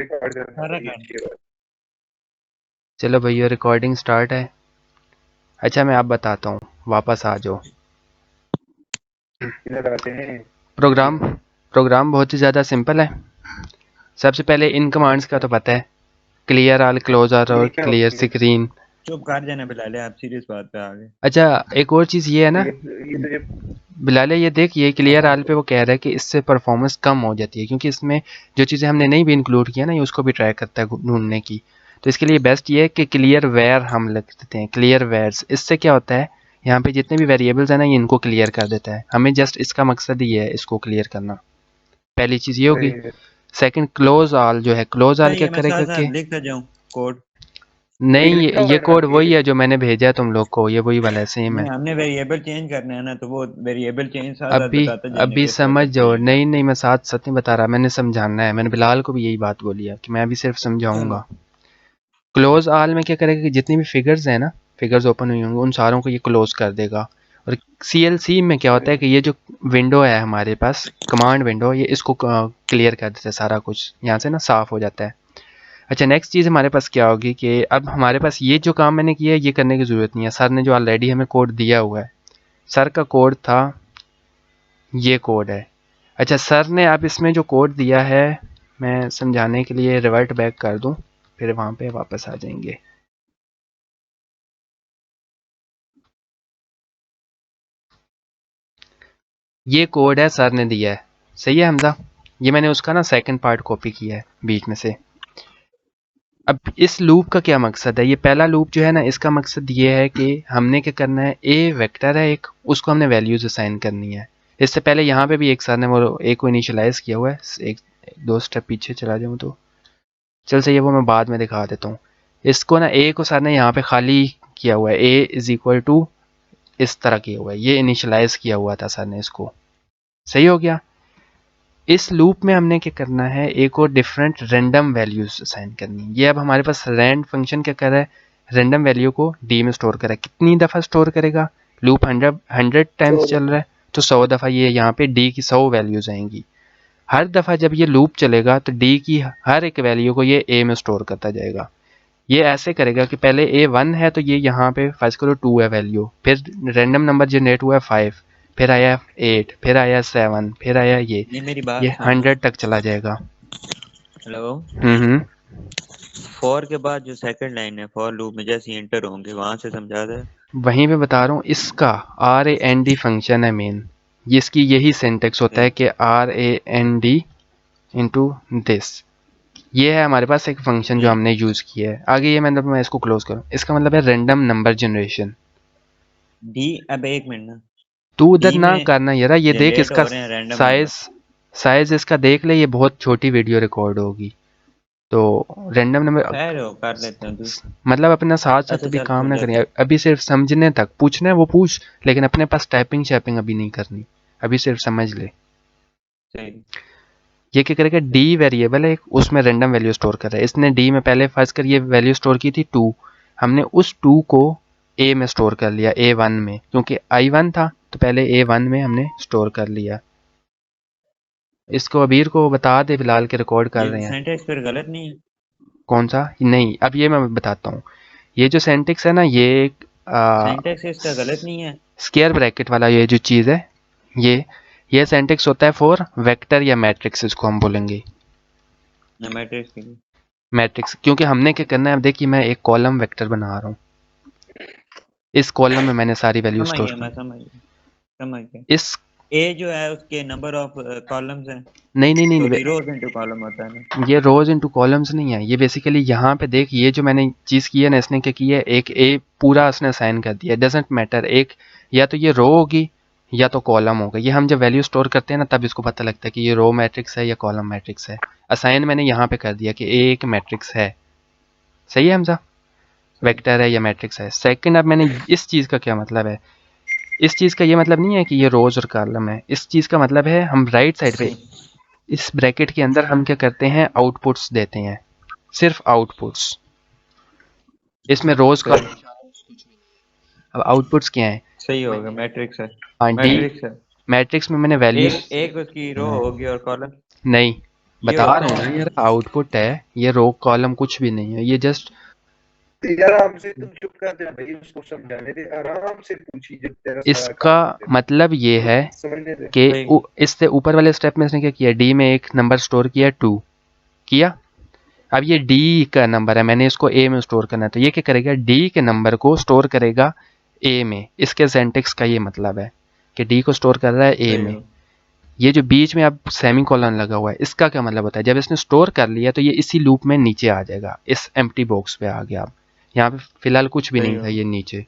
Record करना सारा चाहिए कर। इसके बाद। चलो भैया रिकॉर्डिंग स्टार्ट है। अच्छा मैं आप बताता हूँ, वापस आ जाओ। किधर आते हैं? प्रोग्राम प्रोग्राम बहुत ही ज़्यादा सिंपल है। सबसे पहले इन कमांड्स का तो पता है, क्लियर ऑल, क्लोज ऑल ये और क्या क्लियर होती है? स्क्रीन। चुप कर जाना बिलाले, आप सीरियस बात पे आ गए। अच्छा एक और चीज़ ये है ना, ये तो जब बिलाले ये देख, ये हाँ क्लियर हाँ ऑल पे वो कह रहा है कि इससे परफॉर्मेंस कम हो जाती है, क्योंकि इसमें जो चीज़ें हमने नहीं भी इंक्लूड किया ना, ये उसको भी ट्राई करता है ढूंढने की। तो इसके लिए बेस्ट ये है कि क्लियर वेयर हम लिख देते हैं, क्लियर वेयर्स। इससे क्या होता है, यहाँ पे जितने भी वेरिएबल्स हैं ना, ये इनको क्लियर कर देता है। हमें जस्ट इसका मकसद ही है इसको क्लियर करना। पहली चीज़ ये सही होगी। है। सेकंड क्लोज ऑल जो है, क्लोज ऑल सही क्या है, मैं करेगा साथ साथ कि लिखता जाऊँ कोड। नहीं, लिखा हुआ ये है ना कोड वही ये? है जो मैंने भेजा है तुम लोग को, ये वही वाला है, सेम नहीं, है। हमने वेरिएबल चेंज करना है ना, तो वो वेरिएबल चेंज साथ साथ अभी बताता जाना अभी किस तरह समझ करते जाओ, जाना है। नहीं नहीं मैं साथ साथ नहीं बता रहा, मैंने समझाना है। मैंने बिलाल को भी यही बात बोली है कि मैं अभी सिर्फ चलो। समझाऊंगा। क्लोज ऑल में क्या करेगा कि जितनी भी फिगर्स हैं ना, फिगर्स ओपन हुई होंगी, उन सारों को ये क्लोज कर देगा। और CLC में क्या होता है कि ये जो विंडो है हमारे पास, कमांड विंडो, ये इसको क्लियर कर देता है, सारा कुछ यहाँ से ना साफ हो जाता है। अच्छा नेक्स्ट चीज़ हमारे पास क्या होगी कि अब हमारे पास ये जो काम मैंने किया है ये करने की ज़रूरत नहीं है, सर ने जो ऑलरेडी हमें कोड दिया हुआ है। सर का कोड था, ये कोड है। अच्छा सर ने अब इसमें जो कोड दिया है, मैं समझाने के लिए रिवर्ट बैक कर दूं, फिर वहाँ पे वापस आ जाएंगे। ये कोड है सर ने दिया है, सही है हमजा। ये मैंने उसका ना सेकंड पार्ट कॉपी किया है बीच में से। अब इस लूप का क्या मकसद है, ये पहला लूप जो है ना, इसका मकसद ये है कि हमने क्या करना है, ए वेक्टर है एक, उसको हमने वैल्यूज असाइन करनी है। इससे पहले यहाँ पे भी एक सर ने वो ए को इनिशियलाइज किया हुआ है। एक दो स्टेप पीछे चला जाऊँ तो चल सही है, वो मैं बाद में दिखा देता हूँ। इसको ना ए को सर ने यहाँ पे खाली किया हुआ है, ए इज इक्वल टू इस तरह किया हुआ है, ये इनिशियलाइज किया हुआ था सर ने इसको। सही हो गया। इस लूप में हमने क्या करना है, एक और डिफरेंट रैंडम वैल्यूज असाइन करनी है। ये अब हमारे पास रैंड फंक्शन क्या कर रहा है, रैंडम वैल्यू को डी में स्टोर कर रहा है। कितनी दफ़ा स्टोर करेगा, लूप 100 टाइम्स चल रहा है, तो 100 दफ़ा ये यहाँ पे डी की 100 वैल्यूज आएंगी। हर दफ़ा जब ये लूप चलेगा तो डी की हर एक वैल्यू को ये ए में स्टोर करता जाएगा। ये ऐसे करेगा कि पहले A1 है तो ये यहाँ पे फर्स्ट करो 2 है वैल्यू, फिर रैंडम नंबर जनरेट हुआ है 5, फिर आया 8, फिर आया 7, फिर आया नहीं, मेरी ये बात सुन। 100 तक चला जाएगा। हेलो। हम्म। फॉर के बाद जो सेकंड लाइन है, फॉर लूप में जैसे एंटर होंगे वहां से समझा दे। वहीं पे बता रहा हूँ, इसका RAND फंक्शन है मेन। ये इसकी यही सिंटेक्स होता है कि RAND इंटू दिस। ये है हमारे पास एक फंक्शन जो हमने यूज़ किया है। आगे ये मतलब मैं इसको क्लोज करूँ, इसका मतलब है रैंडम नंबर जनरेशन। डी, अब एक मिनट ना। तू उधर डी ना में करना यार, ये देख जनरेट इसका हो रहे हैं रैंडम साइज, नंबर। साइज इसका देख ले, ये बहुत छोटी वीडियो रिकॉर्ड होगी। तो रैंडम नंबर, खैर हो, कर लेते हैं तू। मतलब अपना साथ साथ अच्छा अभी चल काम फिर ना करें, लेते हैं। अभी सिर्फ समझने तक, पूछना है वो पूछ, लेकिन अपने पास टाइपिंग शैपिंग अभी नहीं करनी, अभी सिर्फ समझ ले। सही। ये क्या करेगा, डी वेरिएबल है, उसमें रैंडम वैल्यू स्टोर कर रहा है। इसने डी में पहले फर्स्ट कर ये वैल्यू स्टोर की थी 2, हमने उस 2 को ए में स्टोर कर लिया, A1 में, क्योंकि I1 था तो पहले A1 में हमने स्टोर कर लिया। इसको अबीर को बता दे, फिलहाल के रिकॉर्ड कर ये रहे हैं। सिंटेक्स फिर गलत नहीं है? कौन सा नहीं, अब ये मैं बताता हूँ। ये जो सेंटिक्स है ना, ये सिंटेक्स इसका गलत नहीं है? स्क्वायर ब्रैकेट वाला ये जो चीज़ है, ये सेंटिक्स होता है फॉर वेक्टर या मैट्रिक्स, इसको हम बोलेंगे ना मैट्रिक्स के लिए। मैट्रिक्स। क्योंकि हमने क्या करना है, अब देखिए मैं एक कॉलम वेक्टर बना रहा हूँ, इस कॉलम में मैंने सारी वैल्यू समझ स्टोर गया, मैं की। समझ गया। समझ गया। इस ए जो है उसके नंबर ऑफ कॉलम्स हैं। नहीं नहीं नहीं, सॉरी, रोज इनटू कॉलम होता है ना। ये रोज इनटू कॉलम्स नहीं है, ये बेसिकली यहाँ पे देख, ये जो मैंने चीज़ की है ना, इसने क्या की है, एक ए पूरा उसने असाइन कर दिया, डजेंट मैटर, एक या तो ये रो होगी या तो कॉलम होगा। ये हम जब वैल्यू स्टोर करते हैं ना, तब इसको पता लगता है कि ये रो मैट्रिक्स है या कॉलम मैट्रिक्स है। असाइन मैंने यहाँ पे कर दिया कि ए एक मैट्रिक्स है। सही है हमजा, सही। वेक्टर है या मैट्रिक्स है। सेकंड, अब मैंने इस चीज़ का क्या मतलब है, इस चीज़ का ये मतलब नहीं है कि ये रोज और कॉलम है। इस चीज़ का मतलब है, हम राइट साइड पे इस ब्रैकेट के अंदर हम क्या करते हैं, आउटपुट्स देते हैं, सिर्फ आउटपुट्स। इसमें रोज का, सही। अब आउटपुट्स क्या है, सही होगा, मैट्रिक्स है। डी मैट्रिक्स है। मैट्रिक्स में मैंने वैल्यूज एक एक उसकी रो होगी और कॉलम। नहीं, ये बता होता रहा हूँ है। ना यार, आउटपुट है ये, रो कॉलम कुछ भी नहीं है, ये जस्ट यार हमसे तुम चुप कर दे भाई, उसको समझाने दे, आराम से पूछी जब तेरा सारा इसका काम हो जाए, मतलब ये है समझने दे। कि भाई इससे ऊपर वाले स्टेप में इसने क्या किया, डी में एक नंबर स्टोर किया 2 किया। अब ये डी का नंबर है, मैंने इसको ए में स्टोर करना है, तो ये क्या करेगा, डी के नंबर को स्टोर करेगा ए में। इसके सिंटैक्स का ये मतलब है कि डी को स्टोर कर रहा है ए सही में। हो। ये जो बीच में अब सेमी कॉलन लगा हुआ है, इसका क्या मतलब होता है, जब इसने स्टोर कर लिया तो ये इसी लूप में नीचे आ जाएगा, इस एम्प्टी बॉक्स पे आ गया। अब यहाँ पे फिलहाल कुछ भी सही नहीं हो। था, ये नीचे।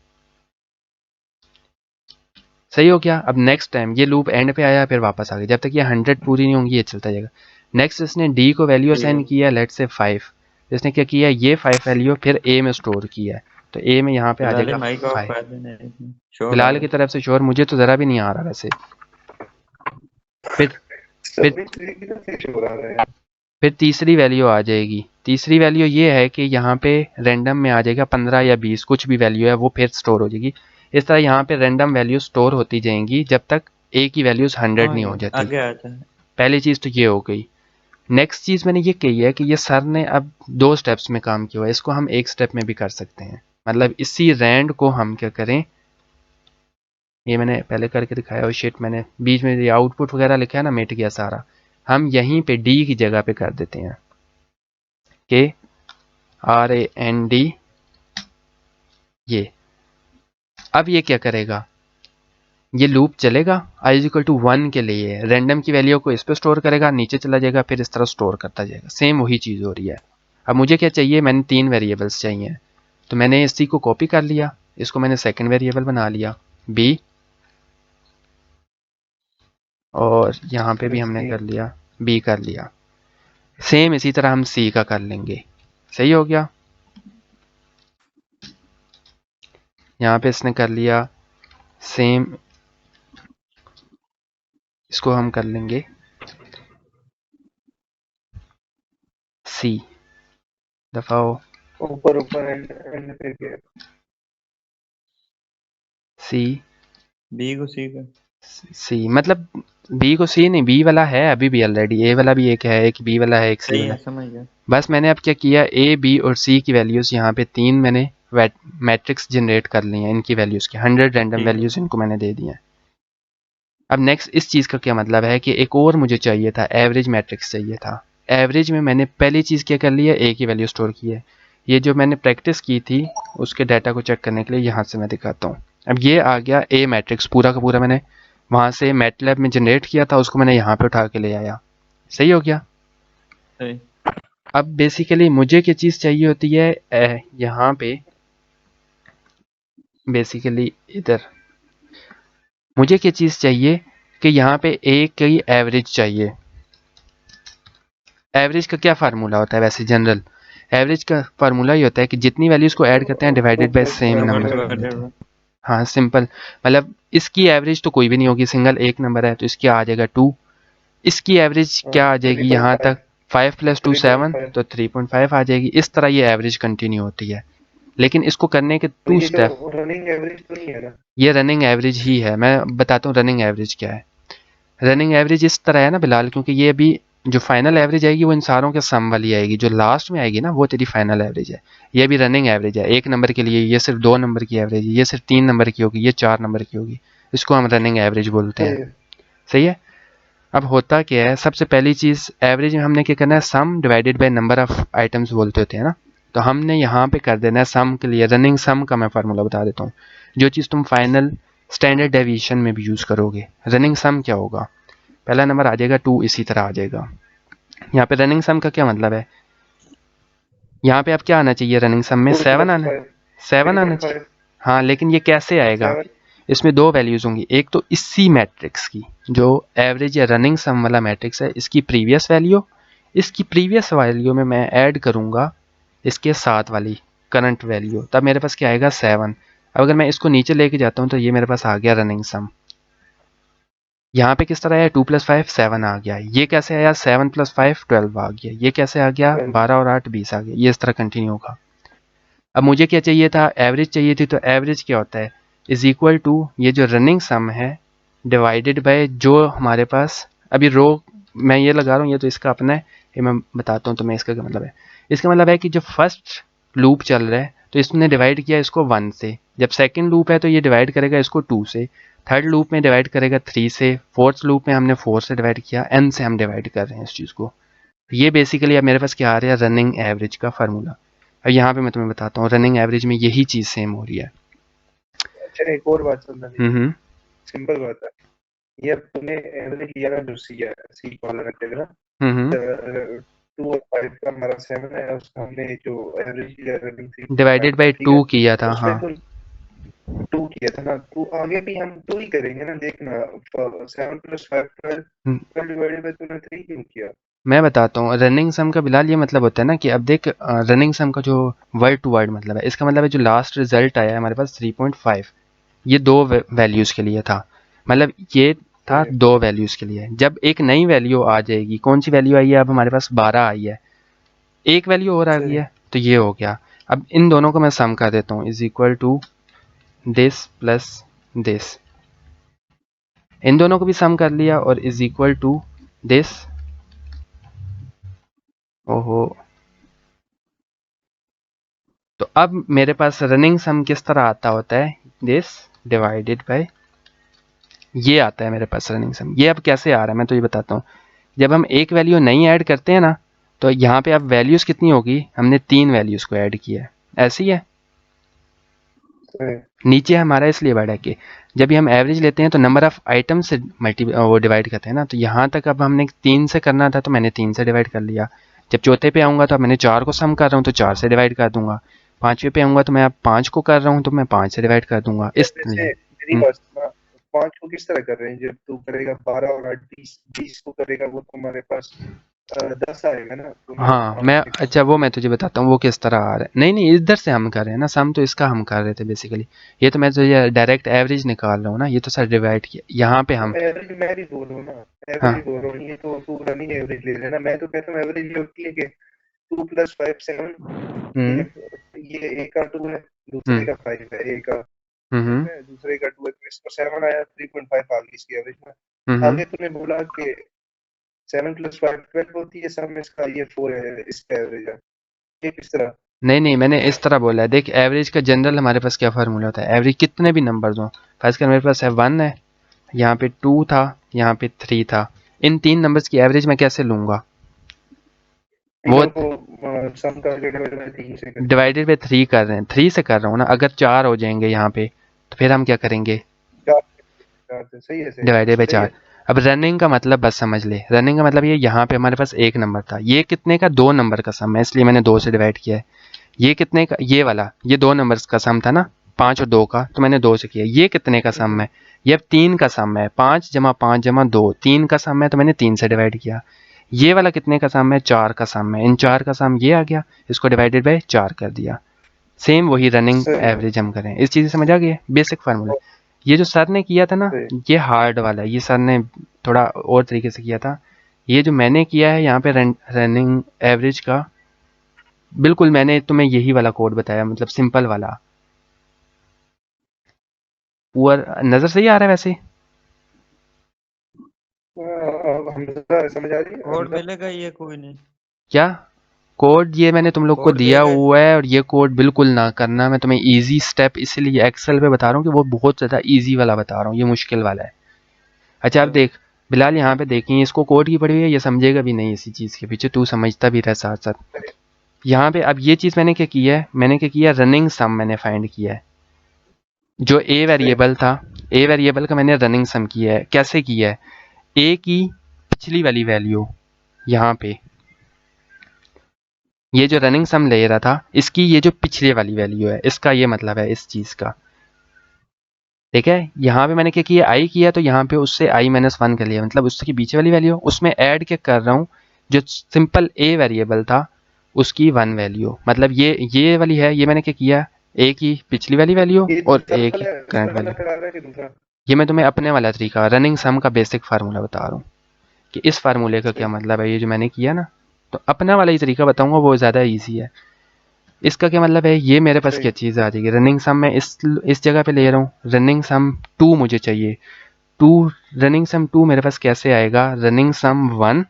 सही हो गया। अब नेक्स्ट टाइम ये लूप एंड पे आया, फिर वापस आ गया, जब तक ये 100 पूरी नहीं होंगी ये चलता जाएगा। नेक्स्ट इसने डी को वैल्यू सही हो। असाइन किया, लेट से 5। इसने क्या किया, ये 5 वैल्यू फिर ए में स्टोर किया है, तो ए में यहाँ पे आ फिलहाल जाएगा माइक ऑफ 5। कर देना इसमें, शोर आ बिलाल रहा की है। तरफ से शोर मुझे तो ज़रा भी नहीं आ रहा वैसे। फिर फिर सभी तरीके से शोर आ रहा है। फिर तीसरी वैल्यू आ जाएगी। तीसरी वैल्यू ये है कि यहाँ पे रैंडम में आ जाएगा 15 या 20, कुछ भी वैल्यू है वो फिर स्टोर हो जाएगी। इस तरह यहाँ पे रैंडम वैल्यू स्टोर होती जाएंगी जब तक ए की वैल्यूज 100 हाँ नहीं हो ये जाती। आगे आता है। पहली चीज़ तो ये हो गई। नेक्स्ट चीज़ मैंने ये कही है कि ये सर ने अब 2 स्टेप्स में काम किया हुआ है, इसको हम एक स्टेप में भी कर सकते हैं। मतलब इसी रैंड को हम क्या करें, ये मैंने पहले करके दिखाया, और शिट मैंने बीच में ये आउटपुट वगैरह लिखा है ना, मिट गया सारा। हम यहीं पे डी की जगह पे कर देते हैं कि RAND। ये अब ये क्या करेगा, ये लूप चलेगा i इज इक्वल टू 1 के लिए, रैंडम की वैल्यू को इस पे स्टोर करेगा, नीचे चला जाएगा, फिर इस तरह स्टोर करता जाएगा। सेम वही चीज़ हो रही है। अब मुझे क्या चाहिए, मैंने 3 वेरिएबल्स चाहिए, तो मैंने इसी को कॉपी कर लिया, इसको मैंने सेकंड वेरिएबल बना लिया b, और यहाँ पे भी हमने कर लिया b कर लिया। सेम इसी तरह हम c का कर लेंगे। सही हो गया। यहाँ पे इसने कर लिया सेम, इसको हम कर लेंगे c। दफाओ ऊपर ऊपर एंड पे गया। c बी को सी का। सी मतलब बी को सी नहीं, बी वाला है अभी भी ऑलरेडी, ए वाला भी एक है, एक बी वाला है, एक सी सही वाला है, है। समझ गया। बस मैंने अब क्या किया, ए बी और सी की वैल्यूज़ यहाँ पे 3 मैंने मैट्रिक्स जनरेट कर ली हैं, इनकी वैल्यूज़ की 100 रैंडम ठीक है। वैल्यूज़ इनको मैंने दे दी हैं। अब नेक्स्ट इस चीज़ का क्या मतलब है कि एक और मुझे चाहिए था, एवरेज मैट्रिक्स चाहिए था। एवरेज में मैंने पहली चीज़ क्या कर ली है, ए की वैल्यू स्टोर की है। ये जो मैंने प्रैक्टिस की थी उसके डाटा को चेक करने के लिए यहाँ से मैं दिखाता हूँ। अब ये आ गया ए मैट्रिक्स, पूरा का पूरा मैंने वहाँ से मैटलैब में जनरेट किया था, उसको मैंने यहाँ पे उठा के ले आया। सही हो गया। सही। अब बेसिकली मुझे क्या चीज़ चाहिए होती है, यहाँ पे बेसिकली इधर मुझे क्या चीज़ चाहिए कि यहाँ पे ए की एवरेज चाहिए। एवरेज का क्या फार्मूला होता है वैसे जनरल, एवरेज का फार्मूला ये होता है कि जितनी वैल्यूज़ को ऐड करते हैं डिवाइडेड बाय सेम नंबर। हाँ सिंपल, मतलब इसकी एवरेज तो कोई भी नहीं होगी, सिंगल एक नंबर है तो इसकी आ जाएगा 2। इसकी एवरेज क्या आ जाएगी यहाँ तक, 5 + 2 7, तो 3.5 आ जाएगी। इस तरह ये एवरेज कंटिन्यू होती है, लेकिन इसको करने के 2 स्टेप। रनिंग एवरेज तो नहीं है ना? ये रनिंग एवरेज ही है, मैं बताता हूँ रनिंग एवरेज क्या है। रनिंग एवरेज इस तरह है ना बिलाल, क्योंकि ये अभी जो फाइनल एवरेज आएगी वो इन सारों के सम वाली आएगी, जो लास्ट में आएगी ना वो तेरी फाइनल एवरेज है। ये भी रनिंग एवरेज है, एक नंबर के लिए ये सिर्फ 2 नंबर की एवरेज है, ये सिर्फ 3 नंबर की होगी, ये 4 नंबर की होगी, इसको हम रनिंग एवरेज बोलते हैं। सही है। अब होता क्या है, सबसे पहली चीज़ एवरेज में हमने क्या करना है, सम divided by number of items बोलते होते हैं ना, तो हमने यहाँ पे कर देना है सम के लिए, रनिंग सम का मैं फार्मूला बता देता हूँ, जो चीज़ तुम फाइनल स्टैंडर्ड डेविएशन में भी यूज़ करोगे। रनिंग सम क्या होगा, पहला नंबर आ जाएगा 2, इसी तरह आ जाएगा। यहाँ पे रनिंग सम का क्या मतलब है, यहाँ पे अब क्या आना चाहिए, रनिंग सम में 7 आना, 7 आना चाहिए। हाँ लेकिन ये कैसे आएगा, इसमें 2 वैल्यूज़ होंगी, एक तो इसी मैट्रिक्स की जो एवरेज या रनिंग सम वाला मैट्रिक्स है, इसकी प्रीवियस वैल्यू, इसकी प्रीवियस वैल्यू में मैं ऐड करूँगा इसके साथ वाली करंट वैल्यू, तब मेरे पास क्या आएगा 7। अब अगर मैं इसको नीचे लेके जाता हूँ तो ये मेरे पास आ गया रनिंग सम। यहाँ पे किस तरह आया, 2 + 5 7 आ गया। ये कैसे आया, 7 + 5 12 आ गया। ये कैसे आ गया, 12 और 8 20 आ गया। ये इस तरह कंटिन्यू होगा। अब मुझे क्या चाहिए था, एवरेज चाहिए थी, तो एवरेज क्या होता है, इज इक्वल टू ये जो रनिंग सम है डिवाइडेड बाय जो हमारे पास अभी रो मैं ये लगा रहा हूँ, ये तो इसका अपना है, ये मैं बताता हूँ तुम्हें इसका क्या मतलब है। इसका मतलब है कि जब फर्स्ट लूप चल रहा है तो इसने डिवाइड किया इसको 1 से, जब सेकंड लूप है तो ये डिवाइड करेगा इसको 2 से, थर्ड लूप में डिवाइड करेगा 3 से, फोर्थ लूप में हमने 4 से डिवाइड किया, n से हम डिवाइड कर रहे हैं इस चीज़ को। ये बेसिकली अब मेरे पास क्या आ रहा है, रनिंग एवरेज का फार्मूला। अब यहाँ पे मैं तुम्हें बताता हूँ रनिंग एवरेज में यही चीज़ सेम हो रही है। अच्छा एक और बात समझना, हम्म सिंपल बात है, ये अब तूने एवरेज लिया ना, जो सी है, सी वाला रखेगा ना, हम्म 2 और 5 का हमारा 7 है, और हमने जो एवरेज लिया रनिंग 3 डिवाइडेड बाई 2 किया था। उसमें हाँ तो 2 किया था ना, तो आगे भी हम 2 ही करेंगे ना, देखना 7 + 5 12 डिवाइडेड बाय तूने 3 क्यों किया? मैं बताता हूँ रनिंग सम का बिलाल ये मतलब होता है ना कि अब देख रनिंग सम का जो वर्ड टू वर्ड मतलब है, इसका मतलब है जो लास्ट रिजल्ट आया है हमारे पास 3.5, ये दो वैल्यूज़ के लिए था, मतलब ये था दो वैल्यूज़ के लिए। जब एक नई वैल्यू आ जाएगी, कौन सी वैल्यू आई है, अब हमारे पास 12 आई है, एक वैल्यू और आ गई है तो ये हो गया। अब इन दोनों को मैं सम कर देता हूँ, is equal to this plus this, इन दोनों को भी सम कर लिया और इज इक्वल टू दिस, ओहो, तो अब मेरे पास रनिंग सम किस तरह आता होता है, दिस डिवाइडेड बाय, ये आता है मेरे पास रनिंग सम। ये अब कैसे आ रहा है मैं तो ये बताता हूँ। जब हम एक वैल्यू नई ऐड करते हैं ना, तो यहाँ पे अब वैल्यूज़ कितनी होगी, हमने 3 वैल्यूज़ को ऐड किया है, ऐसी है। नीचे हमारा इसलिए बढ़ा कि जब भी हम एवरेज लेते हैं तो नंबर ऑफ आइटम से वो डिवाइड करते हैं ना, तो यहाँ तक अब हमने 3 से करना था तो मैंने 3 से डिवाइड कर लिया। जब चौथे पे आऊँगा तो अब मैंने 4 को सम कर रहा हूँ तो 4 से डिवाइड कर दूंगा, पाँचवें पे आऊँगा तो मैं अब 5 को कर रहा हूँ तो मैं 5 से डिवाइड कर दूंगा, इस वैसे मेरी बात सुना, 5 को किस तरह कर रहे हैं, जब तू करेगा 12 और 8 20 को करेगा, वो तुम्हारे पास 10 आएगा ना, हाँ मैं, अच्छा वो मैं तुझे बताता हूँ वो किस तरह आ रहा है। नहीं नहीं, इधर से हम कर रहे हैं ना सम, तो इसका हम कर रहे थे बेसिकली, ये तो मैं तुझे डायरेक्ट एवरेज निकाल रहा हूँ ना, ये तो सर डिवाइड किया यहाँ पे हम। एवरेज मैं भी बोल रहा हूँ ना, हाँ एवरेज बोल रहा हूँ, ये तो तू रनिंग एवरेज ले लेना, मैं तो कहता हूँ एवरेज ये होती है कि 2 + 5 7, ये एक का 2 है, दूसरे का 5 है, एक का ठीक है, दूसरे का 2 है, तो इसका 7 आया, 3.5 आ गई इसकी एवरेज में। आगे तूने बोला कि 7 + 5 12 होती है, सम इसका ये 4 है, इसका एवरेज है, ये किस तरह? नहीं नहीं, मैंने इस तरह बोला है, देख एवरेज का जनरल हमारे पास क्या फार्मूला होता है, एवरेज कितने भी नंबर्स हों, खासकर मेरे पास है 1 है, यहाँ पे 2 था, यहाँ पे 3 था, इन 3 नंबर्स की एवरेज मैं कैसे लूँगा, वो सम करके डिवाइड बाय 3 से कर, डिवाइडेड बाई 3 कर रहे हैं, 3 से कर रहा हूँ ना, अगर 4 हो जाएंगे यहाँ पे तो फिर हम क्या करेंगे, 4 से सही है, डिवाइडेड बाई सही 4। है। अब रनिंग का मतलब बस समझ ले, रनिंग का मतलब ये यहाँ पे हमारे पास एक नंबर था, ये कितने का, 2 नंबर का सम है, इसलिए मैंने 2 से डिवाइड किया है। ये कितने का, ये वाला, ये 2 नंबर्स का सम था ना, 5 और 2 का, तो मैंने 2 से किया। ये कितने का सम है, ये अब 3 का सम है, 5 + 5 = 2, 3 का सम है तो मैंने 3 से डिवाइड किया। ये वाला कितने का सम है, 4 का सम है, इन 4 का सम ये आ गया, इसको डिवाइडेड बाय 4 कर दिया। सेम वही रनिंग एवरेज हम करें, इस चीज़ समझ आ गया, बेसिक फार्मूला। ये जो सर ने किया था ना, ये हार्ड वाला, ये सर ने थोड़ा और तरीके से किया था। ये जो मैंने किया है यहाँ पे रनिंग एवरेज का, बिल्कुल मैंने तुम्हें यही वाला कोड बताया, मतलब सिंपल वाला। पुअर नज़र सही आ रहा है वैसे, समझ आ रही है कोड मिलेगा ये कोई नहीं क्या कोड, ये मैंने तुम लोग को कोड दिया देगा हुआ है, और ये कोड बिल्कुल ना करना, मैं तुम्हें इजी स्टेप इसीलिए एक्सेल पे बता रहा हूँ कि वो बहुत ज़्यादा इजी वाला बता रहा हूँ, ये मुश्किल वाला है। अच्छा अब देख बिलाल, यहाँ पे देखिए, इसको कोड की पड़ी हुई है, ये समझेगा भी नहीं इसी चीज़ के पीछे, तू समझता भी रह साथ साथ। यहाँ पे अब ये चीज़ मैंने क्या किया है, मैंने क्या किया, रनिंग सम मैंने फाइंड किया है, जो ए वेरिएबल था, ए वेरिएबल का मैंने रनिंग सम किया है। कैसे किया है, ए की पिछली वाली वैल्यू यहाँ पे, ये जो रनिंग सम ले रहा था इसकी ये जो पिछले वाली वैल्यू है, इसका ये मतलब है इस चीज़ का, ठीक है। यहाँ पे मैंने क्या किया, आई किया तो यहाँ पे उससे i-1 कर लिया, मतलब उसकी पीछे वाली वैल्यू उसमें ऐड क्या कर रहा हूँ, जो सिंपल ए वेरिएबल था उसकी 1 वैल्यू, मतलब ये वाली है, ये मैंने क्या किया, ए की पिछली वाली वैल्यू और ए की करंट वैल्यू। ये मैं तुम्हें अपने वाला तरीका रनिंग सम का बेसिक फार्मूला बता रहा हूँ कि इस फार्मूले का क्या मतलब है, ये जो मैंने किया ना, तो अपना वाला ही तरीका बताऊंगा, वो ज़्यादा ईजी है। इसका क्या मतलब है, ये मेरे पास क्या चीज़ आ जाएगी, रनिंग सम मैं इस जगह पे ले रहा हूँ, रनिंग सम 2 मुझे चाहिए, 2 रनिंग सम 2 मेरे पास कैसे आएगा, running sum 1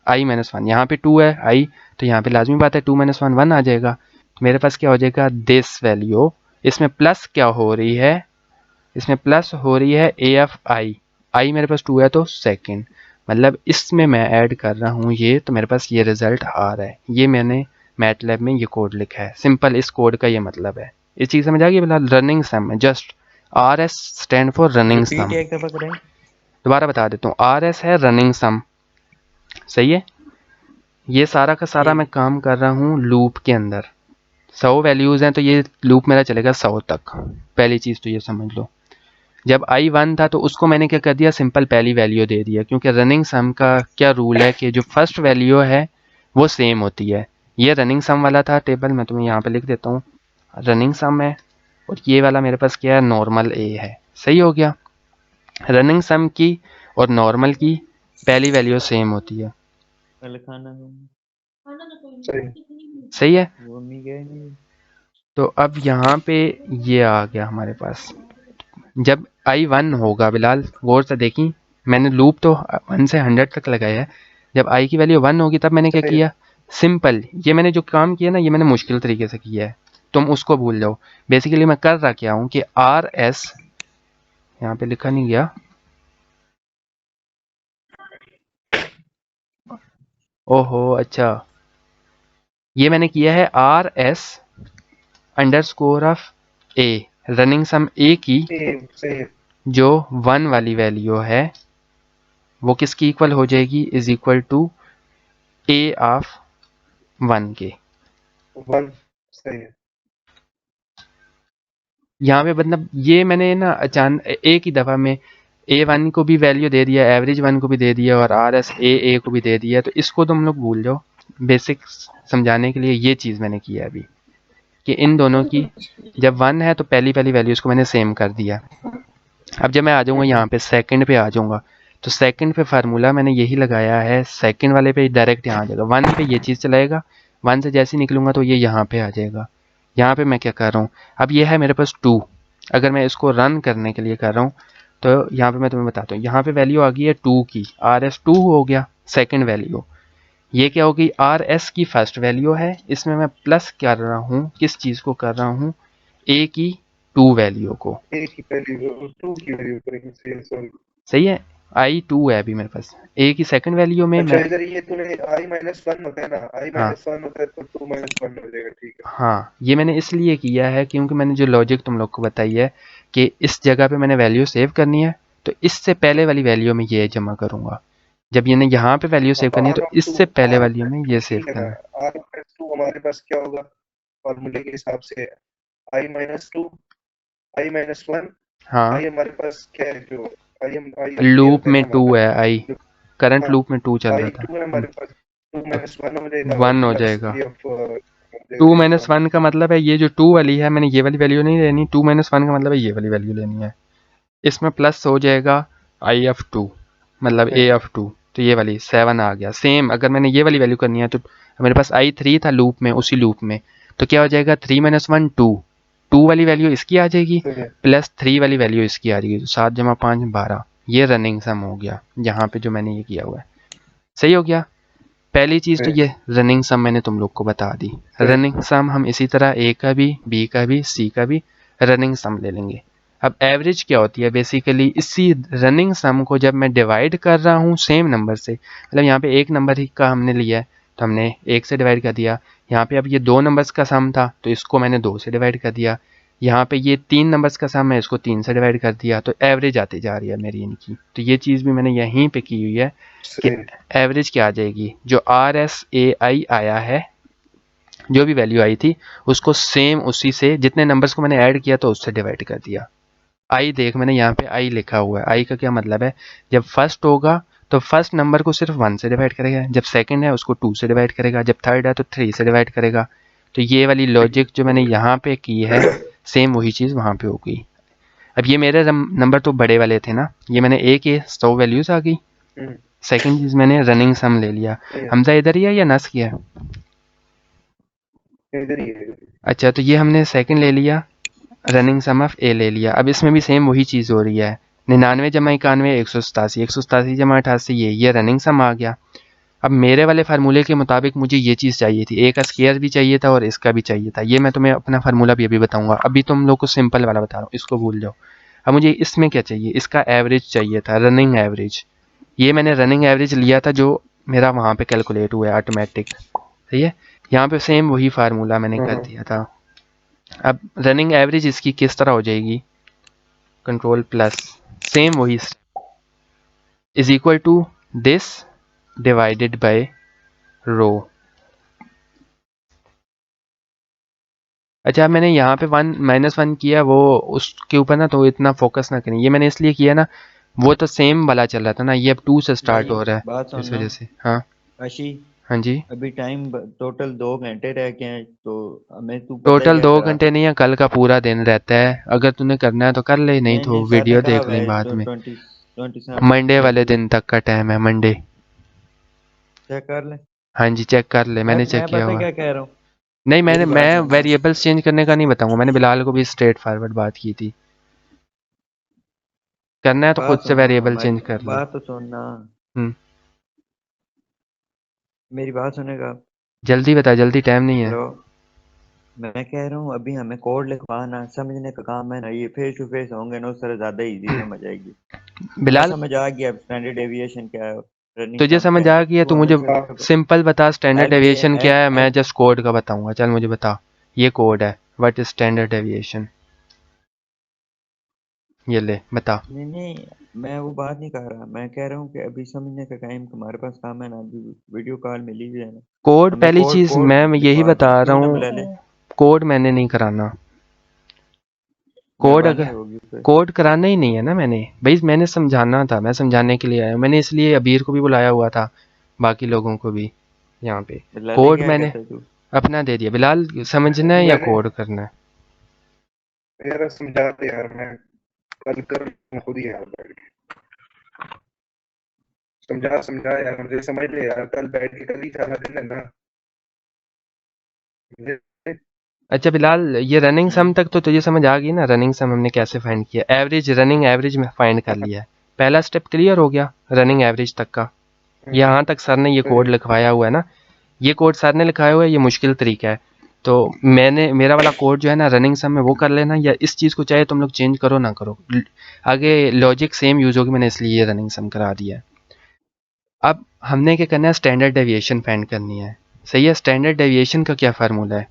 i minus one, यहाँ पे 2 है i, तो यहाँ पे लाजमी बात है 2 माइनस वन 1 आ जाएगा। मेरे पास क्या हो जाएगा, दिस वैल्यू, इसमें प्लस क्या हो रही है, इसमें प्लस हो रही है AFI, i मेरे पास 2 है तो सेकंड, मतलब इसमें मैं ऐड कर रहा हूँ ये, तो मेरे पास ये रिजल्ट आ रहा है। ये मैंने मैटलैब में ये कोड लिखा है, सिंपल इस कोड का ये मतलब है। इस चीज़ समझ आ गई फिलहाल, रनिंग सम है, just RS stand for running sum. Repeat एक दफा करें। दोबारा बता देता हूँ, RS है रनिंग सम, सही है। ये सारा का सारा मैं काम कर रहा हूँ लूप के अंदर, 100 वैल्यूज़ हैं तो ये लूप मेरा चलेगा 100 तक। पहली चीज़ तो ये समझ लो, जब i 1 था तो उसको मैंने क्या कर दिया, सिंपल पहली वैल्यू दे दिया, क्योंकि रनिंग सम का क्या रूल है कि जो फर्स्ट वैल्यू है वो सेम होती है। ये रनिंग सम वाला था टेबल, मैं तुम्हें यहाँ पे लिख देता हूँ, रनिंग सम है, और ये वाला मेरे पास क्या है, नॉर्मल a है। सही हो गया, रनिंग सम की और नॉर्मल की पहली वैल्यू सेम होती है। कल खाना सही है, वो मम्मी गए नहीं। तो अब यहाँ पे ये आ गया हमारे पास। जब i 1 होगा, बिलाल गौर से देखी, मैंने लूप तो 1 से 100 तक लगाया है, जब i की वैल्यू 1 होगी तब मैंने क्या किया, सिंपल ये मैंने जो काम किया ना, ये मैंने मुश्किल तरीके से किया है, तुम उसको भूल जाओ। बेसिकली मैं कर रहा क्या हूँ कि RS, यहाँ पे लिखा नहीं गया, ओहो अच्छा, ये मैंने किया है RS underscore of a, running sum a की जो 1 वाली वैल्यू है वो किसकी इक्वल हो जाएगी, is equal to a of 1 के। 1 सही है। यहाँ पे मतलब ये मैंने ना अचानक एक ही दफ़ा में A1 को भी वैल्यू दे दिया, एवरेज 1 को भी दे दिया, और RS A को भी दे दिया, तो इसको तुम लोग भूल जाओ। बेसिक समझाने के लिए ये चीज़ मैंने की है अभी, कि इन दोनों की जब 1 है तो पहली वैल्यूज़ को मैंने सेम कर दिया। अब जब मैं आ जाऊँगा यहाँ पे सेकंड पे आ जाऊँगा, तो सेकंड पे फार्मूला मैंने यही लगाया है, सेकंड वाले पे डायरेक्ट यहाँ आ जाएगा, 1 पे ये चीज़ चलाएगा, 1 से जैसे निकलूँगा तो ये यहाँ पे आ जाएगा। यहाँ पे मैं क्या कर रहा हूँ, अब ये है मेरे पास 2, अगर मैं इसको रन करने के लिए कर रहा हूँ तो यहाँ पे मैं तुम्हें बताता हूँ, यहाँ पे वैल्यू आ गई है 2 की, RS 2 हो गया सेकंड वैल्यू, ये क्या होगी, RS की फर्स्ट वैल्यू है, इसमें मैं प्लस कर रहा हूँ, किस चीज़ को कर रहा हूँ, A की 2 वैल्यू को, एक की वैल्यू 2 की वैल्यू करेंगे, सही है। i 2 है अभी मेरे पास, A की सेकंड वैल्यू में अच्छा मैं, इधर ये तूने i -1 होता है ना, i हाँ -1 होता है तो 2 -1 हो जाएगा, ठीक है। हाँ, ये मैंने इसलिए किया है क्योंकि मैंने जो लॉजिक तुम लोग को बताई है कि इस जगह पे मैंने वैल्यू सेव करनी है, तो इससे पहले वाली वैल्यू में ये जमा करूँगा, जब ये यहाँ पे वैल्यू सेव करनी है तो इससे पहले वाली में ये सेव ठीक है करना है। ना, r+2 हमारे पास क्या होगा फॉर्मूले के हिसाब से, i -2 i -1, हाँ, i हमारे पास क्या है, जो i लूप में 2 है i, करंट हाँ लूप में 2 चल रहा था, i2 है हमारे पास, 2 तो -1 हो जाएगा, 1 हो प्लस जाएगा। ये ऑफ 2 माइनस 1 का मतलब है ये जो 2 वाली है, मैंने ये वाली वैल्यू नहीं लेनी, 2 माइनस 1 का मतलब है ये वाली वैल्यू लेनी है, इसमें प्लस हो जाएगा i ऑफ 2 मतलब a ऑफ 2, तो ये वाली 7 आ गया। सेम अगर मैंने ये वाली वैल्यू करनी है तो मेरे पास i 3 था लूप में, उसी लूप में, तो क्या हो जाएगा 3 माइनस 1 2, 2 वाली वैल्यू इसकी आ जाएगी प्लस 3 वाली वैल्यू इसकी आ जाएगी, तो 7 जमा 5 12, ये रनिंग सम हो गया यहाँ पे जो मैंने ये किया हुआ है। सही हो गया, पहली चीज़ तो ये रनिंग सम मैंने तुम लोग को बता दी। रनिंग सम हम इसी तरह A का भी, B का भी, C का भी रनिंग सम ले लेंगे। अब एवरेज क्या होती है, बेसिकली इसी रनिंग सम को जब मैं डिवाइड कर रहा हूँ सेम नंबर से, मतलब यहाँ पे एक नंबर ही का हमने लिया है तो हमने 1 से डिवाइड कर दिया, यहाँ पे अब ये 2 नंबर्स का सम था तो इसको मैंने 2 से डिवाइड कर दिया, यहाँ पे ये 3 नंबर्स का सम है इसको 3 से डिवाइड कर दिया, तो एवरेज आती जा रही है मेरी इनकी। तो ये चीज़ भी मैंने यहीं पे की हुई है कि एवरेज क्या आ जाएगी, जो RSAI आया है, जो भी वैल्यू आई थी उसको सेम उसी से, जितने नंबर्स को मैंने ऐड किया तो उससे डिवाइड कर दिया। आई देख मैंने यहाँ पे आई लिखा हुआ है, आई का क्या मतलब है, जब फर्स्ट होगा तो फर्स्ट नंबर को सिर्फ 1 से डिवाइड करेगा, जब सेकंड है उसको 2 से डिवाइड करेगा, जब थर्ड है तो 3 से डिवाइड करेगा। तो ये वाली लॉजिक जो मैंने यहाँ पे की है सेम वही चीज़ वहाँ पे होगी। अब ये मेरे नंबर तो बड़े वाले थे ना, ये मैंने A के 100 वैल्यूज आ गई, सेकंड चीज मैंने रनिंग सम ले लिया। हमजा इधर ही है या नस किया है? इधर ही है। अच्छा, तो ये हमने सेकंड ले लिया, रनिंग सम ऑफ ए ले लिया। अब इसमें भी सेम वही चीज़ हो रही है, 99 जमा 91 187, 187 जमा 88 ये रनिंग सम आ गया। अब मेरे वाले फार्मूले के मुताबिक मुझे ये चीज़ चाहिए थी, ए का स्केयर भी चाहिए था और इसका भी चाहिए था। ये मैं तुम्हें अपना फार्मूला भी अभी बताऊंगा, अभी तुम लोग को सिंपल वाला बता रहा हूँ, इसको भूल जाओ। अब मुझे इसमें क्या चाहिए, इसका एवरेज चाहिए था, रनिंग एवरेज। ये मैंने रनिंग एवरेज लिया था जो मेरा वहाँ पे कैलकुलेट हुआ है ऑटोमेटिक, सही है। यहाँ पे सेम वही फार्मूला मैंने कर दिया था। अब रनिंग एवरेज इसकी किस तरह हो जाएगी, कंट्रोल प्लस सेम वही is equal to this divided by row. अच्छा मैंने यहाँ पे 1 - 1 किया, वो उसके ऊपर ना तो इतना फोकस ना करें, ये मैंने इसलिए किया ना, वो तो सेम वाला चल रहा था ना, ये अब 2 से स्टार्ट हो रहा बात है इस सुनना वजह से। हाँ अशी, हाँ जी, अभी टाइम टोटल 2 घंटे रह गए हैं, तो हमें तू पता ही टोटल क्या 2 घंटे नहीं है, कल का पूरा दिन रहता है। अगर तूने करना है तो कर ले, नहीं तो नहीं सर ने वीडियो कहा देख हुआ लें है बाद में। 27 मंडे वाले को दिन तक का टाइम है, मंडे। चेक कर ले। हाँ जी चेक कर ले, मैंने चेक मैं किया पता हुआ। क्या कह रहा हूँ, नहीं मेरी बात मैं सुनना। वेरिएबल्स चेंज करने का नहीं बताऊंगा, मैंने बिलाल को भी स्ट्रेट फॉरवर्ड बात की थी, करना है तो खुद बात से सुनो वेरिएबल हमारी, चेंज कर ले। बात तो सुनना, हम्म, मेरी बात सुनेगा। जल्दी बता, जल्दी टाइम नहीं है। हेलो, मैं कह रहा हूँ अभी हमें कोड लिखवाना समझने का काम है ना, ये फेस टू फेस होंगे ना, उस तरह ज्यादा इजी समझ आएगी। हमें बिलाल समझ आ गया स्टैंडर्ड डेविएशन क्या है, रनिंग तुझे सम समझ क्या आ है, गया तो तो हमें मुझे सिर्फ सिंपल बता, स्टैंडर्ड एवरेज डेविएशन क्या है, मैं जस्ट कोड का बताऊंगा। चल मुझे बता, ये कोड है, व्हाट इज स्टैंडर्ड डेविएशन, ये ले बता। नहीं नहीं, मैं वो बात नहीं कर रहा, मैं कह रहा हूँ कि अभी समझने का टाइम तुम्हारे पास काम है ना, अभी वीडियो कॉल मिली हुई है ना, कोड हमें पहली कोड चीज कोड मैं यही लिखवा दो, बता रहा क्यों ना बुला ले, हूँ, कोड मैंने नहीं कराना। कोड मेहरबानी अगर होगी फिर। कोड कराना ही नहीं है ना मैंने, भाई मैंने समझाना था, मैं समझाने के लिए आया, मैंने इसलिए अबीर को भी बुलाया हुआ था, बाकी लोगों को भी यहाँ पे। बुला ले, कोड क्या मैंने कहता है तू। अपना दे दिया, बिलाल समझना है या मैंने कोड करना है। यार समझा दे यार, मैं कल कर लूं खुद ही यार बैठ के। समझा यार, मुझे समझ ले यार, कल बैठ के, कल ही सारा दिन है ना मुझे। अच्छा बिलाल, ये रनिंग सम हम्म, तक तो तुझे समझ आ गई ना, रनिंग सम हमने कैसे फाइंड किया, एवरेज रनिंग एवरेज में फाइंड कर लिया है, पहला स्टेप क्लियर हो गया रनिंग एवरेज तक का। यहाँ तक सर ने ये सही कोड है। लिखवाया हुआ है ना, ये कोड सर ने लिखाया हुआ है, ये मुश्किल तरीका है। तो मैंने मेरा वाला कोड जो है ना रनिंग सम में वो कर लेना, या इस चीज़ को चाहे तुम लोग चेंज करो ना करो, आगे लॉजिक सेम यूज़ होगी, मैंने इसलिए ये रनिंग सम करा दिया है। अब हमने क्या करना है, स्टैंडर्ड डेविएशन फाइंड करनी है, सही है। स्टैंडर्ड डेविएशन का क्या फार्मूला है,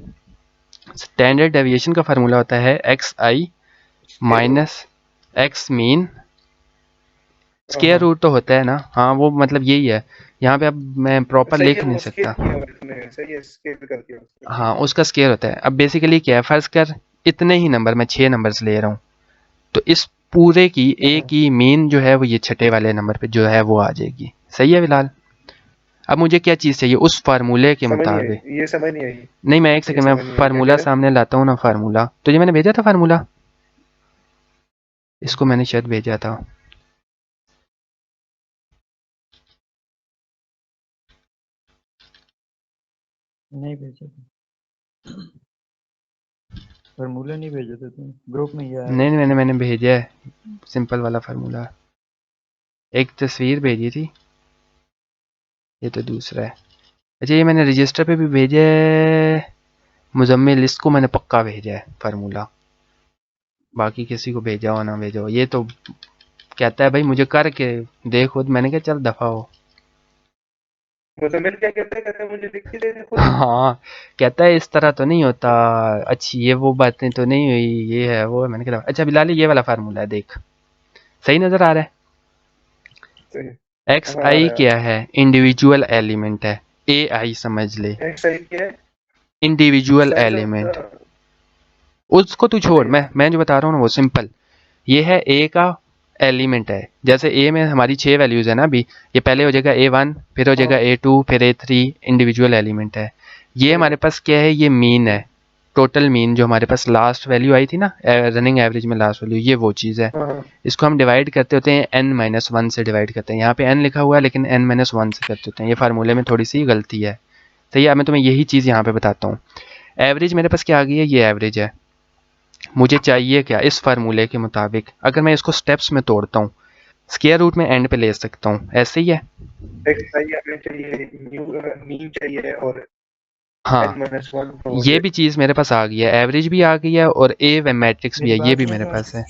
स्टैंडर्ड डेविएशन का फार्मूला होता है X I minus X mean, square root तो होता है ना, हाँ वो मतलब यही है। यहाँ पे अब मैं प्रॉपर सही है, लिख नहीं वो सकता, स्केल किया हुआ इसने, सही है, स्केल कर दिया उसने। हाँ उसका स्केयर होता है। अब बेसिकली क्या है, फर्ज कर इतने ही नंबर, मैं 6 नंबर्स ले रहा हूँ, तो इस पूरे की ए की मीन जो है वो ये छठे वाले नंबर पे जो है वो आ जाएगी, सही है बिलाल। अब मुझे क्या चीज़ चाहिए उस फार्मूले के समझ नहीं मुताबिक, आई, ये समझ नहीं आई, नहीं मैं एक ये सेकंड मैं समझ नहीं आई, क्या कह फार्मूला रहे हैं? सामने लाता हूँ ना, फार्मूला तुझे मैंने भेजा था फार्मूला, इसको मैंने शायद भेजा था। नहीं भेजा था, फार्मूला नहीं भेजा था तुम ग्रुप में, ये आया नहीं था। नहीं मैंने भेजा है, सिंपल वाला फार्मूला, एक तस्वीर भेजी थी, ये तो दूसरा है। अच्छा ये मैंने रजिस्टर पे भी भेजा है, मुजम्मिल इसको मैंने पक्का भेजा है फार्मूला, बाकी किसी को भेजा हो ना भेजा हो, ये तो कहता है भाई मुझे करके दे खुद, मैंने कहा चल दफा हो। मुजम्मिल क्या कहते हैं, मुझे लिख के दे दे खुद ही। हाँ कहता है इस तरह तो नहीं होता, अच्छी ये वो बातें तो नहीं हुई, ये है वो है, मैंने कहा अच्छा बिलाल ये वाला फार्मूला है देख, सही नजर आ रहा है। सही है। एक्स हाँ आ आई रहा क्या है, इंडिविजुअल एलिमेंट है, ए आई समझ ले, है, सही क्या है, इंडिविजुअल सर एलिमेंट, उसको तू छोड़, सही है। मैं जो बता रहा हूँ ना वो सिंपल, ये है ए का एलिमेंट है, जैसे ए में हमारी 6 वैल्यूज है ना अभी, ये पहले हो जाएगा A1, फिर हो जाएगा A2, फिर A3, इंडिविजुअल एलिमेंट है। ये सही है। हमारे पास क्या है, ये मीन है, टोटल मीन जो हमारे पास लास्ट वैल्यू आई थी ना, रनिंग एवरेज में लास्ट वैल्यू, ये वो चीज़ है। हाँ इसको हम डिवाइड करते होते हैं n-1 से डिवाइड करते हैं, यहाँ पे n लिखा हुआ है लेकिन n-1 से करते होते हैं, ये फार्मूले में थोड़ी सी गलती है, सही है। मैं तुम्हें यही चीज़ यहाँ पे बताता हूँ। एवरेज मेरे पास क्या आ गई है, ये एवरेज है, मुझे चाहिए क्या इस फार्मूले के मुताबिक, अगर मैं इसको स्टेप्स में तोड़ता हूँ, स्क्वायर रूट में एंड पे ले सकता हूँ, ऐसे ही है। एक्स आई हमें चाहिए, मीन चाहिए और हाँ n-1 ये भी चीज़ मेरे पास आ गई है, एवरेज भी आ गई है और ए मैट्रिक्स भी मेरी है, ये बात भी सुन मेरे रहा पास है। है?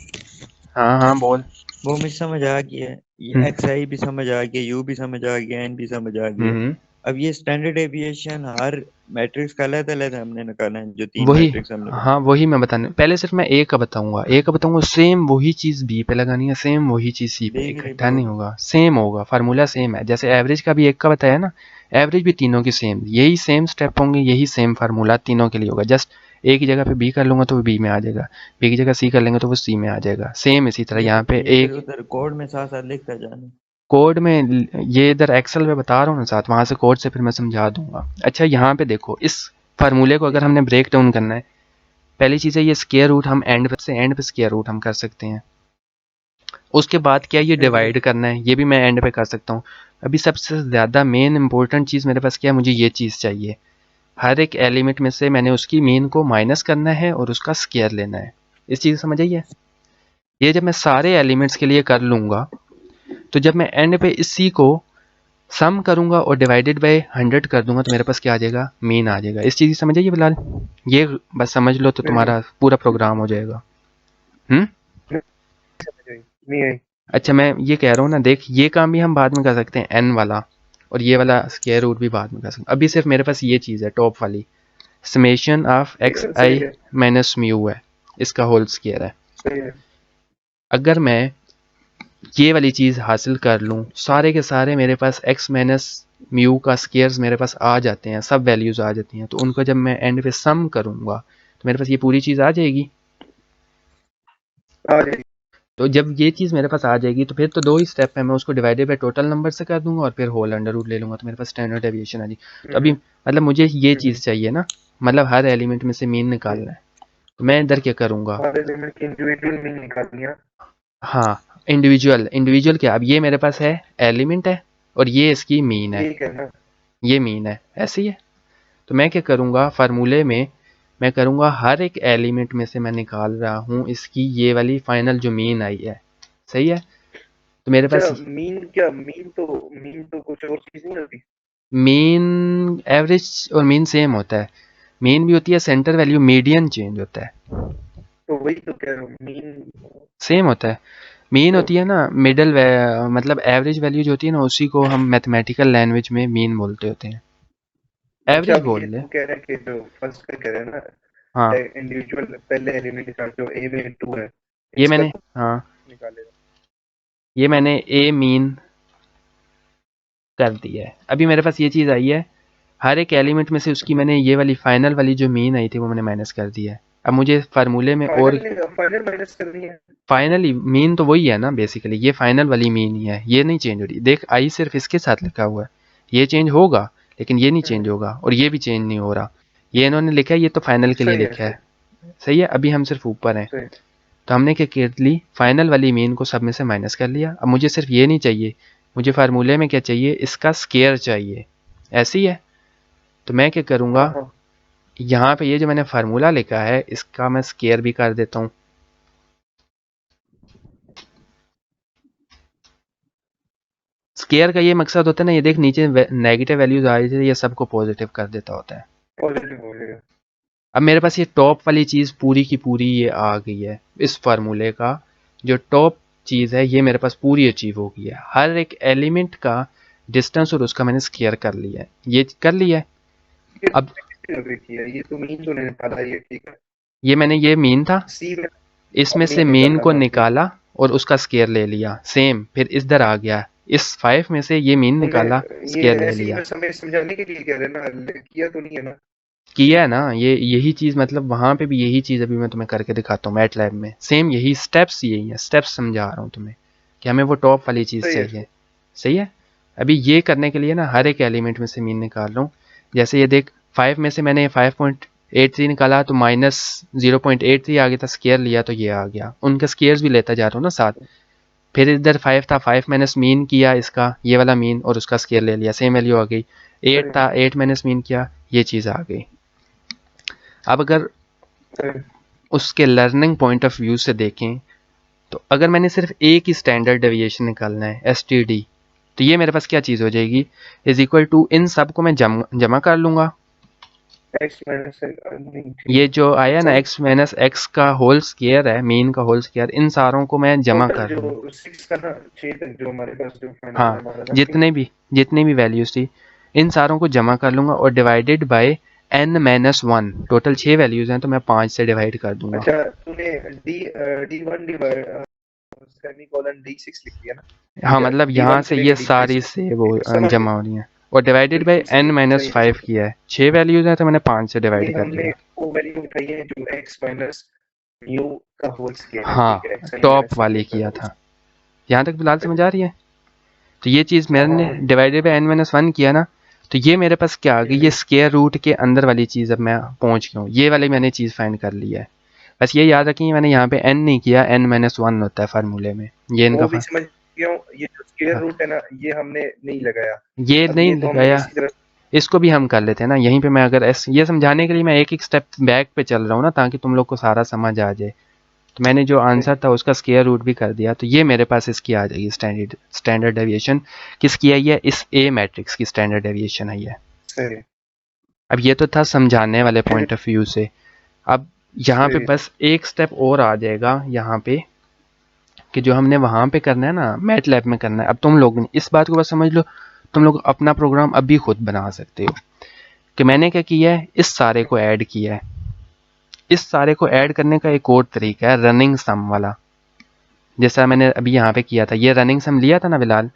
हाँ हाँ बोल। वो मुझे समझ आ गया, ये हम्म एक्स आई भी समझ आ गया, यू भी समझ आ गया, एन भी समझ आ गया। हम्म, अब ये स्टैंडर्ड एविएशन हर मैट्रिक्स का अलग अलग हमने निकाला है, जो 3 वही, मैट्रिक्स हमने हाँ वही मैं बताने, पहले सिर्फ मैं ए का बताऊंगा, ए का बताऊंगा, सेम वही चीज़ बी पे लगानी है, सेम वही चीज़ सी पे, देख रहे इकट्ठा ब्रो। नहीं होगा, सेम होगा, फार्मूला सेम है, जैसे एवरेज का भी एक का बताया ना, एवरेज भी तीनों की सेम, यही सेम स्टेप होंगे, यही सेम फार्मूला तीनों के लिए होगा, जस्ट एक ही जगह पे बी कर लूंगा तो वो बी में आ जाएगा, बी की जगह सी कर लेंगे तो वो सी में आ जाएगा, सेम इसी तरह यहाँ पे ये फिर एक उधर कोड में साथ साथ लिखता जाना। कोड में, ये इधर एक्सेल में बता रहा हूँ ना साथ, वहां से कोड से फिर मैं समझा दूंगा। अच्छा यहाँ पे देखो, इस फार्मूले को अगर हमने ब्रेक डाउन करना है, पहली चीज़ है ये स्क्वायर रूट हम एंड पे स्क्वायर रूट हम कर सकते हैं। उसके बाद क्या ये डिवाइड करना है, ये भी मैं एंड पे कर सकता हूँ। अभी सबसे ज़्यादा मेन इंपॉर्टेंट चीज़ मेरे पास क्या है, मुझे ये चीज़ चाहिए, हर एक एलिमेंट में से मैंने उसकी मीन को माइनस करना है और उसका स्क्वायर लेना है। इस चीज़ समझ आइए, ये जब मैं सारे एलिमेंट्स के लिए कर लूँगा, तो जब मैं एंड पे इसी को सम करूंगा और डिवाइडेड बाय 100 कर दूंगा तो मेरे पास क्या आ जाएगा, मीन आ जाएगा। इस चीज़ की समझ आइए फिलहाल, ये बस समझ लो तो तुम्हारा पूरा प्रोग्राम हो जाएगा। नहीं आई। अच्छा मैं ये कह रहा हूँ ना, देख ये काम भी हम बाद में कर सकते हैं, एन वाला, और ये वाला स्क्वायर रूट भी बाद में कर सकते हैं। अभी सिर्फ मेरे पास ये चीज़ है टॉप वाली, समेशन ऑफ एक्स सही आई है, माइनस म्यू है, इसका होल स्क्वायर है। सही है। अगर मैं ये वाली चीज़ हासिल कर लूँ, सारे के सारे मेरे पास x माइनस म्यू का स्केयर्स मेरे पास आ जाते हैं, सब वैल्यूज़ आ जाती हैं, तो उनको जब मैं एंड पे सम करूँगा तो मेरे पास ये पूरी चीज़ आ जाएगी। आ जाएगी। तो जब ये चीज़ मेरे पास आ जाएगी तो फिर तो दो ही स्टेप है, मैं उसको डिवाइडेड बाय टोटल नंबर से कर दूंगा और फिर होल अंडर रूट ले लूँगा, तो मेरे पास स्टैंडर्ड डेविएशन आ जाएगी। तो अभी मतलब मुझे ये चीज़ चाहिए ना, मतलब हर एलिमेंट में से मीन निकालना है, तो मैं इधर क्या करूँगा, हर एलिमेंट की इंडिविजुअल मीन निकालनी है। हाँ इंडिविजुअल, इंडिविजुअल क्या, अब ये मेरे पास है एलिमेंट है और ये इसकी मीन है, ठीक है ना। ये मीन है, ऐसे ही है। तो मैं क्या करूँगा फार्मूले में, मैं करूँगा हर एक एलिमेंट में से मैं निकाल रहा हूँ इसकी ये वाली फाइनल जो मीन आई है, सही है। तो मेरे पास अच्छा मीन क्या, मीन तो कुछ और चीज नहीं होती। मीन, एवरेज और मीन सेम होता है, मीन भी होती है सेंटर वैल्यू, मीडियन चेंज होता है, तो वही तो कह रहा हूँ, मीन सेम होता है। मीन तो होती है ना मिडल, मतलब एवरेज वैल्यू जो होती है ना, उसी को हम मैथमेटिकल लैंग्वेज में मीन बोलते होते हैं, अच्छा। एवरेज अब बोल ये ले। तू कह रहा है कि जो फर्स्ट का कह रहा है हाँ ना, इंडिविजुअल पहले एलिमेंट निकाल, जो ए में 2 है, ये इसका मैंने, तो हाँ निकालेगा। ये मैंने ए मीन कर दिया है। अभी मेरे पास ये चीज़ आई है, हर एक एलिमेंट में से उसकी मैंने ये वाली फाइनल वाली जो मीन आई थी वो मैंने माइनस कर दिया है। अब मुझे फार्मूले में और फाइनल माइनस करनी है। फाइनली मीन तो वही है ना बेसिकली, ये फाइनल वाली मीन ही है, ये नहीं चेंज हो रही, देख आई सिर्फ इसके साथ लिखा हुआ है, ये चेंज होगा लेकिन ये नहीं चेंज होगा और ये भी चेंज नहीं हो रहा, ये इन्होंने लिखा है, ये तो फाइनल के लिए सही है, लिखा है, सही है। अभी हम सिर्फ ऊपर हैं, सही। तो हमने क्या कर ली, फाइनल वाली मीन को सब में से माइनस कर लिया। अब मुझे सिर्फ ये नहीं चाहिए, मुझे फार्मूले में क्या चाहिए, इसका स्केयर चाहिए, ऐसी है। तो मैं क्या करूँगा, हाँ हाँ। यहाँ पे ये जो मैंने फार्मूला लिखा है इसका मैं स्केयर भी कर देता हूँ। स्केयर का ये मकसद होता है ना, ये देख नीचे नेगेटिव वैल्यूज आ रही थी, ये सबको पॉजिटिव कर देता होता है। पॉजिटिव हो जाएगा। अब मेरे पास ये टॉप वाली चीज़ पूरी की पूरी ये आ गई है, इस फार्मूले का जो टॉप चीज़ है ये मेरे पास पूरी अचीव हो गई है, हर एक एलिमेंट का डिस्टेंस और उसका मैंने स्केयर कर लिया है, ये कर लिया है। ये अब किसने अभी किया, ये तो मीन तो नहीं निकाला, ये ठीक है। ये मैंने, ये मीन था, सी में इसमें अब से मीन मीन निकाला को ना आपने। निकाला और उसका स्केयर ले लिया, सेम फिर इधर आ गया, इस 5 में से ये मीन तूने निकाला, ये स्केयर ले ऐसे ही लिया। मैं समझाने के लिए कह रहे ना, किया तो नहीं है ना। किया है ना, ये यही चीज़, मतलब वहाँ पे भी यही चीज़ अभी मैं तुम्हें करके दिखाता हूँ मैट लैब में, सेम यही स्टेप्स, यही है स्टेप्स समझा रहा हूँ तुम्हें कि हमें वो टॉप वाली चीज़ सही है। चाहिए, सही है। अभी ये करने के लिए ना हर एक एलिमेंट में से मीन निकाल रहा हूँ, जैसे ये देख 5 में से मैंने 5.83 निकाला तो माइनस 0.83 आ गया था, स्केयर लिया तो ये आ गया, उनका स्केयर्स भी लेता जा रहा हूँ ना साथ। फिर इधर 5 था, 5 माइनस मीन किया इसका, ये वाला मीन और उसका स्केयर ले लिया, सेम वैल्यू आ गई। 8 सही था, 8 माइनस मीन किया, ये चीज़ आ गई। अब अगर सही। उसके लर्निंग पॉइंट ऑफ व्यू से देखें तो अगर मैंने सिर्फ एक ही स्टैंडर्ड डेविएशन निकालना है STD, तो ये मेरे पास क्या चीज़ हो जाएगी, इज इक्वल टू इन सब को मैं जमा कर लूँगा। x माइनस नहीं ये जो आया ना सब x माइनस एक्स का होल स्क्वायर है, मीन का होल स्क्वायर, इन सारों को मैं जमा टोटल कर लूँगा। जो 6 का ना 6 तक जो हमारे पास जो फाइनल हाँ, हमारा ना जितने भी वैल्यूज थी इन सारों को जमा कर लूँगा और divided by n minus one. Total 6 values हैं तो मैं 5 से डिवाइड कर दूंगा। अच्छा तूने D1 सेमीकोलन D6 लिख दिया ना, हाँ, मतलब यहाँ D1 से से ये लेके D6 सारी से वो समझ जमा हो रही हैं और डिवाइडेड बाय बिल्कुल n सही माइनस सही है, फाइव किया है। 6 वैल्यूज हैं तो मैंने 5 से ये डिवाइड कर हमने लिया। वो वैल्यू उठाई है जो x माइनस म्यू का होल स्क्वायर है, ठीक है, हाँ, x टॉप माइनस वाली म्यू का किया होल था। यहाँ तक फिलहाल समझ आ रही है। तो ये चीज़ हाँ मैंने हाँ divided by n minus one किया ना, तो ये मेरे पास क्या आ गई, ये स्क्वायर रूट के अंदर वाली चीज़ अब मैं पहुँच गया हूँ। ये वाली मैंने चीज़ फाइंड कर ली है। बस ये याद रखें मैंने यहाँ पे n नहीं किया, n माइनस वन होता है फार्मूले में, ये इनका वो भी समझ गया हूँ। ये जो स्क्वायर हाँ, रूट है ना ये हमने नहीं लगाया, ये अब नहीं ये तो हमने लगाया, इसी तरह इसको भी हम कर लेते हैं ना यहीं पे। मैं अगर ये समझाने के लिए मैं एक एक स्टेप बैक पे चल रहा हूँ ना, ताकि तुम लोग को सारा समझ आ जाए। तो मैंने जो आंसर था उसका स्क्वायर रूट भी कर दिया, तो ये मेरे पास इसकी आ जाएगी स्टैंडर्ड डेविएशन। किसकी आई है, इस A मैट्रिक्स की स्टैंडर्ड डेविएशन आई है। सही अब ये तो था समझाने वाले पॉइंट ऑफ व्यू से। अब यहाँ पे सही बस एक स्टेप और आ जाएगा यहाँ पे, कि जो हमने वहाँ पे करना है ना, मैट लैब में करना है। अब तुम लोग इस बात को बस समझ लो, तुम लोग अपना प्रोग्राम अभी खुद बना सकते हो। कि मैंने क्या किया है, इस सारे को ऐड किया है। इस सारे को ऐड करने का एक और तरीका है, रनिंग सम वाला, जैसा मैंने अभी यहाँ पे किया था। ये रनिंग सम लिया था ना बिलाल,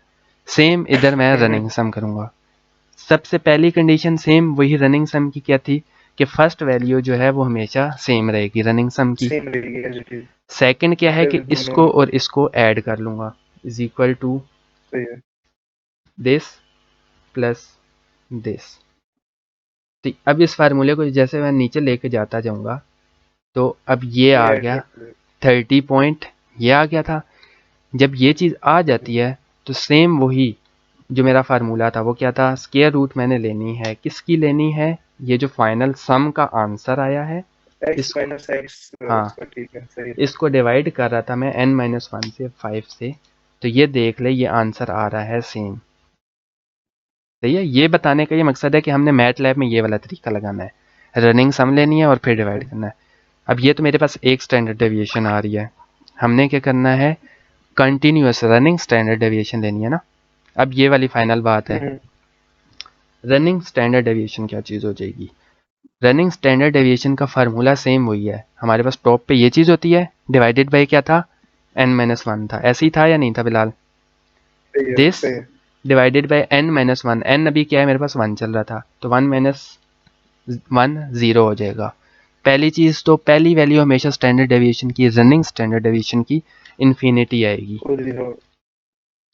सेम इधर मैं रनिंग सम करूँगा। सबसे पहली कंडीशन सेम वही रनिंग सम की क्या थी, कि फर्स्ट वैल्यू जो है वो हमेशा सेम रहेगी रनिंग सम की। सेम रहेगी एज इट इज, सेकंड क्या है कि दोनों इसको और इसको ऐड कर लूँगा, इज इक्वल टू सही है। This plus this. तो अब इस फार्मूले को जैसे मैं नीचे लेके जाता जाऊँगा, तो अब ये ये आ ऐड गया कर 30 पॉइंट, ये आ गया था। जब ये चीज़ आ जाती है तो सेम वही जो मेरा फार्मूला था वो क्या था, स्क्वायर रूट मैंने लेनी है, किसकी लेनी है, ये जो फाइनल सम का आंसर आया है x इसको। माइनस एक्स हाँ, उसका, ठीक है सही है। इसको डिवाइड कर रहा था मैं n माइनस वन से 5 से, तो ये देख ले ये आंसर आ रहा है सेम। सही है, ये बताने का ये मकसद है कि हमने मैट लैब में ये वाला तरीका लगाना है, रनिंग सम लेनी है और फिर डिवाइड करना है। अब ये तो मेरे पास एक स्टैंडर्ड डेविएशन आ रही है, हमने क्या करना है, कंटिन्यूअस रनिंग स्टैंडर्ड डेविएशन लेनी है ना। अब ये वाली फाइनल बात है, रनिंग स्टैंडर्ड डेविएशन क्या चीज़ हो जाएगी। रनिंग स्टैंडर्ड डेविएशन का फार्मूला सेम वही है, हमारे पास टॉप पे ये चीज़ होती है, डिवाइडेड बाय क्या था, n माइनस वन था। ऐसे ही था या नहीं था बिलाल, सही है दिस सही है। Divided by n minus one. n अभी क्या है मेरे पास 1 चल रहा था, तो 1 माइनस 1 0 हो जाएगा। पहली चीज़ तो पहली वैल्यू हमेशा स्टैंडर्ड डेविएशन की, रनिंग स्टैंडर्ड डेविएशन की इन्फिनिटी आएगी। और जीरो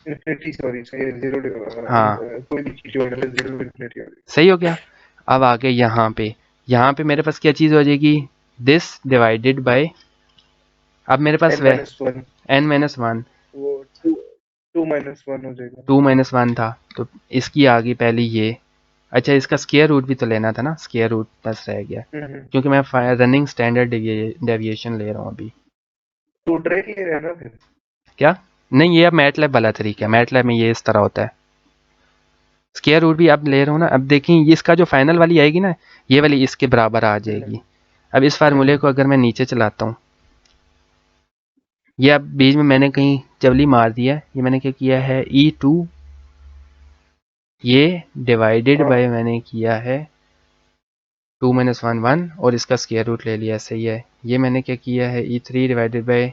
इन्फिनिटी, सॉरी सही है, जीरो हाँ, कोई भी चीज जो है जीरो इन्फिनिटी आ सही हो गया। अब आगे यहाँ पे मेरे पास क्या चीज़ हो जाएगी, दिस डिवाइडेड बाय, अब मेरे पास n वह minus one, n minus one, वो टू माइनस वन हो जाएगा। 2 माइनस वन था, तो इसकी आ गई पहली ये। अच्छा, इसका स्क्वायर रूट भी तो लेना था ना, स्क्वायर रूट बस रह गया, क्योंकि मैं रनिंग स्टैंडर्ड डेविएशन ले रहा हूँ अभी। तो डायरेक्ट ले रहा है ना फिर। क्या, नहीं, ये अब मैटलैब वाला तरीका है, मैटलैब में ये इस तरह होता है। स्क्वायर रूट भी अब ले रहा हूँ ना। अब देखिए इसका जो फाइनल वाली आएगी ना, ये वाली इसके बराबर आ जाएगी। अब इस फार्मूले को अगर मैं नीचे चलाता हूँ, ये अब बीच में मैंने कहीं जबली मार दिया है, ये मैंने क्या किया है, E2 ये डिवाइडेड हाँ बाय मैंने किया है 2 माइनस वन 1 और इसका स्क्वायर रूट ले लिया, सही है। ये मैंने क्या किया है, E3 डिवाइडेड बाय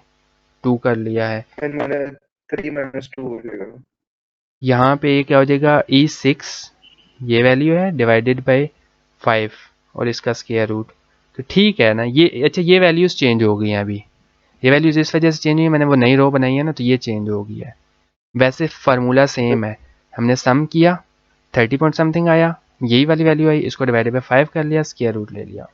2 कर लिया है। n माइनस 3 माइनस 2 हो जाएगा। यहाँ पे ये क्या हो जाएगा, E6 ये वैल्यू है डिवाइडेड बाय 5 और इसका स्क्वायर रूट। तो ठीक है ना, ये अच्छा ये वैल्यूज़ चेंज हो गई हैं अभी। ये वैल्यूज़ इस वजह से चेंज हुई है, मैंने वो नई रो बनाई है ना, तो ये चेंज हो गई है। वैसे फार्मूला सेम है, हमने सम किया 30 पॉइंट समथिंग आया, यही वाली वैल्यू आई, इसको डिवाइडेड बाय 5 कर लिया, स्क्वायर रूट ले लिया।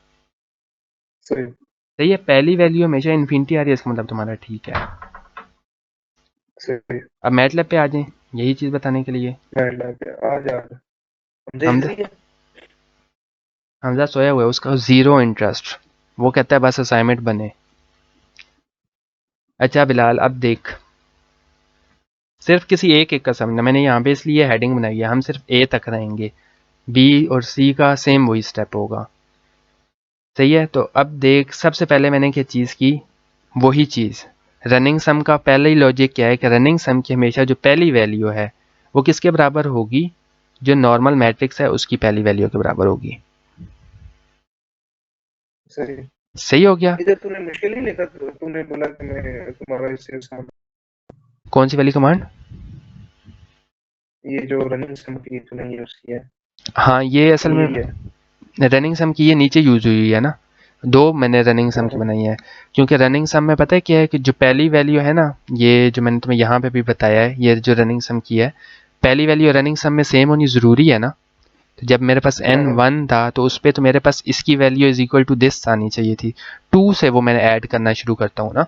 सही सही है, पहली वैल्यू हमेशा इन्फिनिटी आ रही है, इसका मतलब तुम्हारा ठीक है। सही। अब मैटलैब पे आ जाएं, यही चीज़ बताने के लिए। आ जा समझे हमजा इसलिए। हमजा सोया हुआ है, उसका ज़ीरो इंटरेस्ट, वो कहता है बस असाइनमेंट बने। अच्छा बिलाल, अब देख, सिर्फ किसी एक का समझना, मैंने यहाँ पे इसलिए हेडिंग बनाई है, हम सिर्फ ए तक रहेंगे, बी और सी का सेम वही स्टेप होगा, सही है। तो अब देख, सबसे पहले मैंने क्या चीज़ की, वही चीज़, रनिंग सम का पहले ही लॉजिक क्या है कि रनिंग सम की हमेशा जो पहली वैल्यू है वो किसके बराबर होगी, जो नॉर्मल मैट्रिक्स है उसकी पहली वैल्यू के बराबर होगी। सही। सही हो गया। इधर तूने मुश्किल नहीं लिखा, तूने बोला कि मैं तुम्हारा इससे सम, कौन सी वाली कमांड? ये जो रनिंग सम की तूने यूज किया है, हाँ, ये असल में यही है। रनिंग सम की ये नीचे यूज हुई है ना, दो मैंने रनिंग सम की हाँ, बनाई है, क्योंकि रनिंग सम में पता है क्या है कि जो पहली वैल्यू है ना, ये जो मैंने तुम्हें यहाँ पे भी बताया है, ये जो रनिंग सम की है, पहली वैल्यू रनिंग सम में सेम होनी ज़रूरी है ना। तो जब मेरे पास हाँ, n1 था तो उस पर तो मेरे पास इसकी value is equal to this आनी चाहिए थी, 2 से वो मैंने ऐड करना शुरू करता हूँ ना,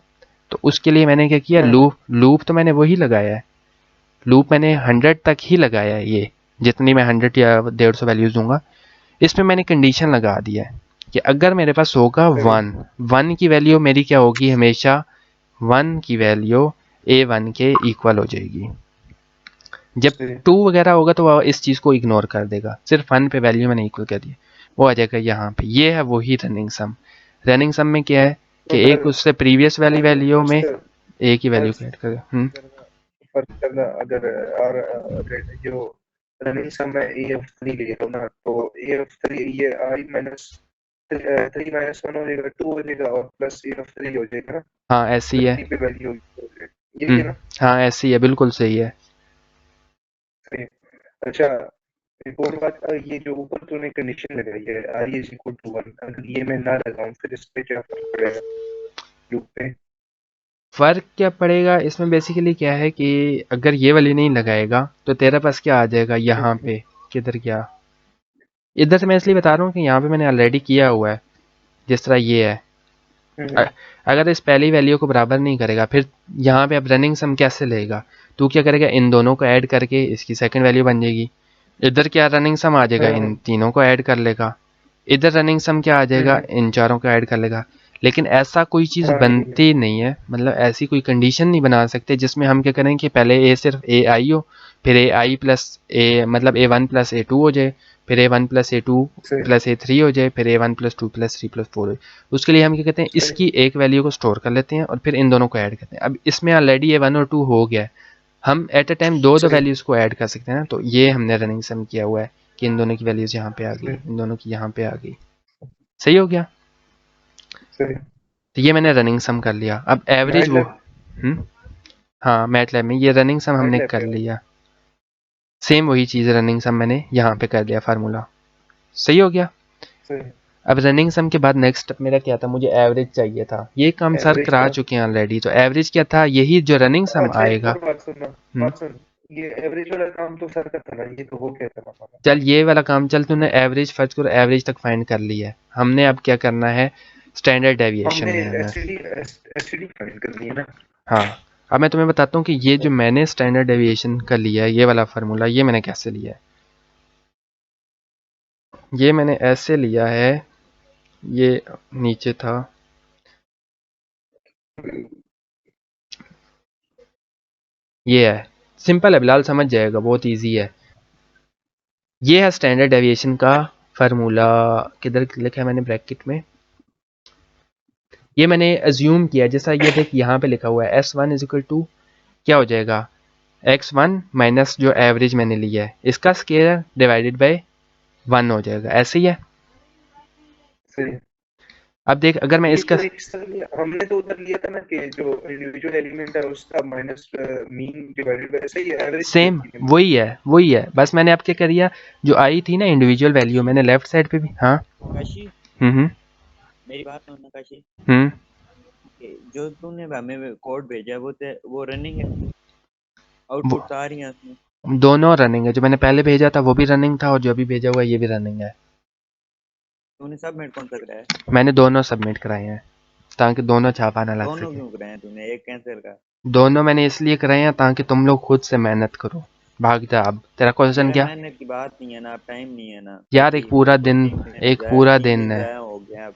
तो उसके लिए मैंने क्या किया, हाँ, लूप लूप तो मैंने वही लगाया है, लूप मैंने 100 तक ही लगाया है, ये जितनी मैं 100 या 150 वैल्यूज दूंगा, इसमें मैंने कंडीशन लगा दिया है कि अगर मेरे पास होगा सही, 1 की वैल्यू मेरी क्या होगी, हमेशा 1 की वैल्यू a1 के इक्वल हो जाएगी। जब सही। 2 वगैरह होगा तो वो इस चीज़ को इग्नोर कर देगा, सिर्फ 1 पे वैल्यू मैंने इक्वल कर दी, वो आ जाएगा यहाँ पे। ये है वही रनिंग सम। रनिंग सम में क्या है कि एक अगर उससे प्रीवियस वाली अगर वैल्यू में उससे एक ही वैल्यू को फर्ज ऐड कर। फर्ज करना, अगर और जो रनिंग सम है ए ऑफ 3 ले लो ना, तो ए ऑफ 3 ये आई माइनस 3 - 1 हो जाएगा, 2 हो जाएगा, और प्लस ए ऑफ 3 हो जाएगा ना, हाँ ऐसी ही है। 3 पे वैल्यू यही है ना। हाँ ऐसी ही है, बिल्कुल सही है। सही। अच्छा, एक और बात, ये जो ऊपर तूने कंडीशन लगाई है आई इज इक्वल टू 1, अगर ये मैं ना लगाऊं फिर इस पे क्या फर्क पड़ेगा लूप पे? फ़र्क क्या पड़ेगा इसमें, बेसिकली क्या है कि अगर ये वाली नहीं लगाएगा तो तेरे पास क्या आ जाएगा यहाँ हम्म, पे, किधर गया, इधर से मैं इसलिए बता रहा हूँ कि यहाँ पे मैंने ऑलरेडी किया हुआ है, जिस तरह ये है। हम्म, अगर इस पहली वैल्यू को बराबर नहीं करेगा, फिर यहाँ पे अब रनिंग सम कैसे लेगा, तू क्या करेगा, इन दोनों को ऐड करके इसकी सेकंड वैल्यू बन जाएगी, इधर क्या रनिंग सम आ जाएगा, इन हाँ, तीनों को ऐड कर लेगा, इधर रनिंग सम क्या आ जाएगा, हम्म, इन चारों को ऐड कर लेगा। लेकिन ऐसा कोई चीज़ हाँ, ये बनती नहीं है, मतलब ऐसी कोई कंडीशन नहीं बना सकते जिसमें हम क्या करें कि पहले ए सिर्फ ए आई हो, फिर ए आई प्लस ए मतलब A1 प्लस A2 हो जाए, फिर A1 प्लस A2 सही, प्लस A3 हो जाए, फिर A1 प्लस 2 प्लस 3 प्लस 4 हो जाए। उसके लिए हम क्या कहते हैं, सही, इसकी एक वैल्यू को स्टोर कर लेते हैं और फिर इन दोनों को ऐड करते हैं। अब इसमें ऑलरेडी A1 और 2 हो गया है, हम एट अ टाइम दो सही, वैल्यूज़ को ऐड कर सकते हैं ना, तो ये हमने रनिंग सम किया हुआ है कि इन दोनों की वैल्यूज़ यहाँ पे आ गई, सही, इन दोनों की यहाँ पे आ गई। सही हो गया। सही। तो ये मैंने रनिंग सम कर लिया। अब एवरेज वो, मैटलैब हम्म, हाँ मैटलैब में ये रनिंग सम हमने मैटलैब कर पे हो। लिया, सेम वही चीज़ रनिंग सम मैंने यहाँ पे कर दिया फार्मूला। सही हो गया। सही। अब रनिंग सम के बाद नेक्स्ट स्टेप मेरा क्या था, मुझे एवरेज चाहिए था, ये काम सर एवरेज करा का, चुके हैं ऑलरेडी। तो एवरेज क्या था, यही जो रनिंग सम अच्छा एक आएगा। और बात सुनना, हम्म, बात सुन, ये एवरेज वाला काम तो सर का था ना, ये तो हो गया था ना हमारा। चल ये वाला काम, चल तूने एवरेज फर्स्ट को एवरेज तक फाइंड कर लिया है, हमने अब क्या करना है, स्टैंडर्ड डेविएशन हमने में आना है। एसटीडी फाइंड करनी है ना। हाँ, अब मैं तुम्हें बताता हूँ कि ये जो मैंने स्टैंडर्ड डेविएशन का लिया है, ये वाला फार्मूला, ये मैंने कैसे लिया है। ये मैंने ऐसे लिया है, ये नीचे था, ये है, सिंपल है बिलाल, समझ जाएगा, बहुत इजी है। ये है स्टैंडर्ड डेविएशन का फार्मूला, किधर लिखा है मैंने ब्रैकेट में, ये मैंने अज्यूम किया, जैसा ये देख यहाँ पे लिखा हुआ है S1 इज इक्वल टू क्या हो जाएगा, x1 माइनस जो एवरेज मैंने लिया है इसका स्केयर डिवाइडेड बाय 1 हो जाएगा, ऐसे ही है। सही। अब देख, अगर मैं ये इसका तो एक सर हमने तो उधर लिया था ना कि जो इंडिविजुअल एलिमेंट है उसका माइनस मीन डिवाइडेड बाय, सही एवरेज की सेम होती है। वही है, बस मैंने अब क्या कर दिया, जो आई थी ना इंडिविजुअल वैल्यू, काशी, मैंने लेफ्ट साइड पे भी, हाँ, काशी, हम्म, मेरी बात सुनना काशी, हम्म, जो तूने हमें कोड भेजा है वो रनिंग है, आउटपुट तो आ रही है उसमें। दोनों रनिंग है, जो मैंने पहले भेजा था वो भी रनिंग था, और जो अभी भेजा हुआ है ये भी रनिंग है। तूने सबमिट कौन सा कराया है? मैंने दोनों सबमिट कराए हैं ताकि दोनों छापा ना लग दोनों सके। क्यों कराए हैं तूने, एक कैंसिल का? दोनों मैंने इसलिए कराए हैं ताकि तुम लोग खुद से मेहनत करो। भाग जा, अब तेरा क्वेश्चन यार क्या, मेहनत की बात नहीं है ना, अब टाइम नहीं है ना यार काशी, एक पूरा दिन, कोचिंग में एक जाया, पूरा 3 दिन दिन है, जाया हो गया अब।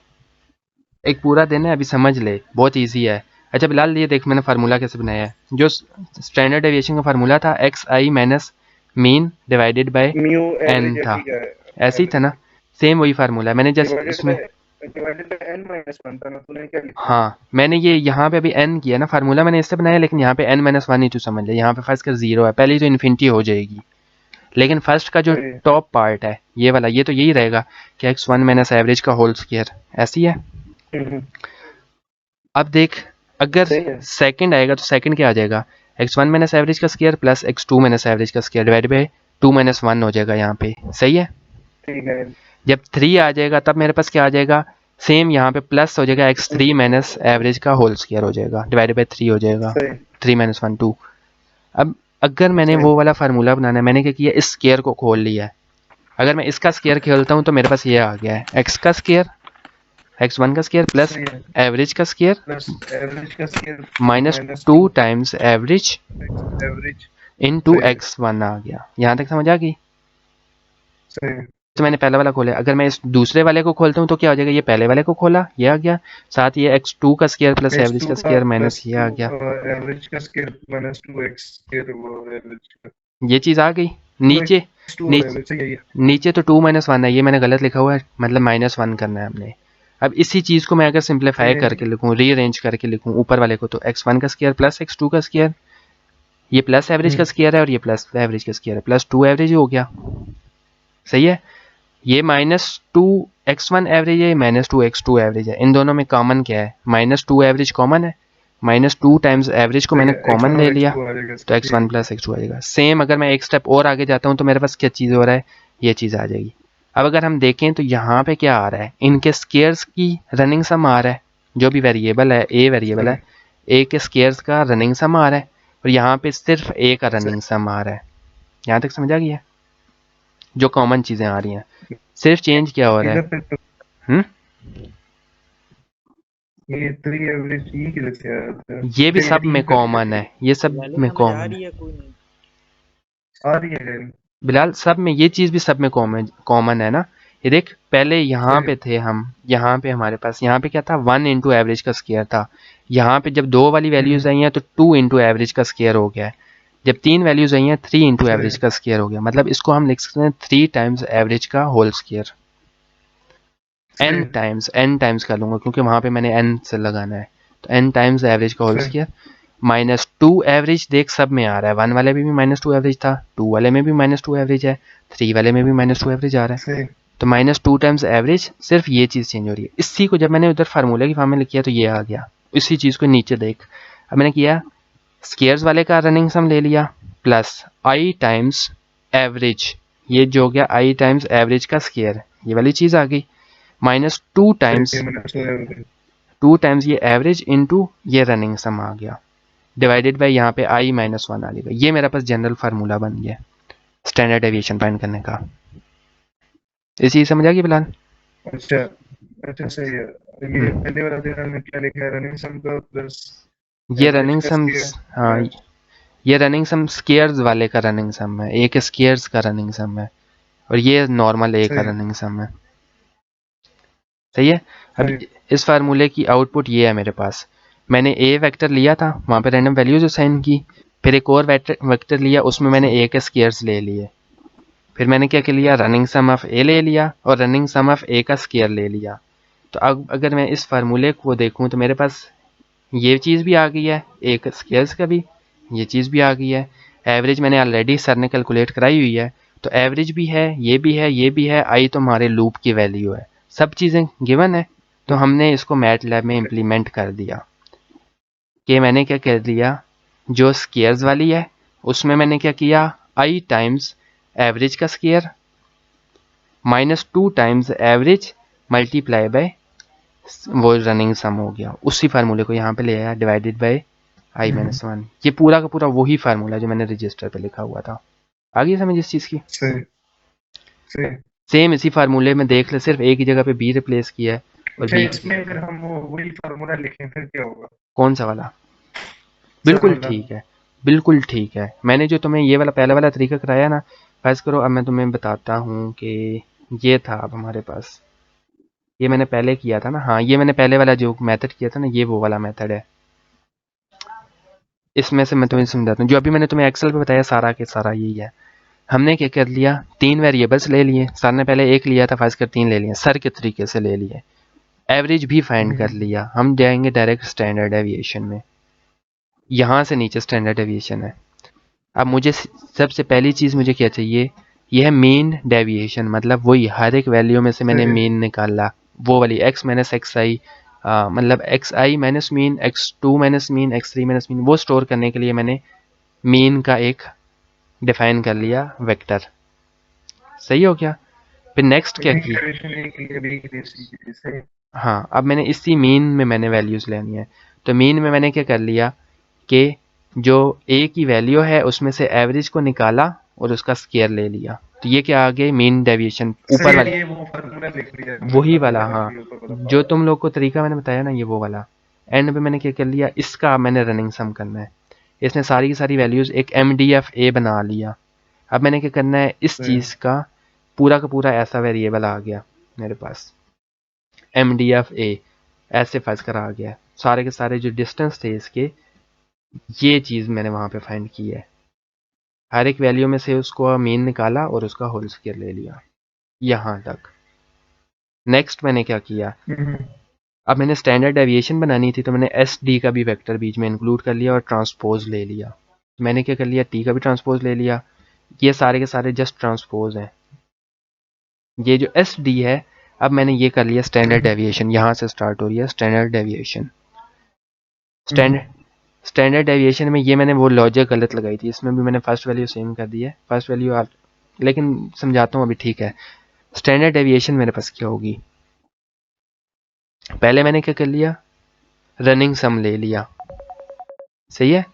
एक पूरा दिन है, अभी समझ ले, बहुत इजी है। अच्छा बिलाल, ये देख मैंने फार्मूला कैसे बनाया है। जो स्टैंडर्ड डेविएशन का फार्मूला था x I minus mean divided by mu an average है, था, ठीक है, ऐसे ही था ना, सेम वही फार्मूला है। मैंने जस्ट डिवाइडेड उसमें बाय n-1 था ना, तूने क्या लिखा? हाँ मैंने ये यहाँ पे अभी n किया ना, फार्मूला मैंने इससे बनाया, लेकिन यहाँ पे n-1 ही तू समझ ले, यहाँ पे फर्स्ट का 0 है, पहले तो इन्फिनिटी हो जाएगी, लेकिन फर्स्ट का जो सही है। टॉप पार्ट है ये वाला, ये तो यही रहेगा कि x1 माइनस एवरेज का होल स्क्वायर, ऐसी है। हम्म, अब देख, अगर सही है, सेकंड आएगा तो सेकंड क्या आ जाएगा, x1 माइनस एवरेज का square plus x2 minus average का स्क्वायर डिवाइड बाय 2 माइनस 1 हो जाएगा यहाँ पे, सही है। ठीक है, जब 3 आ जाएगा तब मेरे पास क्या आ जाएगा, सेम यहाँ पे प्लस हो जाएगा x3 माइनस एवरेज का होल स्क्वायर हो जाएगा डिवाइड बाय 3 हो जाएगा, सही 3 माइनस 1 2। अब अगर मैंने सही। वो वाला फार्मूला बनाना है, मैंने क्या किया, इस स्क्वायर को खोल लिया है। अगर मैं इसका स्क्वायर खेलता हूँ तो मेरे पास ये आ गया है x का स्क्वायर, x1 का स्क्वायर प्लस सही है, एवरेज का स्क्वायर प्लस एवरेज का square minus minus 2 2 times average average. Into सही है, x1 आ गया। यहाँ तक समझ आ गई। सही है, तो मैंने पहला वाला खोला, अगर मैं इस दूसरे वाले को खोलता हूँ तो क्या हो जाएगा, ये पहले वाले को खोला, ये आ गया, साथ ये x2 का स्क्वायर प्लस एवरेज x2 का का स्क्वायर प्लस माइनस ये 2 आ गया, एवरेज का स्क्वायर माइनस 2x स्क्वायर वो एवरेज का ये चीज़ आ गई। नीचे 2x2 नीचे एवरेज, सही है। नीचे तो 2 माइनस 1 है, ये मैंने गलत लिखा हुआ है, मतलब -1 करना है हमने। अब इसी चीज़ को मैं अगर सिंप्लीफाई ये करके लिखूँ, रीअरेंज करके लिखूँ ऊपर वाले को, तो x1 का स्क्वायर प्लस x2 का स्क्वायर, ये प्लस एवरेज का स्क्वायर है और ये प्लस एवरेज का स्क्वायर है, प्लस 2 एवरेज हो गया, सही है। ये -2 x1 एवरेज है, -2 x2 एवरेज है, इन दोनों में कॉमन क्या है, -2 एवरेज कॉमन है, -2 टाइम्स एवरेज को सही मैंने है, कॉमन x1 ले और लिया, x2 आ जाएगा, तो ठीक x1 है। प्लस x2 आ जाएगा। सेम अगर मैं एक स्टेप और आगे जाता हूँ तो मेरे पास क्या चीज़ हो रहा है, ये चीज़ आ जाएगी। अब अगर हम देखें तो यहाँ पे क्या आ रहा है, इनके स्केयर्स की रनिंग सम आ रहा है, जो भी वेरिएबल है, ए वेरिएबल है, ए के स्केयर्स का रनिंग सम आ रहा है, और यहाँ पे सिर्फ ए का रनिंग सम आ रहा है। यहाँ तक समझ आ गया, जो कॉमन चीज़ें आ रही हैं, सिर्फ चेंज क्या हो रहा इधर है। पे तो हम्म, ये 3 एवरेज ये किधर से आया था? ये भी सब में 3 करके कॉमन है, ये सब बिलाली में समझ आ कॉमन है रही है कोई नहीं? आ रही है लेकिन। बिलाल, सब में ये चीज़ भी सब में कॉमन कॉमन है ना। ये देख, पहले यहाँ सही, पे थे हम, यहाँ पे हमारे पास, यहाँ पे क्या था, 1 इंटू एवरेज का स्क्वायर था। यहाँ पे जब 2 वाली वैल्यूज आई हैं तो 2 इंटू एवरेज का स्क्वायर हो गया है। जब 3 वैल्यूज आई हैं 3 इंटू सही, एवरेज का स्क्वायर हो गया, मतलब इसको हम लिख सकते हैं 3 टाइम्स एवरेज का होल स्क्वायर। सही, एन टाइम्स कर लूंगा क्योंकि वहाँ पे मैंने एन से लगाना है, तो एन टाइम्स एवरेज का होल सही, स्क्वायर। -2 एवरेज देख सब में आ रहा है, 1 वाले में भी -2 एवरेज था, 2 वाले में भी -2 एवरेज है, 3 वाले में भी -2 एवरेज आ रहा है। सही, तो -2 टाइम्स एवरेज, सिर्फ ये चीज़ चेंज हो रही है। इसी को जब मैंने उधर फार्मूले की फॉर्म में लिखा तो ये आ गया, इसी चीज़ को नीचे देख। अब मैंने किया, स्केयर्स वाले का रनिंग सम ले लिया, प्लस आई टाइम्स एवरेज, ये जो हो गया आई टाइम्स एवरेज का स्केयर, ये वाली चीज़ आ गई, -2 टाइम्स सही, मैंने सोचा एवरेज। 2 टाइम्स ये एवरेज इंटू ये रनिंग सम आ गया, डिवाइडेड बाय यहाँ पे i-1 आ जाएगा। ये मेरा पास जनरल फार्मूला बन गया स्टैंडर्ड डेविएशन फाइंड करने का। इसी समझ आ गई बिलाल। अच्छा, अच्छा, सही है। ये पहले वाला तेरा में क्या लिखा है, रनिंग सम का प्लस ये एवरेज रनिंग का सम, स्क्वायर। हाँ ये रनिंग सम स्केयर्स वाले का रनिंग सम है, ए के स्केयर्स का रनिंग सम है, और ये नॉर्मल ए का सही, रनिंग सम है, सही है। अब सही, इस फार्मूले की आउटपुट ये है मेरे पास, मैंने ए वेक्टर लिया था, वहाँ पे रैंडम वैल्यूज असाइन की, फिर एक और वेक्टर लिया, उसमें मैंने ए के स्केयर्स ले लिए, फिर मैंने क्या लिया, रनिंग सम ऑफ ए ले लिया और रनिंग सम ऑफ ए का स्केयर ले लिया। तो अब अगर मैं इस फार्मूले को देखूं तो मेरे पास ये चीज़ भी आ गई है, एक स्केयर्स का भी ये चीज़ भी आ गई है, एवरेज मैंने ऑलरेडी सर ने कैलकुलेट कराई हुई है, तो एवरेज भी है, ये भी है, ये भी है, आई तो हमारे लूप की वैल्यू है, सब चीज़ें गिवन है। तो हमने इसको मैटलैब में इम्प्लीमेंट कर दिया कि मैंने क्या कर दिया, जो स्केयर्स वाली है उसमें मैंने क्या किया, आई टाइम्स एवरेज का square -2 times average multiply by वो रनिंग सम हो गया, उसी फार्मूले को यहाँ पे ले आया, डिवाइडेड बाय i-1। ये पूरा का पूरा वही फार्मूला जो मैंने रजिस्टर पे लिखा हुआ था। आ गई समझ इस चीज़ की। सही, सही। सेम इसी फार्मूले में देख ले, सिर्फ एक ही जगह पे बी रिप्लेस किया है, और अच्छा, बी इसमें अगर हम वो वही फार्मूला लिखें फिर क्या होगा? कौन सा वाला, सर बिल्कुल वाला। ठीक है, बिल्कुल ठीक है। मैंने जो तुम्हें ये वाला पहला वाला तरीका कराया ना, फर्ज करो अब मैं तुम्हें बताता हूँ कि ये था अब हमारे पास, ये मैंने पहले किया था ना, हाँ ये मैंने पहले वाला जो मेथड किया था ना, ये वो वाला मेथड है। इसमें से मैं तुम्हें समझाता हूँ। जो अभी मैंने तुम्हें एक्सेल पे बताया सारा के सारा यही है। हमने क्या कर लिया, 3 वेरिएबल्स ले लिए। सर ने पहले एक लिया था, फर्ज कर 3 ले लिए, सर के तरीके से ले लिए। एवरेज भी फाइंड कर लिया। हम जाएंगे डायरेक्ट स्टैंडर्ड डेविएशन में। यहाँ से नीचे स्टैंडर्ड डेविएशन है। अब मुझे सबसे पहली चीज़ मुझे क्या चाहिए, यह है मीन डेविएशन। मतलब वही हर एक वैल्यू में से मैंने मीन निकाला, वो वाली x माइनस एक्स आई, मतलब X I minus mean, x2 minus mean, x3 minus mean, वो स्टोर करने के लिए मैंने मीन का एक डिफाइन कर लिया वेक्टर। सही हो गया। फिर नेक्स्ट क्या किया, हाँ अब मैंने इसी मीन में मैंने वैल्यूज़ लेनी है। तो मीन में मैंने क्या कर लिया कि जो a की वैल्यू है उसमें से एवरेज को निकाला और उसका स्केयर ले लिया। तो ये क्या आ गया, मीन डेविएशन ऊपर वाला, वही वाला। हाँ जो तुम लोग को तरीका मैंने बताया ना, ये वो वाला। एंड पे मैंने क्या कर लिया, इसका मैंने रनिंग सम करना है। इसने सारी की सारी वैल्यूज़ एक MDF बना लिया। अब मैंने क्या करना है, इस चीज़ का पूरा ऐसा वेरिएबल आ गया मेरे पास, MDF ऐसे फंस कर आ गया। सारे के सारे जो डिस्टेंस थे इसके, ये चीज़ मैंने वहाँ पे फाइंड की है। हर एक वैल्यू में से उसको मीन निकाला और उसका होल स्क्वायर ले लिया, यहाँ तक। नेक्स्ट मैंने क्या किया, अब मैंने स्टैंडर्ड डेविएशन बनानी थी, तो मैंने SD का भी वेक्टर बीच में इंक्लूड कर लिया और ट्रांसपोज ले लिया। मैंने क्या कर लिया, T का भी ट्रांसपोज ले लिया। ये सारे के सारे जस्ट ट्रांसपोज हैं। ये जो SD है, अब मैंने ये कर लिया स्टैंडर्ड डेविएशन। यहाँ से स्टार्ट हो रही है स्टैंडर्ड डेविएशन। स्टैंडर्ड डेविएशन में ये मैंने वो लॉजिक गलत लगाई थी, इसमें भी मैंने फर्स्ट वैल्यू सेम कर दी है। फर्स्ट वैल्यू लेकिन समझाता हूँ अभी, ठीक है। स्टैंडर्ड डेविएशन मेरे पास क्या होगी, पहले मैंने क्या कर लिया, रनिंग सम ले लिया। सही है।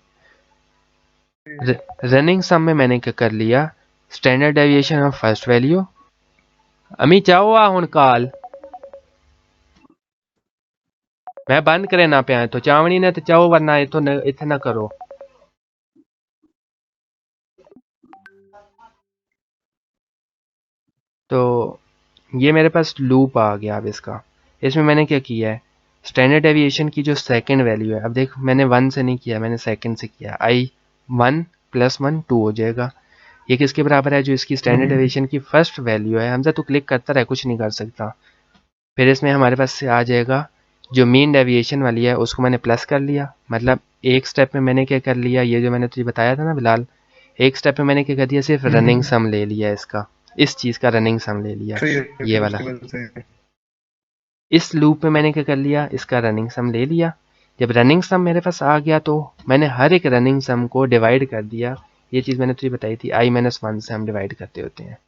रनिंग सम में मैंने क्या कर लिया, standard deviation of first value. अमी चाहो आ हुन काल मैं बंद करे ना पे तो चावनी ने तो चाहो, वरना इथे ना करो। तो ये मेरे पास लूप आ गया। अब इसमें मैंने क्या किया है, स्टैंडर्ड डेविएशन की जो सेकंड वैल्यू है, अब देख मैंने 1 से नहीं किया, मैंने सेकंड से किया। I 1 + 1 2 हो जाएगा। ये किसके बराबर है, जो इसकी स्टैंडर्ड डेविएशन की फर्स्ट वैल्यू है। हमजा तो क्लिक करता रहे, कुछ नहीं कर सकता। फिर इसमें हमारे पास से आ जाएगा जो मीन डेविएशन वाली है, उसको मैंने प्लस कर लिया। मतलब एक स्टेप में मैंने क्या कर लिया, ये जो मैंने तुझे बताया था ना बिलाल, एक स्टेप में मैंने क्या कर दिया, सिर्फ रनिंग सम ले लिया इसका, इस चीज़ का रनिंग सम ले लिया, ये वाला। इस लूप में मैंने क्या कर लिया, इसका रनिंग सम ले लिया। जब रनिंग सम मेरे पास आ गया तो मैंने हर एक रनिंग सम को डिवाइड कर दिया। ये चीज़ मैंने तुझे बताई थी, I-1 से हम डिवाइड करते होते हैं।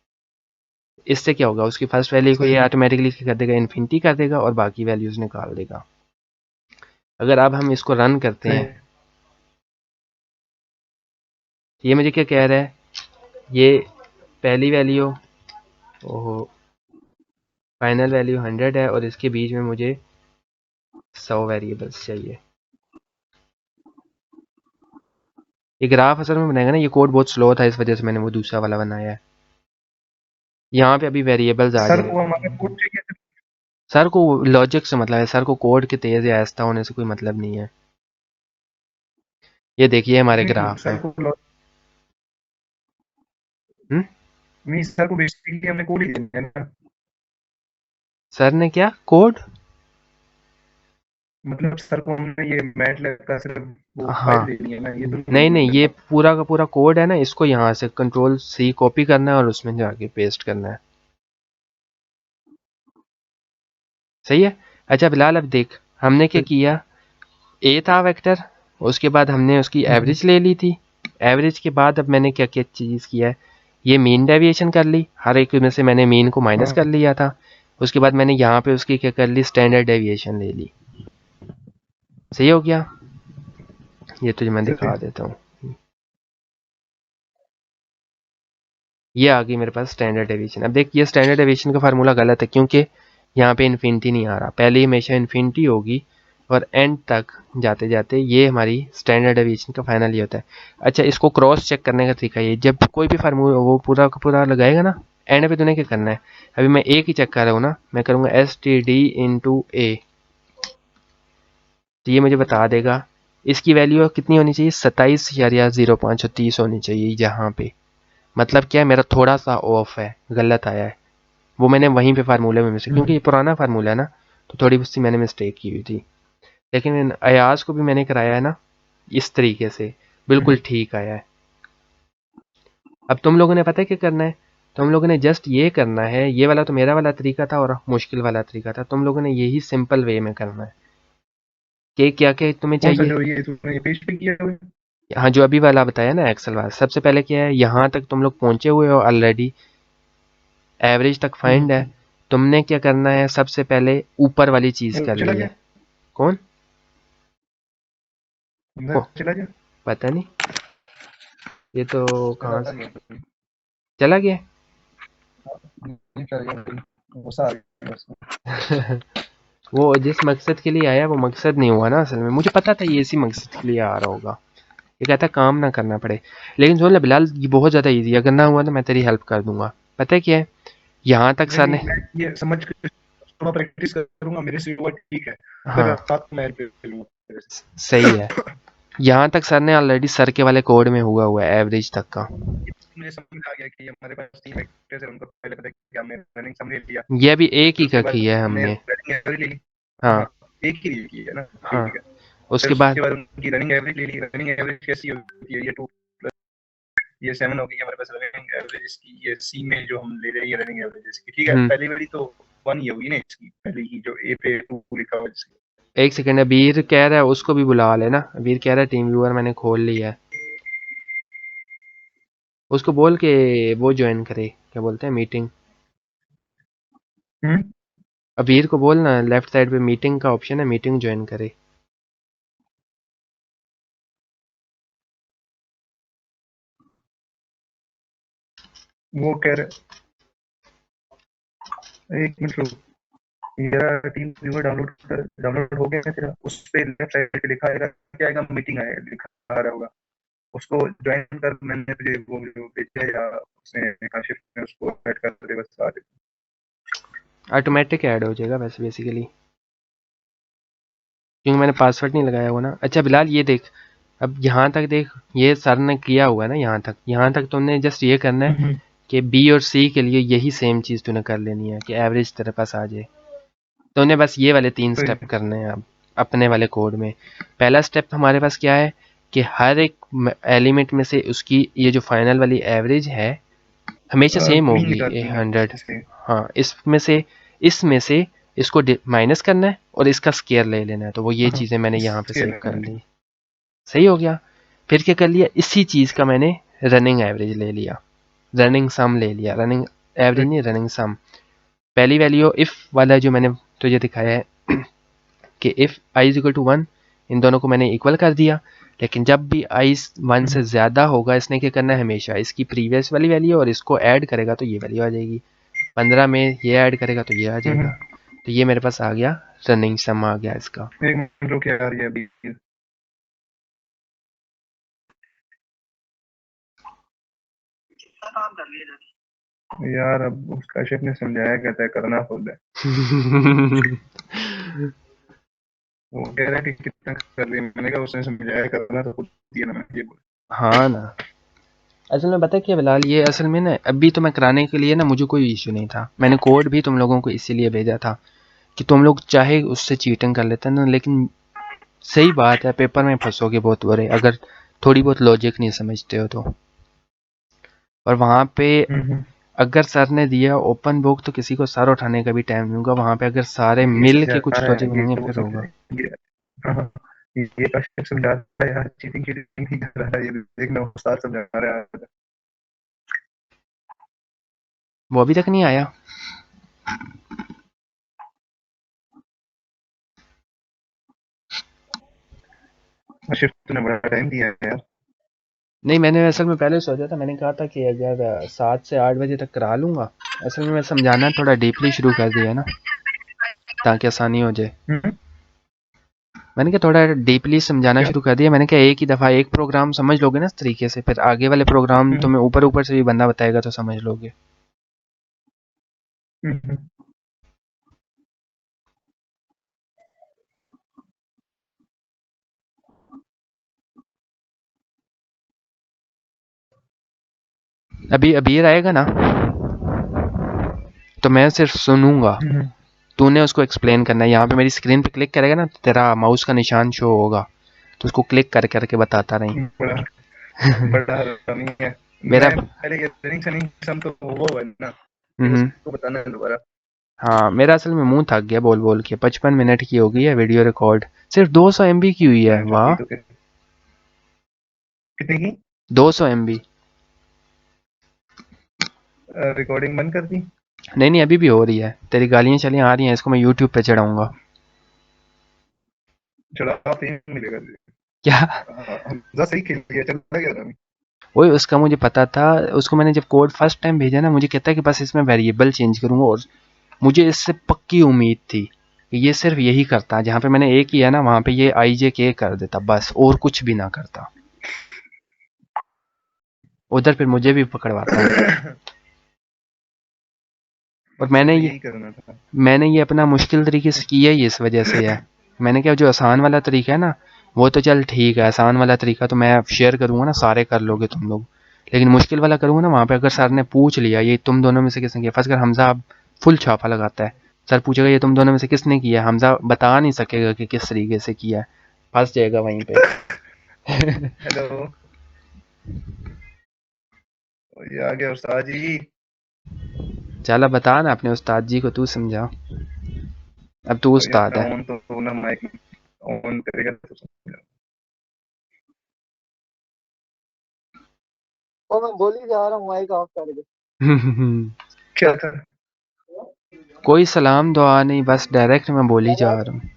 इससे क्या होगा, उसकी फर्स्ट वैल्यू को ये ऑटोमेटिकली कर देगा, इन्फिनिटी कर देगा और बाकी वैल्यूज निकाल देगा। अगर अब हम इसको रन करते हैं, ये मुझे क्या कह रहा है, ये पहली वैल्यू ओहो फाइनल वैल्यू 100 है और इसके बीच में मुझे 100 वेरिएबल्स चाहिए। ये ग्राफ असल में बनाएगा ना, ये कोड बहुत स्लो था, इस वजह से मैंने वो दूसरा वाला बनाया है। यहाँ पे अभी वेरिएबल्स आ जाएंगे। सर को लॉजिक से मतलब है, सर को कोड के तेज या आहिस्ता होने से कोई मतलब नहीं है। ये देखिए हमारे ग्राफ है। सर को बेसिकली हमने कोड ही देना है ना। सर ने क्या कोड, मतलब सर को हमने ये मैटलैब का सिर्फ वो हाँ फाइल देनी है ना, ये तो नहीं ये पूरा का पूरा कोड है ना, इसको यहाँ से Ctrl+C कॉपी करना है और उसमें जाके पेस्ट करना है। सही है। अच्छा बिलाल अब देख हमने क्या किया, ए था वेक्टर, उसके बाद हमने उसकी एवरेज ले ली थी। एवरेज के बाद अब मैंने क्या क्या चीज़ किया है, ये मीन डेविएशन कर ली, हर एक में से मैंने मीन को माइनस कर लिया था। उसके बाद मैंने यहाँ पे उसकी क्या कर ली, स्टैंडर्ड डेविएशन ले ली। सही हो गया। ये तुझे मैं दिखा देता हूँ, ये आ गई मेरे पास स्टैंडर्ड डेविएशन। अब देख ये स्टैंडर्ड डेविएशन का फार्मूला गलत है, क्योंकि यहाँ पे इन्फिनिटी नहीं आ रहा, पहले हमेशा इन्फिनिटी होगी और एंड तक जाते जाते ये हमारी स्टैंडर्ड डेविएशन का फाइनल ही होता है। अच्छा इसको क्रॉस चेक करने का तरीका ये, जब कोई भी फार्मूला वो पूरा का पूरा लगाएगा ना, एंड पे तूने क्या करना है, अभी मैं ए की चेक कर रहा हूँ ना, मैं करूँगा STD × A, तो ये मुझे बता देगा इसकी वैल्यू कितनी होनी चाहिए 27.05 होनी चाहिए यहाँ पे। मतलब क्या है, मेरा थोड़ा सा ऑफ है, गलत आया है, वो मैंने वहीं पे फार्मूले में मिस्टेक, क्योंकि ये पुराना फार्मूला है ना, तो थोड़ी सी मैंने मिस्टेक की हुई थी। लेकिन अयाज को भी मैंने कराया है ना इस तरीके से, बिल्कुल ठीक आया है। अब तुम लोगों ने पता है क्या करना है, तुम लोगों ने जस्ट ये करना है, ये वाला तो मेरा वाला तरीका था और मुश्किल वाला तरीका था, तुम लोगों ने यही सिंपल वे में करना है कि क्या क्या तुम्हें कौन सा चाहिए। जो ये तूने पेस्ट पे किया हुआ है? हाँ, जो अभी वाला बताया ना एक्सेल वाला, सबसे पहले क्या है, यहाँ तक तुम लोग पहुंचे हुए हो ऑलरेडी, एवरेज तक फाइंड है। तुमने क्या करना है, सबसे पहले ऊपर वाली चीज कर चला ली गया? है। कौन? अंदर ओ, चला गया? पता नहीं, ये तो चला कहाँ से गया? चला गया। नहीं चला गया, गुस्सा आ गया उसको। वो जिस मकसद के लिए आया वो मकसद नहीं हुआ ना असल में, मुझे पता था ये इसी मकसद के लिए आ रहा होगा। ये कहता काम ना करना पड़े। लेकिन सुन ले बिलाल, ये बहुत ज़्यादा इजी है, अगर ना हुआ तो मैं तेरी हेल्प कर दूंगा। पता है क्या है, यहाँ तक नहीं सर नहीं, ने, मैं ये समझ के थोड़ा प्रैक्टिस करूंगा, मेरे से हुआ ठीक है, फिर हाँ रात को मैं पे लूंगा तेरे से। सही है, यहाँ तक सर ने ऑलरेडी सर के वाले कोड में हुआ है एवरेज तक का। मुझे समझ आ गया कि हमारे पास 3 वेक्टर्स है, उनको पहले पता है कि हमने रनिंग सम ले लिया, ये अभी एक फिर ही उसके का बाद की है हमने हमने। रनिंग एवरेज ले ली। हाँ, हाँ एक ही ली की है ना, हाँ, ठीक है। फिर उसके बाद उसके बाद उनकी रनिंग एवरेज ले ली। रनिंग एवरेज कैसी होती है, ये 2 प्लस ये 7 हो गई हमारे पास रनिंग एवरेज इसकी, ये सी में जो हम ले रहे हैं ये रनिंग एवरेज इसकी, ठीक है। हम्म, पहली वाली तो 1 ही होगी ना इसकी, पहली ही जो ए पे 2 लिखा हुआ है जिसकी। एक सेकेंड, अबीर कह रहा है उसको भी बुला लेना, अबीर कह रहा है टीम व्यूअर मैंने खोल लिया है, उसको बोल के वो ज्वाइन करे, क्या बोलते हैं, मीटिंग। हम्म, अबीर को बोलना लेफ्ट साइड पे मीटिंग का ऑप्शन है, मीटिंग ज्वाइन करे। वो कह रहे, एक मिनट रुक, मेरा टीम व्यूअर डाउनलोड हो गया है तेरा, उस पे लेफ्ट साइड पे लिखा आएगा, क्या आएगा, मीटिंग आएगा, लिखा आ रहा होगा, उसको ज्वाइन कर। मैंने तुझे वो जो भेजा है, या उसने काशिफ ने उसको ऐड कर दे बस आ जाए। ऑटोमेटिक ऐड हो जाएगा वैसे बेसिकली, क्योंकि मैंने पासवर्ड नहीं लगाया हुआ ना। अच्छा बिलाल ये देख, अब यहाँ तक देख, ये सर ने किया हुआ है ना, यहाँ तक तुमने जस्ट ये करना है कि बी और सी के लिए यही सेम चीज़ तूने कर लेनी है कि एवरेज तेरे पास आ जाए। तो उन्हें बस ये वाले 3 तो स्टेप करने हैं अब अपने वाले कोड में। पहला स्टेप हमारे पास क्या है कि हर एक एलिमेंट में से उसकी ये जो फाइनल वाली एवरेज है हमेशा सेम मीन होगी, ए निकालनी है 100। इससे। हाँ, इसमें से इसको माइनस करना है और इसका स्केयर ले लेना है, तो वो ये हाँ, चीज़ें मैंने यहाँ पे इसके सेव कर लेना है। ली। सही हो गया। फिर क्या कर लिया, इसी चीज़ का मैंने रनिंग एवरेज ले लिया, रनिंग सम ले लिया, रनिंग एवरेज नहीं, रनिंग सम। पहली वैल्यू इफ़ वाला जो मैंने तुझे दिखाया है कि if I is equal to 1, इन दोनों को मैंने इक्वल कर दिया। लेकिन जब भी आई 1 से ज़्यादा होगा, इसने क्या करना है, हमेशा इसकी प्रीवियस वाली वैल्यू और इसको ऐड करेगा तो ये वैल्यू आ जाएगी, 15 में ये ऐड करेगा तो ये आ जाएगा। तो ये मेरे पास आ गया, रनिंग सम आ गया इसका। एक मिनट रुक यार, ये अभी यार, अब उसका शेफ ने समझाया, कहता है करना खुद है। वो कह रहा है कि कितना कर रही है, मैंने कहा उसने समझाया करना तो खुद ही है ना, मैं ये बोल। हाँ ना, असल में पता है क्या बिलाल, ये असल में ना अभी तो मैं कराने के लिए ना मुझे कोई इशू नहीं था, मैंने कोड भी तुम लोगों को इसीलिए भेजा था कि तुम लोग चाहे उससे चीटिंग कर लेते ना, लेकिन सही बात है पेपर में फंसोगे बहुत बुरे अगर थोड़ी बहुत लॉजिक नहीं समझते हो तो। और वहाँ पे अगर सर ने दिया ओपन बुक तो किसी को सर उठाने का भी टाइम नहीं होगा, वहाँ पे अगर सारे ये मिल समझा के कुछ रहा लॉजिक है, बनेंगे ये वो फिर समझ होगा। रहा है, ये हाँ हाँ, ये कश्यप समझा रहा है यार, चीटिंग चीटिंग नहीं कर रहा है, ये देखना उस्ताद समझा रहा है। वो अभी तक नहीं आया। कश्यप तूने बड़ा टाइम दिया है यार। नहीं, मैंने असल में पहले सोचा था, मैंने कहा था कि अगर 7 से 8 बजे तक करा लूँगा। असल में मैं समझाना थोड़ा डीपली शुरू कर दिया ना ताकि आसानी हो जाए। हम्म, मैंने कहा थोड़ा डीपली समझाना क्या? शुरू कर दिया, मैंने कहा एक ही दफ़ा एक प्रोग्राम समझ लोगे ना इस तरीके से, फिर आगे वाले प्रोग्राम हम्म, तुम्हें ऊपर ऊपर से भी बंदा बताएगा तो समझ लोगे। हम्म, अभी अबीर आएगा ना तो मैं सिर्फ सुनूंगा, तूने उसको एक्सप्लेन करना है। यहाँ पे मेरी स्क्रीन पे क्लिक करेगा ना तो तेरा माउस का निशान शो होगा, तो उसको क्लिक कर करके बताता रही। बड़ा बड़ा हरामी है। मेरा मैं पहले ये रनिंग सम तो वो है ना, फिर हम्म, उसको बताना है दोबारा। हाँ मेरा असल में मुंह थक गया बोल बोल के। 55 मिनट की हो गई है वीडियो रिकॉर्ड, सिर्फ 200 MB की हुई है। वाह, तो कितने की 200 MB। रिकॉर्डिंग बंद कर दी? नहीं नहीं, अभी भी हो रही है, तेरी गालियाँ चलियाँ आ रही हैं, इसको मैं यूट्यूब पे चढ़ाऊंगा। चढ़ा तो मिलेगा। क्या? हमजा सही खेल गया, चला गया था। वही उसका मुझे पता था। उसको मैंने जब कोड फर्स्ट टाइम भेजा ना, मुझे कहता है कि बस इसमें वेरिएबल चेंज करूंगा, और मुझे इससे पक्की उम्मीद थी कि ये सिर्फ यही करता, जहाँ पे मैंने ए किया ना वहाँ पे ये IJK कर देता बस, और कुछ भी ना करता। उधर फिर मुझे भी पकड़वाता। और तो यही करना था। मैंने ये अपना मुश्किल तरीके से किया ही इस वजह से है। मैंने क्या, जो आसान वाला तरीका है ना वो तो चल ठीक है, आसान वाला तरीका तो मैं शेयर करूंगा ना, सारे कर लोगे तुम लोग। लेकिन मुश्किल वाला करूंगा ना, वहाँ पे अगर सर ने पूछ लिया ये तुम दोनों में से किसने किया, फर्स्ट कर हमजा अब फुल छापा लगाता है, सर पूछेगा ये तुम दोनों में से किसने किया, हमजा बता नहीं सकेगा कि किस तरीके से किया है, फंस जाएगा वहीं पे। हेलो, ये आ गया उस्ताद जी। चला बता ना अपने उस्ताद जी को, तू समझा, अब तू उस्ताद है। ऑन तो ना माइक ऑन करेगा तो समझेगा। और मैं बोल ही जा रहा हूँ माइक ऑफ करके। क्या था? कोई सलाम दुआ नहीं, बस डायरेक्ट मैं बोल ही जा रहा हूँ।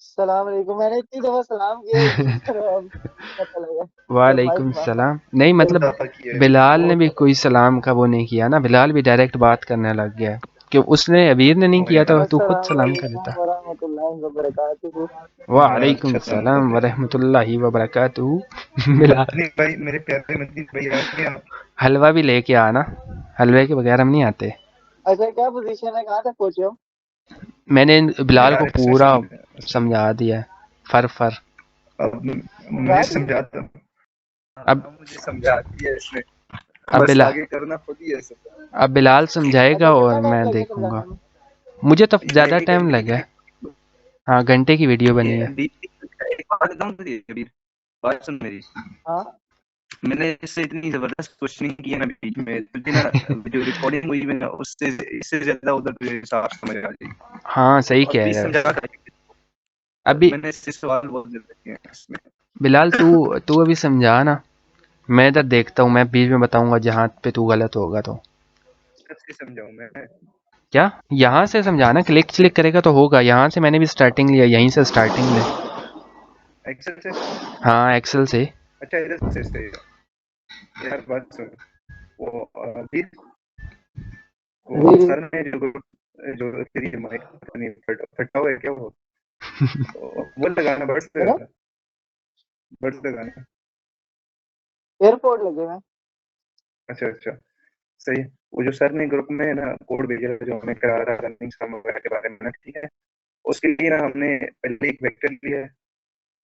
सलाम अलैकुम। मैंने इतनी दफा सलाम किया अब पता लगा जब वालेकुम माइक सलाम। नहीं बहुत मतलब दफा किया है, बिलाल ने बहुत भी दफा। कोई सलाम का वो नहीं किया ना, बिलाल भी डायरेक्ट बात करने लग गया। कि उसने अबीर ने नहीं किया तो तू खुद अस्सलाम सलाम कर वालेकुम देता। वरहमतुल्लाहि वबरकातुहू। वालेकुम अच्छा सलाम वरहमतुल्लाहि वबरकातुहू। बिलाल, मदनी भाई, मेरे प्यारे मदनी भाई आ गए आप? हलवा भी लेके आना, हलवे के बगैर हम नहीं आते। अच्छा क्या पोजीशन है, कहाँ तक पहुंचे हो? मैंने बिलाल को यार इसमें पूरा समझा दिया, फर फर। अब समझा मुझे दिया? समझा दो। अब हाँ, मुझे समझा दिया इसने, अब बस बिला आगे करना खुद ही है सब। अब बिलाल समझाएगा अच्छा और कितना टाइम मैं लगे देखूंगा। समझाने में? मुझे तो ज्यादा एक टाइम घंटे की लगा है। हाँ, घंटे की वीडियो बनी ये है। एक बात बताऊं तुझे अभी, बात सुन मेरी। हाँ मैंने इससे इतनी जबरदस्त क्वेश्चनिंग की है ना बीच में, तुझे ना जो रिकॉर्डिंग हुई है ना उससे इससे ज्यादा उधर तुझे साफ समझ आ जाएगी। हाँ सही और कह प्लीज रहा है। समझा कर, अभी मैंने इससे सवाल बहुत ज्यादा किए हैं इसमें। बिलाल तू तू अभी समझा ना, मैं इधर देखता हूँ, मैं बीच में बताऊंगा जहाँ पे तू गलत होगा तो। कैसे समझाऊं मैं? क्या यहाँ से समझाना, क्लिक क्लिक करेगा तो होगा, यहाँ से मैंने भी स्टार्टिंग लिया, यहीं से स्टार्टिंग ले। एक्सेल से? हाँ एक्सेल से। अच्छा इधर से यार बात सुन। वो अभी वो जी जी। सर ने जो तेरी माइक नहीं फटा हुआ है क्या वो लगाना, मेरा बर्ड्स लगाना। एयरपोर्ट लगे हुए हैं। अच्छा अच्छा, सही है। वो जो सर ने ग्रुप में ना कोड भेजा था जो हमें करा रहा रनिंग वगैरह के बारे में ना, ठीक है, उसके लिए ना हमने पहले एक वेक्टर लिया है,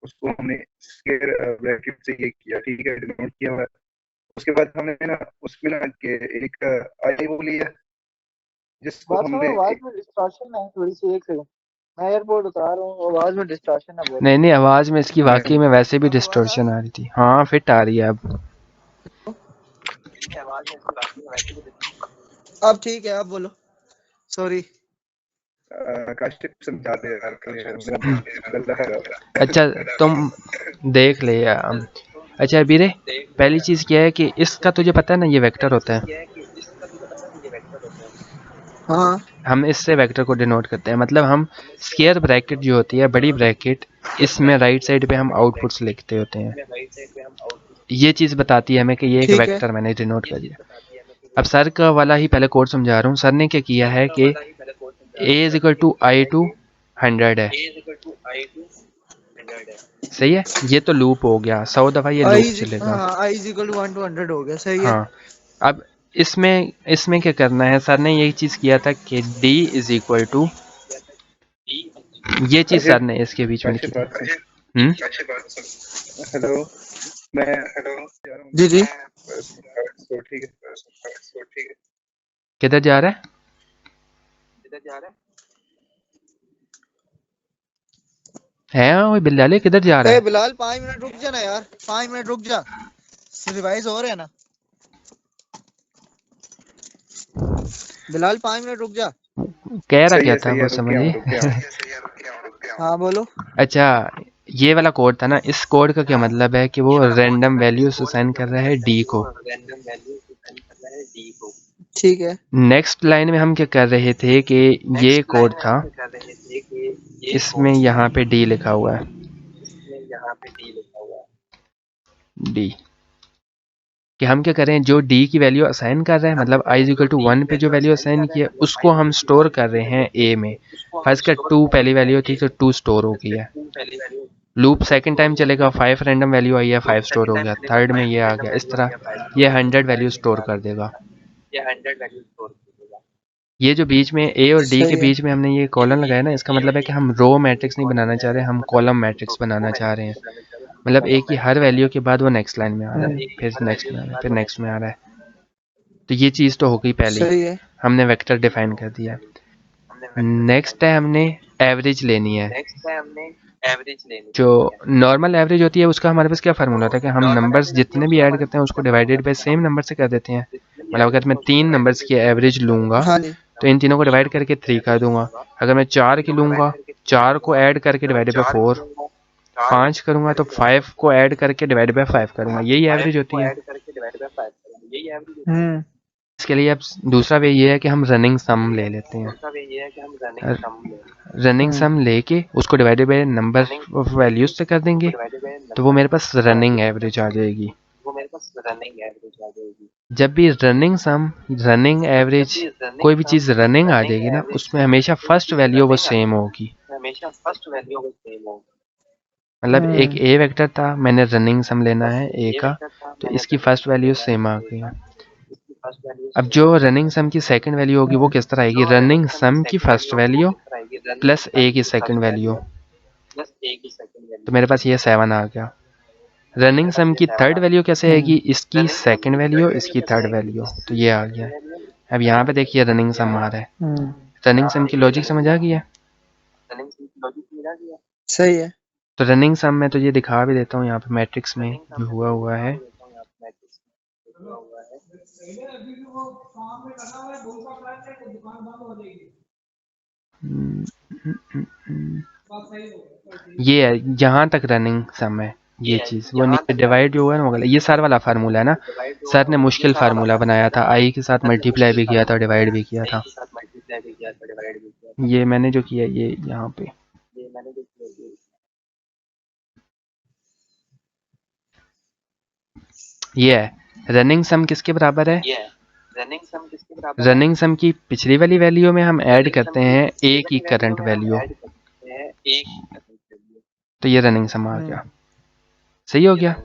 उसको हमने स्क्वायर ब्रैकेट से ये किया, ठीक है, डिनोट किया हुआ है। उसके बाद हमने ना उसमें ना के एक आई वो लिया जिसको बात सुनो, हमने आवाज एक, में डिस्टॉर्शन है थोड़ी सी, एक सेकंड। मैं एयरपोर्ट उतार रहा हूँ, आवाज में डिस्टॉर्शन है बहुत। नहीं नहीं, आवाज़ में इसकी मैं वाकई में वैसे भी डिस्टॉर्शन आ रही थी। हाँ फिट आ रही है अब। अब ठीक है, अब बोलो। सॉरी। काशिफ समझा दे यार, मेरा गला खराब है। अच्छा तुम देख ले अच्छा बीरे, पहली चीज़ क्या है कि इसका तुझे पता है ना ये वेक्टर होता है, हाँ हम इससे वेक्टर को डिनोट करते हैं। मतलब हम स्क्वायर ब्रैकेट जो होती है, बड़ी ब्रैकेट, इसमें राइट साइड पे हम आउटपुट्स लिखते होते हैं। ये चीज़ बताती है हमें कि ये एक ठीक है। वेक्टर मैंने डिनोट कर दिया। अब सर का वाला ही पहले कोड समझा रहा हूँ। सर ने क्या किया है कि a is equal to I to 100 है, सही है। ये तो लूप हो गया, 100 दफ़ा ये लूप चलेगा। आई इज इक्वल टू 1 to 100 हो गया, सही है। हाँ, अब इसमें इसमें क्या करना है, सर ने यही चीज़ किया था कि d इज इक्वल टू, ये चीज़ सर काशिफ, ने इसके बीच में लिखी बात थी। सुन। हेलो, मैं जा रहा हूँ जी जी। तो ठीक है। किधर जा रहा है? वो बिल्लाले किधर जा रहा है? बिलाल 5 मिनट रुक जा ना यार, 5 मिनट रुक जा, रिवाइज हो रहे हैं ना। बिलाल 5 मिनट रुक जा। कह रहा क्या था वो समझिए। हाँ बोलो। अच्छा, ये वाला कोड था ना, इस कोड का क्या मतलब है कि वो रैंडम वैल्यूज असाइन कर रहा है डी को। ठीक है। नेक्स्ट लाइन में हम क्या कर रहे थे कि ये कोड था, इसमें यहाँ पे डी लिखा हुआ है, डी, कि हम क्या करें, जो डी की वैल्यू असाइन कर रहे हैं, मतलब i इक्वल टू 1 पे जो वैल्यू असाइन किया उसको हम स्टोर कर रहे हैं ए में। फर्स्ट का 2 पहली वैल्यू थी तो 2 स्टोर हो गया। लूप सेकंड टाइम चलेगा, 5 रैंडम वैल्यू आई है, 5 स्टोर हो गया। थर्ड में ये आ गया, इस तरह ये 100 वैल्यू स्टोर कर देगा। ये जो बीच में ए और डी के बीच में हमने ये कॉलम लगाया ना, इसका मतलब है कि हम रो मैट्रिक्स नहीं बनाना चाह रहे, हम कॉलम मैट्रिक्स बनाना चाह रहे हैं। मतलब एक ही हर वैल्यू के बाद वो नेक्स्ट लाइन में आ रहा है, फिर नेक्स्ट में आ रहा है, फिर नेक्स्ट में आ रहा है। तो ये चीज़ तो हो गई पहली, हमने वेक्टर डिफाइन कर दिया। नेक्स्ट है हमने एवरेज लेनी है। जो नॉर्मल एवरेज होती है उसका हमारे पास क्या फार्मूला था कि हम नंबर्स जितने भी ऐड करते हैं उसको डिवाइडेड बाय सेम नंबर से कर देते हैं। मतलब अगर मैं 3 नंबर्स की एवरेज लूंगा तो इन तीनों को डिवाइड करके 3 कर दूंगा। अगर मैं 4 की लूंगा, 4 को ऐड करके डिवाइडेड बाय 4, 5 करूंगा तो 5 को ऐड करके डिवाइडेड बाय 5 करूंगा, यही एवरेज होती है। इसके लिए अब दूसरा वे ये है कि हम रनिंग सम ले लेते हैं। रनिंग सम लेके उसको divided by number of values से कर देंगे तो वो मेरे पास रनिंग एवरेज आ जाएगी। जब भी रनिंग सम, रनिंग एवरेज, कोई भी चीज़ रनिंग आ जाएगी ना, उसमें हमेशा फर्स्ट वैल्यू वो सेम होगी। मतलब एक ए वेक्टर था, मैंने रनिंग सम लेना है ए का, तो इसकी फर्स्ट वैल्यू सेम आ गई। अब जो रनिंग सम की सेकंड वैल्यू होगी वो किस तरह आएगी, रनिंग सम की फर्स्ट वैल्यू प्लस ए की सेकंड वैल्यू, तो मेरे पास ये 7 आ गया। रनिंग सम की थर्ड वैल्यू कैसे आएगी, इसकी सेकंड वैल्यू, इसकी थर्ड वैल्यू, तो ये आ गया। अब यहाँ पे देखिए रनिंग सम आ रहा है। रनिंग सम की लॉजिक समझ आ गई है? सही है। तो रनिंग सम में तो ये दिखा भी देता हूँ यहाँ पे मैट्रिक्स में जो हुआ है। ये है जहाँ तक रनिंग सम है, ये चीज़ वो नीचे डिवाइड जो हुआ है ना, ये सर वाला फार्मूला है ना, सर ने मुश्किल फार्मूला बनाया था, आई के साथ मल्टीप्लाई भी किया था, डिवाइड भी किया था। ये मैंने जो किया ये यहाँ पे ये है रनिंग सम किसके बराबर है, रनिंग सम की पिछली वाली वैल्यू में हम ऐड करते हैं ए की करंट वैल्यू, तो ये रनिंग सम आ गया। सही हो गया?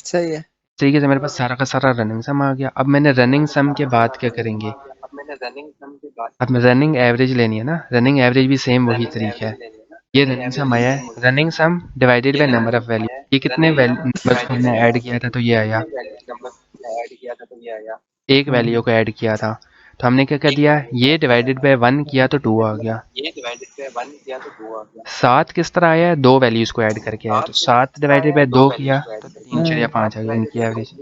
सही है। तरीके से मेरे पास सारा का सारा रनिंग सम आ गया। अब मैंने रनिंग सम के बाद क्या करेंगे, अब मैं रनिंग एवरेज लेनी है ना, रनिंग एवरेज भी सेम वही तरीका है। ये रनिंग सम आया है, running some divided by number of value, ये कितने नंबर्स को हमने ऐड किया था तो ये आया, एक वैल्यू को ऐड किया था तो हमने क्या कर दिया, ये डिवाइडेड बाय 1 किया तो 2 आ गया। 7 किस तरह आया है, 2 वैल्यूज को ऐड करके आया, तो 7 डिवाइडेड बाय 2 किया तो 3 4 या 5 आ गया इनकी एवरेज।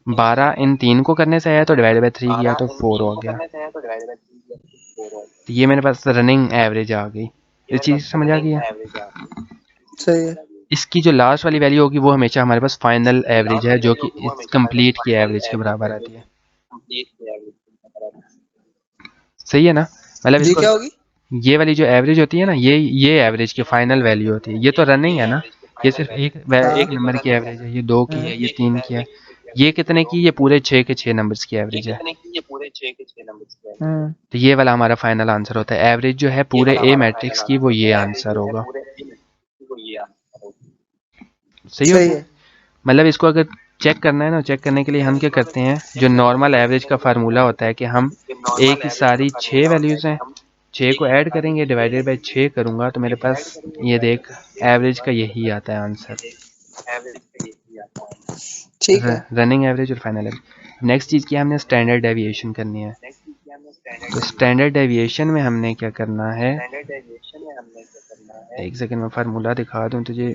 12 इन 3 को करने से आया तो डिवाइडेड बाय 3 किया तो 4 हो गया। तो ये मेरे पास रनिंग एवरेज आ गई। इस चीज़ समझ आ गई है? सही है। इसकी जो लास्ट वाली वैल्यू होगी वो हमेशा हमारे पास फाइनल एवरेज है, जो कि इस कंप्लीट की एवरेज के बराबर आती है। सही है ना? मतलब इसको क्या होगी? ये वाली जो एवरेज होती है ना, ये एवरेज की फाइनल वैल्यू होती है। ये तो रनिंग है ना, ये सिर्फ एक नंबर की एवरेज है, ये 2 की है, ये 3 की है, ये कितने की, ये पूरे 6 के 6 नंबर्स की एवरेज है। तो ये वाला हमारा फाइनल आंसर होता है। एवरेज जो है पूरे ए मैट्रिक्स की वो ये आंसर होगा। सही हो गया? मतलब इसको अगर चेक करना है ना, चेक करने के लिए हम क्या करते हैं, जो नॉर्मल एवरेज का फार्मूला होता है कि हम ए की सारी 6 वैल्यूज हैं, 6 को ऐड करेंगे, डिवाइडेड बाय 6 करूंगा तो मेरे पास ये देख एवरेज का यही आता है आंसर। ठीक है। रनिंग एवरेज और फाइनल एवरेज। नेक्स्ट चीज़ क्या हमने स्टैंडर्ड डेविएशन करनी है। तो स्टैंडर्ड डेविएशन में हमने क्या करना है, एक सेकंड में फार्मूला दिखा दूं तुझे।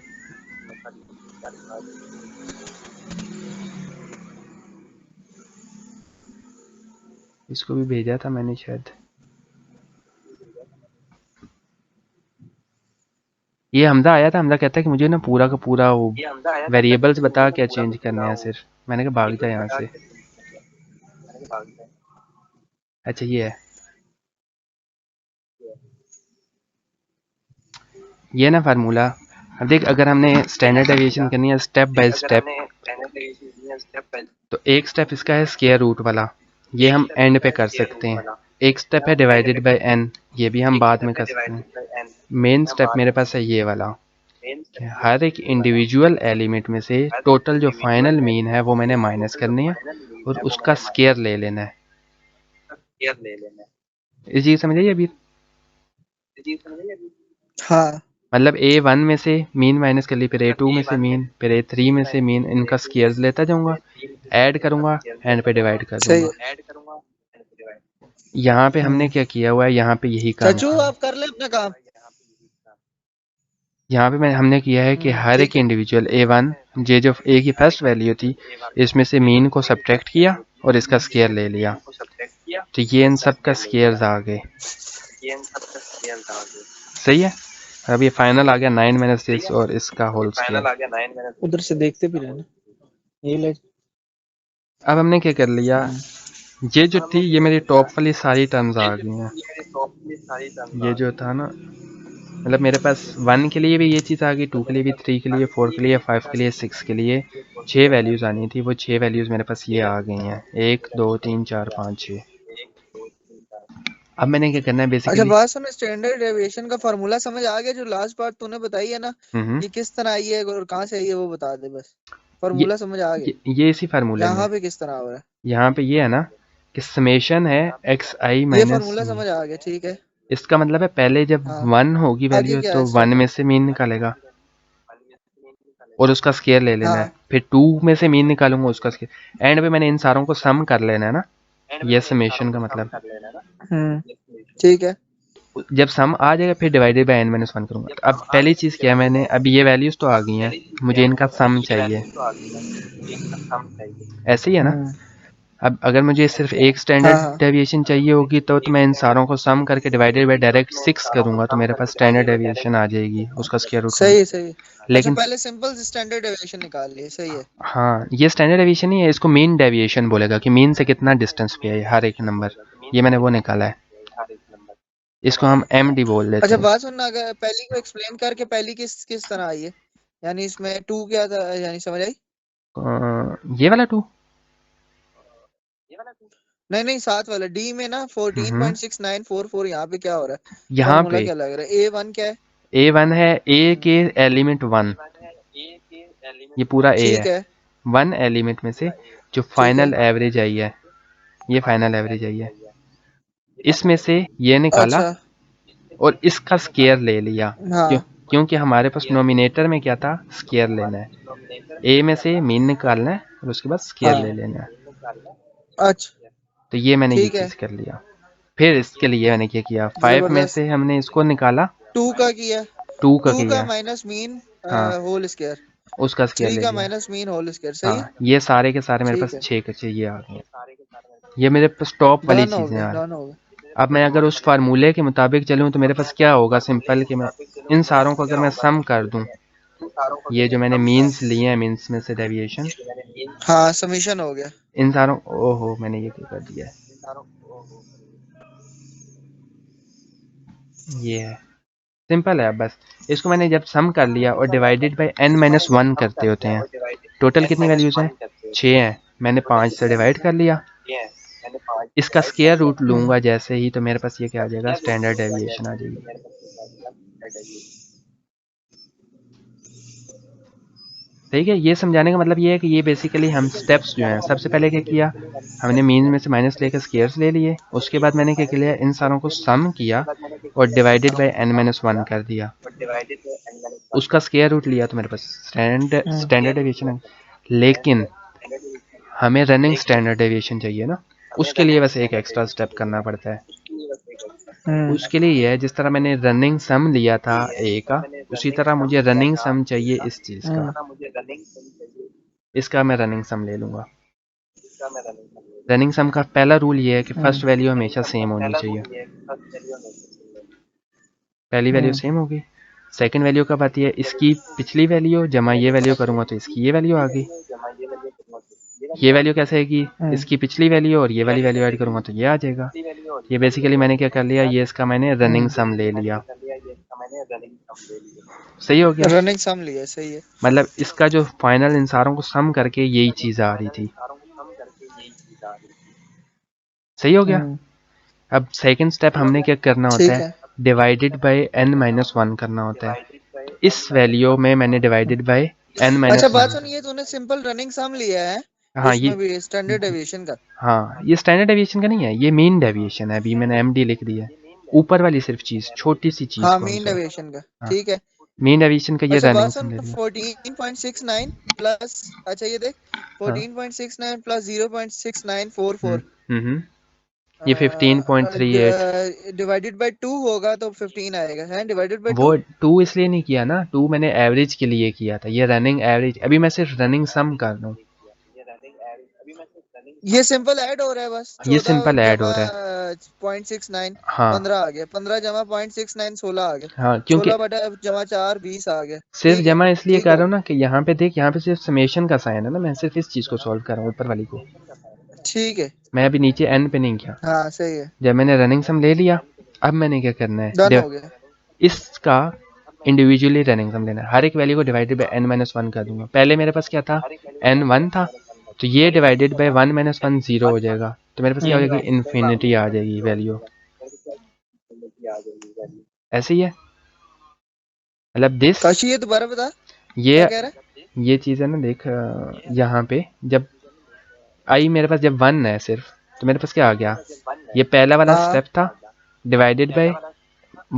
इसको भी भेजा था मैंने शायद। ये हमदा आया था, हमदा कहता है कि मुझे ना पूरा का पूरा वो वेरिएबल्स बता क्या चेंज करने हैं सिर्फ। मैंने कहा भाग जा यहाँ से। अच्छा ये है, ये ना फार्मूला। अब देख, अगर हमने स्टैंडर्ड डेविएशन करनी है स्टेप बाय स्टेप, तो एक स्टेप इसका है स्क्वायर रूट वाला, ये हम एंड पे कर सकते हैं। एक स्टेप है डिवाइडेड बाय n, ये भी हम बाद में कर सकते हैं। मेन स्टेप मेरे पास है ये वाला, हर एक इंडिविजुअल एलिमेंट में से टोटल जो फाइनल मीन है वो मैंने माइनस करनी है और उसका स्क्वायर ले लेना है। इस चीज समझ आइए अभी। हाँ मतलब A1 में से मीन माइनस कर ली, फिर A2 में से मीन, फिर A3 में से मीन, इनका स्क्वायर्स लेता जाऊंगा, ऐड करूंगा, एंड पे डिवाइड कर सही दूंगा। है। यहाँ पे हमने क्या किया हुआ है, यहाँ पे यही काम चाचू किया। आप कर ले अपना काम। यहाँ पे हमने किया है कि हर एक ठीक है। इंडिविजुअल A1, ये जो A की फर्स्ट वैल्यू थी, इसमें से मीन को सब्ट्रैक्ट किया और इसका स्क्वायर ले लिया, तो ये इन सब का स्क्वायर्स आ गए। सही है। अब ये फाइनल आ गया 9 माइनस दिस और इसका होल स्क्वायर। उधर से देखते भी रहना, ये ले। अब हमने क्या कर लिया, ये जो थी ये मेरी टॉप वाली सारी टर्म्स आ गई हैं। ये जो था ना, मतलब मेरे पास 1 के लिए भी ये चीज़ आ गई, 2 के लिए भी, 3 के लिए, 4 के लिए, 5 के लिए, 6 के लिए 6 वैल्यूज़ आनी थी, वो 6 वैल्यूज़ मेरे पास ये आ गई हैं, 1 2 3 4 5 6। अब मैंने क्या करना है अच्छा बेसिकली। बात सुन, स्टैंडर्ड डेविएशन का फार्मूला समझ आ गया? जो लास्ट पार्ट तूने बताई है ना, ये किस तरह आई है और कहाँ से आई है वो बता दे बस। ये फार्मूला समझ आ गया। ये इसी फार्मूले में, यहाँ पे किस तरह हो रहा है? यहाँ पे ये है ना कि समेशन है एक्स आई ये माइनस, फार्मूला समझ आ गया, ठीक है। इसका मतलब है पहले जब हाँ 1 होगी आगे वैल्यू क्या तो है 1 स्टेप? में से मीन निकालेगा और उसका स्क्वायर ले लेना है, हाँ फिर 2 में से मीन निकालूंगा उसका स्क्वायर, एंड पे मैंने इन सारों को सम कर लेना है ना, ये समेशन का मतलब। ठीक है। जब सम आ जाएगा फिर डिवाइडेड बाय n माइनस 1 करूंगा। तो अब पहली चीज़ क्या है, मैंने अब ये वैल्यूज तो आ गई हैं, मुझे इनका सम चाहिए, ऐसे ही है ना। अब अगर मुझे सिर्फ एक हाँ स्टैंडर्ड हाँ डेविएशन चाहिए होगी तो मैं इन सारों को सम करके डिवाइडेड बाय डायरेक्ट 6 करूंगा तो मेरे पास स्टैंडर्ड डेविएशन आ जाएगी, उसका स्क्वायर रूट 1। सही है सही है। अच्छा लेकिन पहले सिंपल स्टैंडर्ड डेविएशन निकाल लिए, सही है। हाँ, ये स्टैंडर्ड डेविएशन नहीं है, इसको मीन डेविएशन बोलेगा कि मीन से कितना डिस्टेंस पे है हर एक नंबर, ये मैंने वो निकाला है, इसको हम MD बोल देते अच्छा हैं। बात सुन, अगर पहली को एक्सप्लेन करके, पहली किस किस तरह आई है, यानी इसमें 2 क्या था, यानी समझ आई? ये वाला 2, नहीं नहीं, साथ वाला डी में ना 14.6944, यहाँ पे क्या हो रहा है? यहाँ फॉर्मूला पे क्या लग रहा है? A1 क्या है? A1 है, A के एलिमेंट 1, ये पूरा A ठीक है, है 1 एलिमेंट में से जो ठीक है। फाइनल एवरेज आई है, ये फाइनल एवरेज आई है, इसमें से ये निकाला अच्छा और इसका स्क्वायर ले लिया। क्यों? हाँ क्योंकि हमारे पास नोमिनेटर में क्या था, स्क्वायर लेना है, ए में से मीन निकालना है और उसके बाद स्क्वायर ले हाँ लेना है। अच्छा तो ये मैंने ये ठीक है। चीज़ कर लिया। फिर इसके लिए मैंने क्या किया, 5 में जबरदस्त। से हमने इसको निकाला, 2 का किया, 2 का 2 का किया, माइनस मीन हाँ होल स्क्वायर, उसका स्क्वायर 3 ले का लिया। माइनस मीन होल स्क्वायर, सही है। हाँ ये सारे के सारे मेरे ठीक पास है, 6 के 6 ये आ गए, ये मेरे पास टॉप वाली डन हो चीज़ें गया आ रही। डन हो गया। अब मैं अगर उस फार्मूले के मुताबिक चलूँ तो मेरे पास क्या होगा, सिंपल कि मैं इन सारों को अगर मैं सम कर दूं, ये जो मैंने मीन्स लिए हैं, मीन्स में से डेविएशन, हाँ समीशन हो गया। इन सारों, ओहो मैंने ये क्या कर दिया है, ये है सिंपल है। अब बस इसको मैंने जब सम कर लिया और डिवाइडेड बाय n माइनस 1 करते होते हैं, टोटल कितनी वैल्यूज हैं, 6 हैं, मैंने 5 से डिवाइड कर लिया, इसका स्क्वायर रूट लूंगा जैसे ही, तो मेरे पास ये क्या आ जाएगा, स्टैंडर्ड डेविएशन आ जाएगी। ठीक है, ये समझाने का मतलब ये है कि ये बेसिकली हम स्टेप्स जो हैं, सबसे पहले क्या किया, हमने मीन में से माइनस लेकर स्क्वायर्स ले लिए, उसके बाद मैंने क्या किया, इन सारों को सम किया और डिवाइडेड बाय n माइनस 1 कर दिया, उसका स्क्वायर रूट लिया, तो मेरे पास स्टैंडर्ड डेविएशन है। लेकिन हमें रनिंग स्टैंडर्ड डेविएशन चाहिए ना, उसके लिए बस एक एक्स्ट्रा स्टेप करना पड़ता है। उसके लिए ये है, जिस तरह मैंने रनिंग सम लिया था ए का, उसी तरह मुझे रनिंग सम चाहिए इस चीज़ का। इसका मैं रनिंग सम ले लूँगा। रनिंग सम का पहला रूल ये है कि फर्स्ट वैल्यू हमेशा सेम होनी चाहिए। पहली वैल्यू सेम होगी, सेकंड वैल्यू कब आती है, इसकी पिछली वैल्यू जमा ये वैल्यू करूँगा तो इसकी ये वैल्यू आ गई। ये वैल्यू कैसे आएगी, इसकी पिछली वैल्यू और ये वाली वैल्यू ऐड करूँगा तो ये आ जाएगा। ये बेसिकली मैंने क्या कर लिया, ये इसका मैंने रनिंग सम ले लिया। सही हो गया, रनिंग सम लिया, सही है। मतलब इसका जो फाइनल इन सारों को सम करके यही चीज़ आ रही थी। सही हो गया। अब सेकंड स्टेप हमने क्या करना होता है, डिवाइडेड बाय n-1 करना होता है। इस वैल्यू में मैंने डिवाइडेड बाय n-1। अच्छा बात सुन, ये तूने सिंपल रनिंग सम लिया है, हाँ इसमें ये भी स्टैंडर्ड डेविएशन का। हाँ ये स्टैंडर्ड डेविएशन का नहीं है, ये मीन डेविएशन है। अभी मैंने MD लिख दिया है, ऊपर वाली सिर्फ चीज, छोटी सी चीज। हाँ मीन डेविएशन का, ठीक है। मीन डेविएशन का ये अच्छा रनिंग बात सम सुन, ले लिया। 14.69 प्लस, अच्छा ये देख 14.69 प्लस 0.6944 ये 15.38 डिवाइडेड बाय 2 होगा तो 15 आएगा, है डिवाइडेड बाय 2। वो 2 इसलिए नहीं किया ना, 2 मैंने एवरेज के लिए किया था, ये रनिंग एवरेज। अभी मैं सिर्फ रनिंग सम कर रहा हूँ। ये सिंपल ऐड हो रहा है बस। ये सिंपल ऐड हो रहा है 0.69, हाँ 15 आ गया, 15 जमा 0.69 16 आ गया, हाँ, क्योंकि 16 बटा जमा 4 20 आ गया। सिर्फ ठीक है, जमा इसलिए ठीक कर है। रहा हूँ ना कि यहाँ पे देख, यहाँ पे सिर्फ समेशन का साइन है ना, मैं सिर्फ इस चीज को सॉल्व कर रहा हूँ, ऊपर वाली को। ठीक है, मैं अभी नीचे n पे नहीं किया। हाँ सही है, जब मैंने रनिंग सम ले लिया, अब मैंने क्या करना है, डन हो गया। इसका इंडिविजुअली रनिंग सम लेना है। हर एक वैल्यू को डिवाइडेड बाय n-1 कर दूंगा। पहले मेरे पास क्या था, n1 था, तो ये डिवाइडेड बाय 1-1 0 हो जाएगा, तो मेरे पास क्या हो जाएगी, इन्फिनिटी आ जाएगी वैल्यू। ऐसे ही है, मतलब दिस। काशी ये दोबारा बता, ये क्या कह रहा है? ये चीज़ है ना, देख यहाँ पे जब आई मेरे पास जब 1 है सिर्फ, तो मेरे पास क्या आ गया, ये पहला वाला हाँ। स्टेप था, डिवाइडेड बाय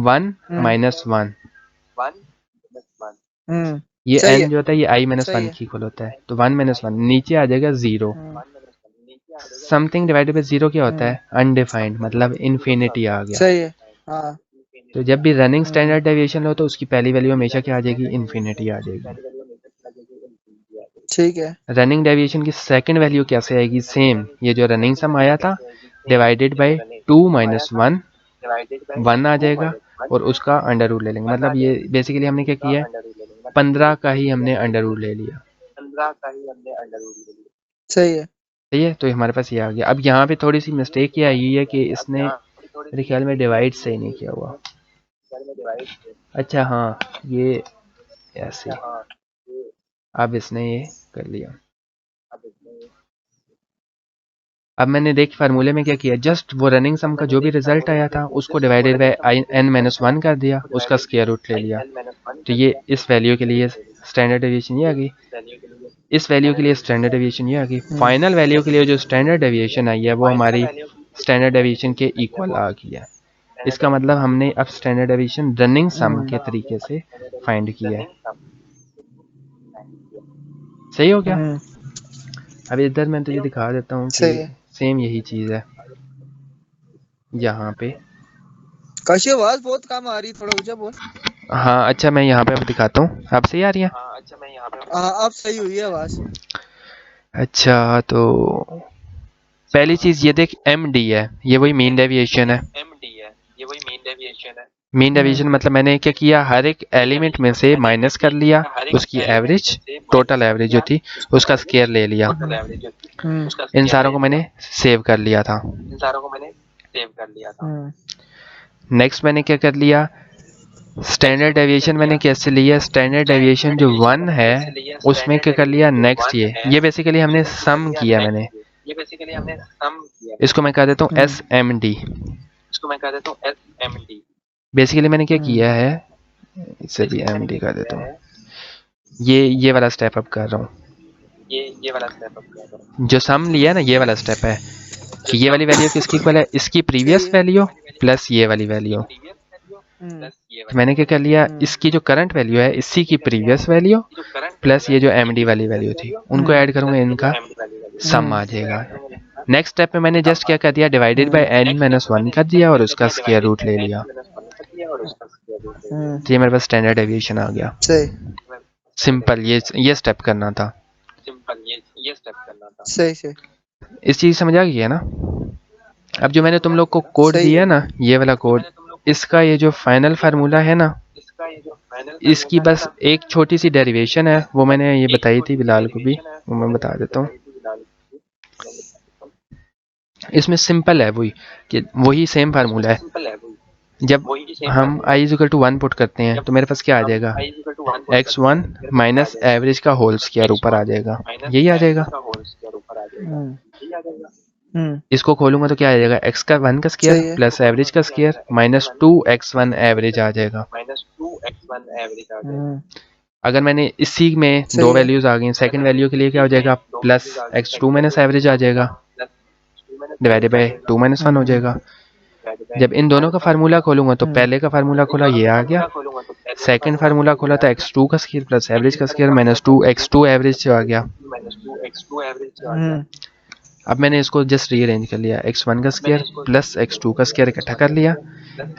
1 -1। ये सही n है, जो होता है ये i-1 सही है। की इक्वल होता है, तो 1 - 1 नीचे आ जाएगा 0। समथिंग डिवाइडेड बाय 0 क्या होता है, अनडिफाइंड, मतलब इन्फिनिटी आ गया। सही है, हाँ। तो जब भी रनिंग स्टैंडर्ड डेविएशन हो तो उसकी पहली वैल्यू हमेशा क्या आ जाएगी, इन्फिनिटी आ जाएगी। ठीक है। रनिंग डेविएशन की सेकंड वैल्यू कैसे आएगी, सेम ये जो रनिंग सम आया था, डिवाइडेड बाय 2 - 1, 1 आ जाएगा और उसका अंडर रूट ले लेंगे। मतलब ये बेसिकली हमने क्या किया है, 15 का ही हमने अंडर रूट ले लिया। सही है। सही है, तो हमारे पास ये आ गया। अब यहाँ पे थोड़ी सी मिस्टेक ये आई है कि इसने मेरे ख्याल में डिवाइड सही नहीं किया हुआ। अच्छा हाँ, ये ऐसे, अब इसने ये कर लिया। अब मैंने देख फार्मूले में क्या किया, जस्ट वो रनिंग सम का जो भी रिजल्ट आया था उसको डिवाइडेड बाय n-1 कर दिया, उसका स्क्वायर रूट ले लिया। तो ये इस वैल्यू के लिए स्टैंडर्ड डेविएशन ये आ गई, इस वैल्यू के लिए स्टैंडर्ड डेविएशन ये आ गई, फाइनल वैल्यू के लिए जो स्टैंडर्ड डेविएशन आई है वो हमारी स्टैंडर्ड डेविएशन के इक्वल आ गई है। इसका मतलब हमने अब स्टैंडर्ड डेविएशन रनिंग सम के तरीके से फाइंड किया है। सही हो गया। अब इधर मैं तुझे दिखा देता हूँ कि सेम यही चीज है यहाँ पे। काशी आवाज बहुत कम आ रही, थोड़ा ऊंचा बोल। हाँ अच्छा, मैं यहाँ पे अब दिखाता हूँ, अब सही आ रही है। अब सही हुई है आवाज। अच्छा तो पहली चीज ये देख, MD है, ये वही मीन डेविएशन है। मीन डेविएशन मतलब मैंने क्या किया, हर एक एलिमेंट में से माइनस कर लिया उसकी एवरेज, टोटल एवरेज जो थी उसका स्क्वायर ले लिया। इन सारों को मैंने सेव कर लिया था। नेक्स्ट मैंने क्या कर लिया, स्टैंडर्ड डेविएशन मैंने कैसे लिया, स्टैंडर्ड डेविएशन जो 1 है उसमें क्या कर लिया, नेक्स्ट ये बेसिकली हमने सम किया। मैंने इसको मैं कह देता हूँ SMD। बेसिकली मैंने क्या किया है, इसे भी MD कर देता हूँ। ये वाला स्टेप अप कर रहा हूँ, जो सम लिया ना ये वाला स्टेप है कि ये वाली वैल्यू किसकी इक्वल है, इसकी प्रीवियस वैल्यू प्लस ये वाली वैल्यू। मैंने क्या कर लिया, इसकी जो करंट वैल्यू है इसी की प्रीवियस वैल्यू प्लस ये जो एमडी वाली वैल्यू थी उनको ऐड करूंगा, इनका सम आ जाएगा। नेक्स्ट स्टेप में मैंने जस्ट क्या कर दिया, डिवाइडेड बाय n-1 कर दिया और उसका स्क्वायर रूट ले लिया। तो ये मेरे पास स्टैंडर्ड डेविएशन आ गया। सिंपल, ये स्टेप करना था। सही इस चीज समझ आ गई है ना। अब जो मैंने तुम लोग को कोड दिया है ना, ये वाला कोड, इसका ये जो फाइनल फार्मूला है ना, इसकी बस एक छोटी सी डेरिवेशन है, वो मैंने ये बताई थी बिलाल को भी, वो मैं बता देता हूँ। इसमें सिंपल है वही कि वही सेम फार्मूला है। जब हम i इक्वल टू 1 पुट करते हैं तो मेरे पास क्या आ जाएगा, x1 माइनस एवरेज का होल स्क्वायर ऊपर आ जाएगा, यही आ जाएगा। इसको खोलूंगा तो क्या आ जाएगा, x का 1 का स्क्वायर प्लस एवरेज का स्क्वायर माइनस 2x1 एवरेज आ जाएगा। अगर मैंने इसी में दो वैल्यूज आ गई, सेकंड वैल्यू के लिए क्या हो जाएगा, प्लस x2 माइनस एवरेज आ जाएगा डिवाइडेड बाय 2 माइनस 1 हो जाएगा। जब इन दोनों का फार्मूला खोलूंगा तो पहले का फार्मूला खोला ये आ गया, सेकंड फार्मूला खोला तो x2 का स्क्वायर प्लस एवरेज का स्क्वायर माइनस 2x2 एवरेज से आ गया। अब मैंने इसको जस्ट रीअरेंज कर लिया, x1 का स्क्वायर प्लस x2 का स्क्वायर इकट्ठा कर लिया,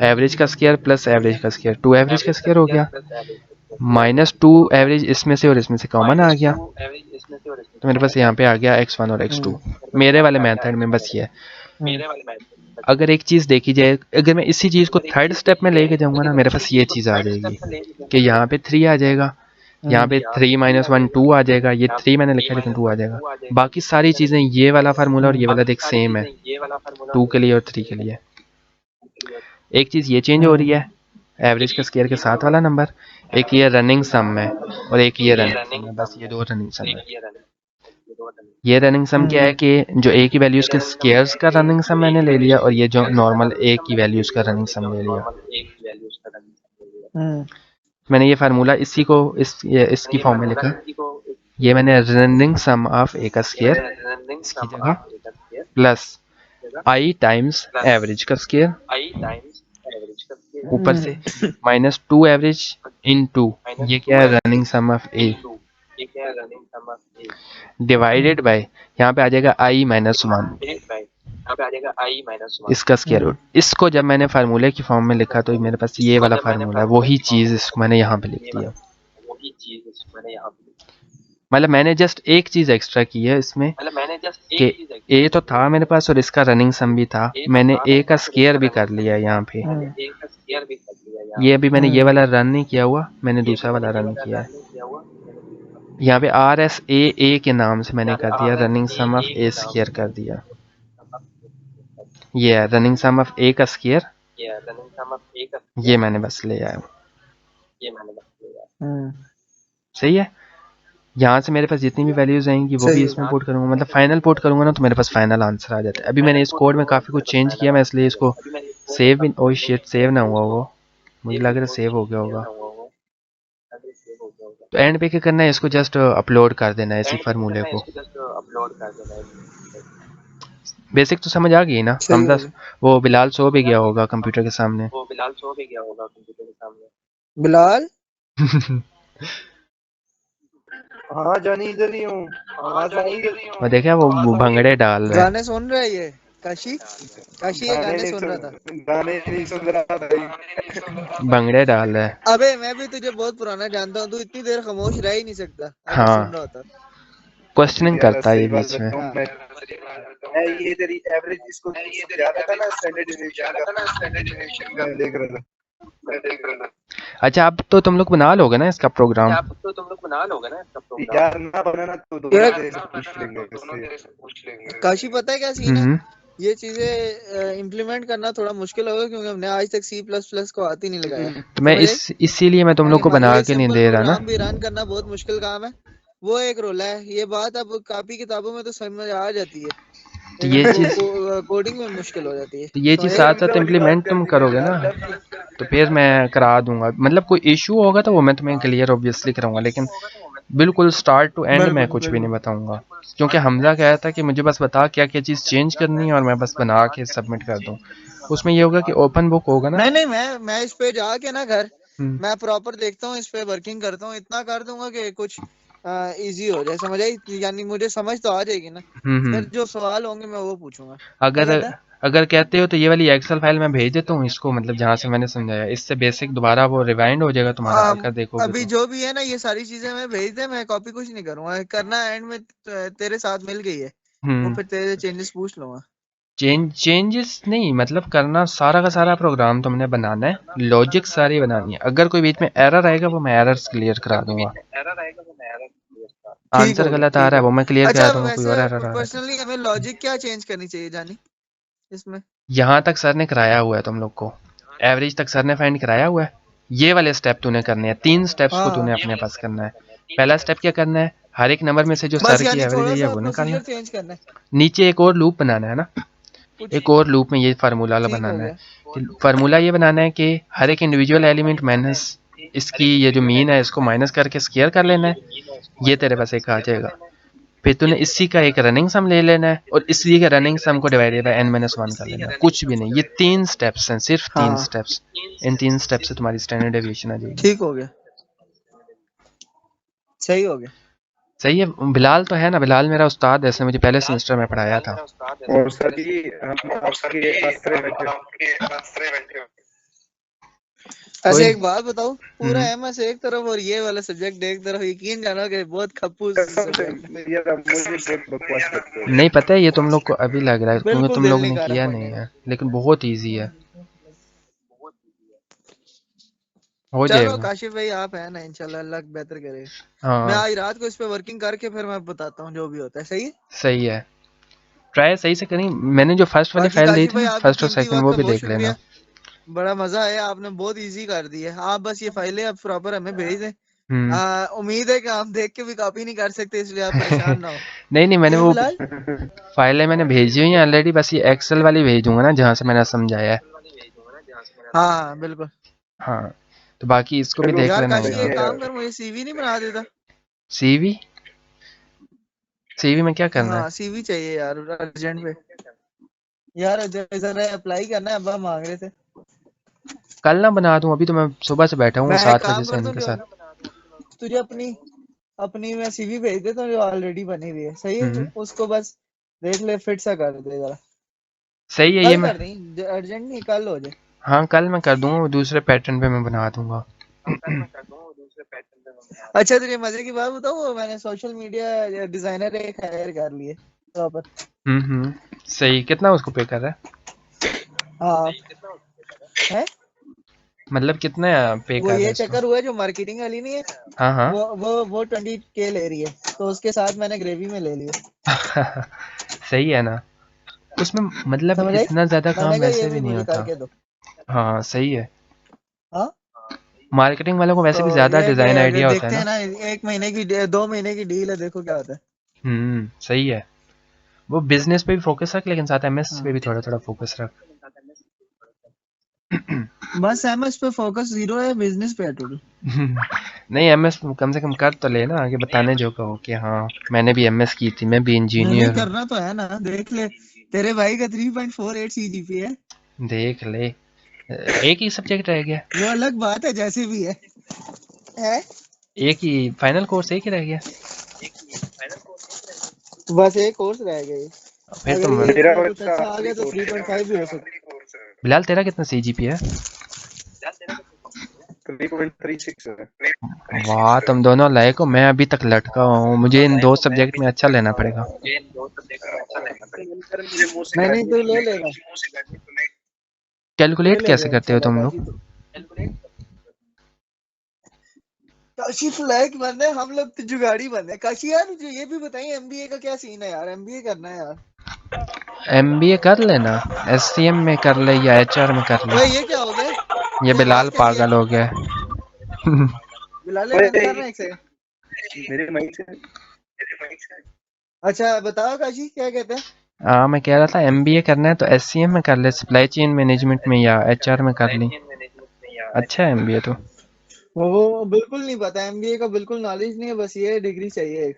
एवरेज का स्क्वायर प्लस एवरेज का स्क्वायर 2 एवरेज का स्क्वायर हो गया, माइनस 2 एवरेज इसमें से और इसमें से कॉमन आ गया, तो मेरे पास यहाँ पे आ गया x1 और x2। मेरे वाले मेथड में बस ये है। अगर एक चीज देखी जाए, अगर मैं इसी चीज को थर्ड स्टेप में लेके जाऊंगा ना, मेरे पास ये चीज आ जाएगी कि यहाँ पे 3 आ जाएगा, यहाँ पे 3 माइनस 1 2 आ जाएगा, ये 3 मैंने लिखा है लेकिन 2 आ जाएगा। बाकी सारी चीजें ये वाला फार्मूला और ये वाला देख सेम है 2 के लिए और 3 के लिए। एक चीज ये चेंज हो रही है, एवरेज का स्क्वायर के साथ वाला नंबर, एक ये रनिंग सम है और एक ये रनिंग सम है, बस ये दो रनिंग सम है। ये रनिंग सम क्या है कि जो ए की वैल्यूज के स्क्वायर्स का रनिंग सम मैंने ले लिया और ये जो नॉर्मल ए की वैल्यूज का रनिंग सम ले लिया। मैंने ये फार्मूला इसी को इसकी फॉर्म में लिखा, ये मैंने रनिंग सम ऑफ ए का स्क्वायर इसकी जगह प्लस आई टाइम्स एवरेज का स्क्वायर ऊपर से माइनस 2 एवरेज इन 2, ये क्या है running sum of A divided by, यहाँ पे आ जाएगा i माइनस 1 इसका स्क्वायर रूट। इसको जब मैंने फार्मूले की फॉर्म में लिखा तो मेरे पास ये वाला फार्मूला है, वही चीज इसको मैंने यहाँ पे लिख दिया। मतलब मैंने जस्ट एक चीज एक्स्ट्रा की है इसमें कि ए तो था मेरे पास और इसका रनिंग सम भी था, मैंने ए का स्क्वायर भी कर लिया यहाँ पे। ये अभी मैंने ये वाला रन नहीं किया हुआ, मैंने दूसरा वाला रन किया है। यहाँ पे RSA के नाम से मैंने कर दिया running sum of A square कर दिया, ये है रनिंग सम ऑफ ए का स्क्वायर, ये मैंने बस ले आया। सही है। यहाँ से मेरे पास जितनी भी वैल्यूज आएंगी वो भी इसमें पुट करूंगा, मतलब फाइनल पुट करूंगा ना तो मेरे पास फाइनल आंसर आ जाता है। अभी मैंने इस कोड में काफी कुछ चेंज किया, मैं इसलिए इसको सेव भी, ओह शिट सेव ना हुआ वो, मुझे लग रहा है सेव हो गया होगा। तो एंड पे क्या करना है, इसको जस्ट अपलोड कर देना है इसी फार्मूले को। बेसिक तो समझ आ गई ना हमजा। वो बिलाल सो भी गया होगा कंप्यूटर के सामने। बिलाल हाँ जानी इधर ही हूँ, हाँ जानी इधर ही हूँ। वो देखा वो भंगड़े डाल रहा है, गाने सुन रहा है ये काशी ये गाने सुन रहा था, गाने नहीं सुन रहा था, भंगड़े डाल रहा है। अबे मैं भी तुझे बहुत पुराना जानता हूँ, तू इतनी देर खामोश रह ही नहीं सकता। हाँ सुन रहा होता, क्वेश्चनिंग करता है ये बीच में। ये तेरी एवरेज इसको याद था ना, स्टैंडर्ड डेविएशन का देख रहा था। अच्छा अब तो तुम लोग बना लोगे ना इसका प्रोग्राम? यार ना बनाना तो दोबारा से पूछ लेंगे। काशी पता है क्या सीन है, ये चीजें इम्प्लीमेंट करना थोड़ा मुश्किल होगा क्योंकि हमने आज तक C++ को हाथ ही नहीं लगाया। तो मैं इसीलिए मैं तुम लोग को बना के नहीं दे रहा ना। भी रन करना बहुत मुश्किल काम है, वो एक रोला है। ये बात अब कापी किताबों में तो समझ आ जाती है, तो ये चीज कोडिंग में मुश्किल हो जाती है। तो ये चीज साथ साथ इम्प्लीमेंट तुम करोगे ना तो फिर मैं करा दूंगा। मतलब कोई इशू होगा तो वो मैं तुम्हें क्लियर ऑब्वियसली कराऊंगा, लेकिन बिल्कुल स्टार्ट टू एंड मैं बिल्कुल कुछ भी नहीं बिल्कुल। बताऊंगा, क्योंकि हमजा कहा था कि मुझे बस बता क्या क्या चीज़ चेंज करनी है और मैं बस बना के सबमिट कर दूं। उसमें ये होगा कि ओपन बुक होगा ना। नहीं नहीं, मैं इस पे जाके ना घर हम्म मैं प्रॉपर देखता हूँ, इस पे वर्किंग करता हूँ, इतना कर दूंगा कि कुछ इजी हो जाए, समझ आई? यानी मुझे समझ तो आ जाएगी ना, फिर हम्म। जो सवाल होंगे मैं वो पूछूंगा। क्या अगर कहता है? अगर कहते हो तो ये वाली एक्सेल फाइल मैं भेज देता हूँ इसको, मतलब जहाँ से मैंने समझाया, इससे बेसिक दोबारा वो रिवाइंड हो जाएगा तुम्हारा अगर देखोगे अभी तो। जो भी है ना, ये सारी चीजें मैं भेज दे, मैं कॉपी कुछ नहीं करूंगा, करना एंड में तेरे साथ मिल गई है, वो हम्म। फिर तेरे चेंजेस पूछ लूंगा। चेंजेस नहीं, मतलब करना सारा का सारा प्रोग्राम तुमने बनाना है, लॉजिक सारी बनानी है। अगर कोई बीच में एरर आएगा वो मैं एरर्स क्लियर करा दूंगा। ठीक आंसर हो गया, गलत आ ठीक रहा हो है वो गया। मैं क्लियर करा अच्छा, दूंगा, कोई और वैसे एरर आ रहा है तो। पर्सनली हमें लॉजिक क्या चेंज करनी चाहिए जानी इसमें? यहाँ तक सर ने कराया हुआ है तुम लोग को, एवरेज तक सर ने फाइंड कराया हुआ है। ये वाले स्टेप तूने करने हैं, 3 स्टेप्स को तूने हाँ, अपने पास करना है। पहला स्टेप क्या करना है, हर एक नंबर में से जो बस सर की यानी एवरेज थोड़ा आई है सा वो निकालना प्रोसीजर है। चेंज करना है नीचे एक और लूप बनाना है ना, कुछ। एक और लूप में ये फार्मूला ठीक हो बनाना है गया। कि फार्मूला ये बनाना है कि हर एक इंडिविजुअल एलिमेंट माइनस इसकी ये जो मीन है इसको माइनस करके स्क्वायर कर लेना है। ये तेरे पास एक आ जाएगा। फिर तूने इसी का एक रनिंग सम ले लेना है और इसी के रनिंग सम को डिवाइडेड बाय n-1 कर लेना है। कुछ भी नहीं, ये 3 स्टेप्स हैं, सिर्फ 3 हाँ, स्टेप्स। इन 3 स्टेप से तुम्हारी स्टैंडर्ड डेविएशन आ जाएगी। ठीक हो गया, सही हो गया। सही है। बिलाल तो है ना, बिलाल मेरा उस्ताद है, इसने मुझे पहले सेमेस्टर में पढ़ाया था। और सर जी हम आपके आसरे बैठे कोई अच्छा, एक बात बताओ, पूरा हम्म, एमएस एक तरफ और ये वाला सब्जेक्ट एक तरफ, यकीन जानो कि बहुत खप्पू कसम से सब्जेक्ट है। यार अब मुझे बहुत बकवास लगता है। नहीं पता है ये तुम लोग को अभी लग रहा है क्योंकि बिल्कुल तुम दिल लोग नहीं ने कर रहा किया नहीं पढ़ने का। है, लेकिन बहुत ईजी है, हो चलो जाएगा। काशिफ भाई, आप है ना, इंशाल्लाह अल्लाह बेहतर करे। मैं हाँ आज रात को इस पे वर्किंग करके फिर मैं बताता हूँ जो भी होता है, सही है? सही है, ट्राई सही से करें। मैंने जो फर्स्ट वाली बाकी फाइल दी काशिफ थी भाई, ना, आपके फर्स्ट और कीमती सेकंड, वक्त वो का भी बहुत देख लेना। शुक्रिया, बड़ा मजा आया, आपने बहुत इजी कर दी है। आप बस ये फाइलें अब प्रॉपर हमें भेज दें। हम्म। उम्मीद है कि हम देख के भी कॉपी नहीं कर सकते, इसलिए आप परेशान ना हो। नहीं नहीं, मैंने क्यों वो बिलाल? फाइलें मैंने भेजी हुई हैं ऑलरेडी, बस ये एक्सेल वाली भेजूंगा ना जहाँ से मैंने समझाया है। हाँ हाँ बिल्कुल। हाँ, तो बाकी इसको भी चलो देख यार लेना काशी, एक सही बार। एक है काम यार। कर, मुझे सीवी नहीं बना देता? सीवी, सीवी में क्या करना है? हाँ, सीवी चाहिए यार अर्जेंट पे। यार जरा अप्लाई करना है, अब्बा मांग रहे थे। कल ना बना दूं, अभी तो मैं सुबह से बैठा हूँ मैं एक 7 बजे काम से करता हूँ, इनके जो साथ। तुझे अपनी अपनी मैं सीवी भेज देता हूँ जो ऑलरेडी बनी हुई है, सही है? हम्म, उसको बस देख ले, फिट सा कर दे जरा। सही है ये कल मैं। कर नहीं, अर्जेंट नहीं, कल हो जाए। हाँ कल मैं कर दूंगा, वो दूसरे पैटर्न पे मैं बना दूंगा। अच्छा, तुझे मजे की बात बताऊँ, वो मैंने सोशल मीडिया डिजाइनर एक हायर कर लिए प्रॉपर। सही, कितना उसको पे कर रहा है? हाँ है। मतलब कितना पे वो कर रहा है ये इसको? चक्कर हुआ, जो मार्केटिंग वाली नहीं है, हाँ हाँ। वो 20K ले रही है, तो उसके साथ मैंने ग्रेवी में ले लिया। सही है ना, उसमें मतलब समझ आई? इतना ज्यादा मैंने काम कहा ये वैसे भी भी नहीं मुझे होता। करके दो। हाँ सही है। हाँ, मार्केटिंग वालों को तो वैसे भी ज्यादा ये है कि डिजाइन अगर आइडिया होता है देखते हैं ना। ना, 1 महीने की 2 महीने की डील है, देखो क्या होता है। सही है। वो बिजनेस पे भी फोकस रख, लेकिन साथ एमएस पे हाँ, भी थोड़ा थोड़ा फोकस रख। बस एमएस पे फोकस जीरो है, बिजनेस पे है टोटल। नहीं, एमएस कम से कम कर तो लेना, आगे बताने जो कहो कि हाँ मैंने भी एमएस की थी, मैं भी नहीं नहीं, इंजीनियर हूँ। करना तो है ना, देख ले, तेरे भाई का 3.48 सीजीपी है। देख ले, एक ही सब्जेक्ट रह गया। वो अलग बात है, जैसे भी है? एक ही फाइनल कोर्स, एक ही रह गया। बस एक कोर्स रह गया ये। फिर तो अगर ये मेरा इसमें और कुछ इसका अच्छा आ आखिरी गया तो कोर्स है। 3.5 भी हो सकता। बिलाल तेरा कितना सीजीपी है? 3.36 है। वाह, तुम दोनों लायक हो, मैं अभी तक लटका हूँ, मुझे इन 2 सब्जेक्ट में अच्छा लेना पड़ेगा। मेरे मुंह से नहीं नहीं, तू ग्रेजुएट ले नहीं लेगा, ले कैलकुलेट कैसे लेगा करते हो इंशाल्लाह तुम काशी। लोग? तो काशी फ्लैग बंद है, हम लोग तो जुगाड़ी बंद है। काशी यार, मुझे ये भी बताइए, एमबीए का क्या सीन है यार? एमबीए करना है यार। एमबीए कर लेना, एससीएम में कर ले या एचआर में कर ले। ओए, ये क्या हो गया? ये ये बिलाल आवाज कैसी पागल आई? हो गया है। बिलाल बंद ओए, करना एक सेकंड। मेरे माइक से अच्छा बताओ काशी, क्या कहते हैं? हाँ मैं कह रहा था एमबीए करना है तो एससीएम में कर ले, सप्लाई चेन मैनेजमेंट में, या एचआर में कर ली। अच्छा है एमबीए तो। वो बिल्कुल नहीं पता, एमबीए का बिल्कुल नॉलेज नहीं है, बस ये डिग्री चाहिए एक।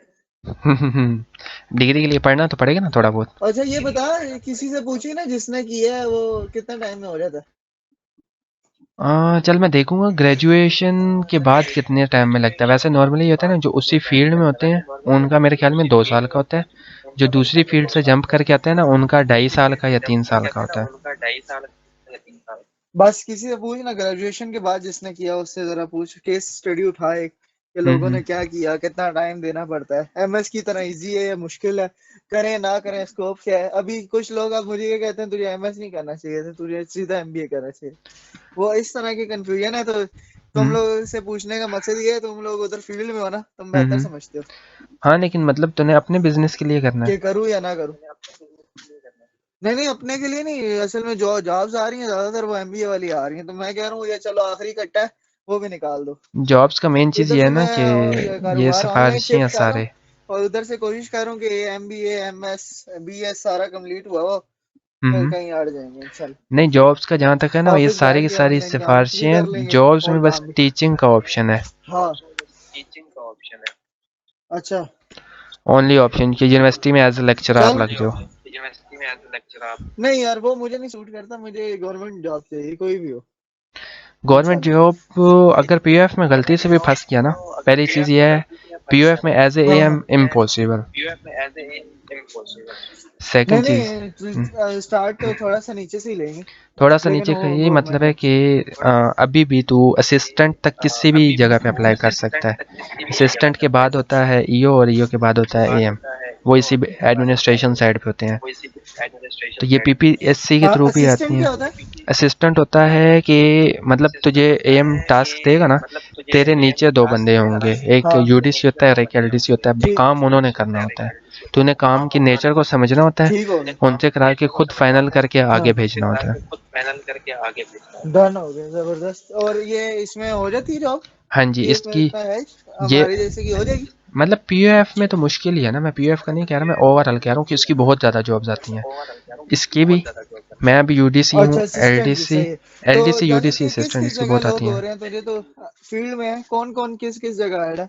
डिग्री के लिए पढ़ना तो पड़ेगा ना थोड़ा बहुत। अच्छा ये बता, किसी से पूछी ना जिसने किया है, वो कितना टाइम में हो जाता है? चल मैं देखूंगा ग्रेजुएशन के बाद कितने टाइम में लगता है। वैसे नॉर्मली होता है ना, जो उसी फील्ड में होते हैं उनका मेरे ख्याल में 2 साल का होता है। जो दूसरी फील्ड से जंप करके आते हैं ना, उनका 2.5 साल का या 3 साल का होता है। बस किसी से पूछ ना ग्रेजुएशन के बाद जिसने किया, उससे जरा पूछ, केस स्टडी उठा एक कि लोगों हम्म। ने क्या किया, कितना टाइम देना पड़ता है, एमएस की तरह इजी है या मुश्किल है, करें ना करें, स्कोप क्या है। अभी कुछ लोग अब मुझे ये कहते हैं तुझे एमएस नहीं करना चाहिए था, तुझे सीधा एमबीए करना चाहिए। वो इस तरह की कंफ्यूजन है। तो तुम हम्म। लोग से पूछने का मकसद ये है, तुम लोग उधर फील्ड में हो ना, तुम बेहतर हम्म। समझते हो हाँ लेकिन मतलब तूने अपने बिजनेस के लिए करना है। कि करूँ या ना करूँ। नहीं नहीं, अपने के लिए नहीं, असल में जो जॉब्स आ रही हैं ज्यादातर वो एमबीए वाली आ रही हैं, तो मैं कह रहा हूँ ये चलो आखिरी कट्टा है, वो भी निकाल दो। जॉब्स का मेन चीज़ इधर ये है से ना मैं कि ये ये कारोबार ऑनलाइन सिफारिशी हैं शिफ्ट कर रहा हूँ, सारे। और उधर से कोशिश कर रहा हूँ कि एमबीए एमएस बीएस सारा कंप्लीट हुआ हो, फिर हम्म। कहीं अड़ जाएंगे इंशाल्लाह। नहीं, जॉब्स का जहाँ तक है ना, ये ऑफिस सारी बैठ की के सारी ऑनलाइन काम सिफारिशें भी कर हैं। लेंगे जॉब्स और में बस काम भी। टीचिंग का ऑप्शन है। हाँ। अच्छा। ओनली ऑप्शन कि यूनिवर्सिटी में एज ए लेक्चरर चल लग जाओ। नहीं यार, वो मुझे नहीं सूट करता, मुझे गवर्नमेंट जॉब चाहिए कोई भी हो गवर्नमेंट इंशाल्लाह। जॉब अगर पीओएफ में गलती से भी फंस गया ना, पहली चीज़ ये है, पीओएफ में एज ए हाँ हाँ। एम इम्पॉसिबल। नहीं सेकंड चीज़, नहीं, स्टार्ट तो थोड़ा सा नीचे से ही लेंगे, थोड़ा सा लेकिन नीचे का हो ये मतलब गवर्नमेंट है हो। कि अभी भी तू असिस्टेंट तक किसी भी जगह पे अप्लाई कर सकता है। असिस्टेंट के बाद होता है ईओ, और ईओ के बाद होता है एएम। वो इसी एडमिनिस्ट्रेशन साइड पे होते हैं। तो ये पीपीएससी के थ्रू भी आती असिस्टेंट हैं। क्या होता है? असिस्टेंट होता है कि मतलब तुझे एएम टास्क देगा ना, तेरे नीचे 2 बंदे होंगे, एक हाँ यूडीसी होता है और एक एलडीसी होता है। ठीक, काम उन्होंने करना होता है। तूने काम की नेचर को समझना होता है, ठीक हो गया। उनसे करा के खुद फाइनल करके हाँ आगे भेजना होता है। डन हो गया, जबरदस्त। और ये इसमें हो जाती है जॉब? हाँ जी, पीएफ में इसकी इतना है ये हमारे जैसे की हो जाएगी? मतलब पीओएफ में तो मुश्किल ही है ना। मैं पीओएफ का नहीं कह रहा, मैं ओवरऑल कह रहा हूँ कि इसकी बहुत ज़्यादा जॉब्स आती हैं। इसकी भी, मैं अभी यूडीसी हूँ, अच्छा असिस्टेंट की, एलडीसी सही है। तो एलडीसी जानी यूडीसी कि किस असिस्टेंट किस इसकी जगह बहुत लोग आती हो हैं। रहे हैं, तुझे तो फील्ड में है, कौन कौन किस किस जगह ऐड है?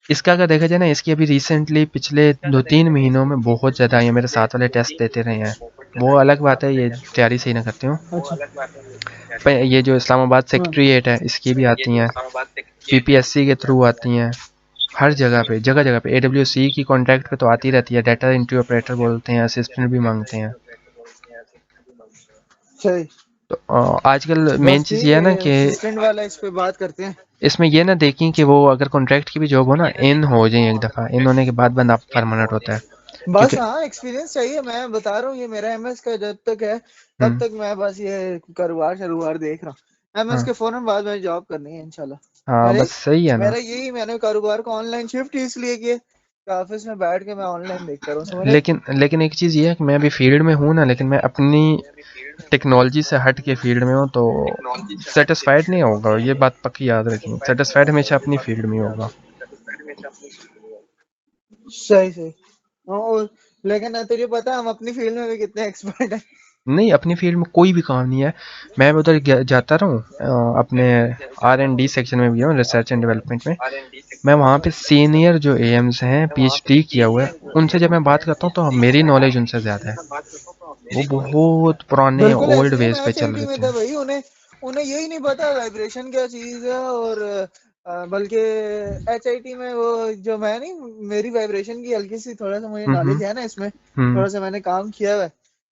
इसका अगर देखा जाए ना, इसकी अभी रिसेंटली पिछले 2-3 महीनों में बहुत ज़्यादा आई है। मेरे साथ वाले टेस्ट देते रहे हैं। वो अलग बात है, ये तैयारी सही ना करते हो। अच्छा। पर ये जो इस्लामाबाद हाँ सेक्रेटेरिएट है, इसकी भी आती हैं। पीपीएससी के थ्रू आती हैं। हर जगह पे, जगह जगह पे एडब्ल्यूसी की कॉन्ट्रैक्ट पे तो आती रहती है। डाटा एंट्री ऑपरेटर बोलते हैं, असिस्टेंट भी मांगते हैं। सही। तो आजकल मेन बस चीज़ ठीक ये है है, ना कि असिस्टेंट वाला इस पे बात करते हैं। इसमें ये ना देखें कि वो अगर कॉन्ट्रैक्ट की भी जॉब हो ना, इन हो जाए एक दफ़ा, इन होने के बाद बंदा परमानेंट होता है। बस क्योंकि हाँ, एक्सपीरियंस चाहिए, मैं बता रहा हूँ, ये मेरा एमएस का जब तक है तब हम्म, तक मैं बस ये कारोबार शारोबार देख रहा हूँ। एमएस हाँ के फौरन बाद में जॉब करनी है इंशाल्लाह। हाँ, मेरे बस सही है ना। मेरा यही, मैंने कारोबार को ऑनलाइन शिफ्ट इसलिए किया कि ऑफिस में बैठ के मैं ऑनलाइन देखता रहूँ, समझ रहे? लेकिन एक चीज़ ये है कि मैं अभी फील्ड में हूँ ना, लेकिन मैं अपनी टेक्नोलॉजी से हट के फील्ड में हूँ, तो सेटिस्फाइड नहीं होगा। ये बात पक्की याद रखिए, सेटिस्फाइड हमेशा अपनी फील्ड में ही होगा। सही सही। हाँ, और लेकिन तुझे पता है हम अपनी फील्ड में भी कितने एक्सपर्ट हैं। नहीं, अपनी फील्ड में कोई भी काम नहीं है। मैं उधर जाता रहूँ, अपने R&D सेक्शन में भी हूँ, रिसर्च एंड डेवलपमेंट में। मैं वहाँ पे सीनियर जो एएम्स हैं, पीएचडी किया हुआ है, उनसे जब मैं बात करता हूँ तो मेरी नॉलेज उनसे ज़्यादा है। वो बहुत पुराने बिल्कुल ओल्ड ऐसे ही हम वेज पे चल एचआईटी रहे में थे। थे भाई, उन्हें उन्हें यही नहीं पता वाइब्रेशन क्या चीज है। और बल्कि एचआईटी में वो जो मैं नहीं, मेरी वाइब्रेशन की हल्की सी थोड़ा सा मुझे हम्म। नॉलेज है ना इसमें, हम्म। थोड़ा सा मैंने काम किया हुआ है।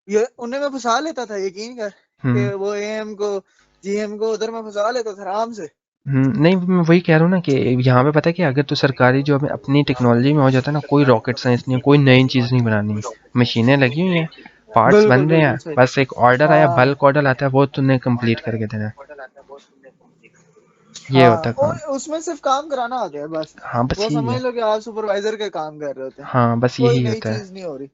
ये उन्हें मैं फंसा लेता था, यकीन कर, कि हम्म। वो एएम को जीएम को उधर मैं फंसा लेता था आराम से। नहीं, मैं वही कह रहा हूँ ना कि यहाँ पे पता है कि अगर तो सरकारी जॉब में अपनी टेक्नोलॉजी में हो जाता है ना, कोई रॉकेट साइंस नहीं है, कोई नई चीज़ नहीं बनानी। मशीनें लगी हुई हैं, पार्ट्स बिल्कुल बन रहे बिल्कुल हैं, सही। बस एक ऑर्डर आया, हाँ बल्क ऑर्डर आता है, वो तुमने कंप्लीट करके देना है। ये हाँ, होता है काम। और उसमें सिर्फ काम कराना होता है बस। हाँ, बस वो यही समझ है। लो कि आप सुपरवाइजर का काम कर रहे होते हैं, हाँ, बस कोई यही नई होता है। चीज नहीं हो रही।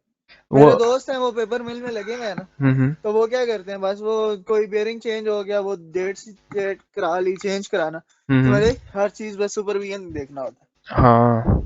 वो मेरे दोस्त हैं, वो पेपर मिल में लगे हुए हैं ना, हम्म। तो वो क्या करते हैं, बस वो कोई बेयरिंग चेंज हो गया, वो डेट करा ली, चेंज कराना, हम्म। समझे, हर चीज बस सुपरविजन देखना होता है। हाँ,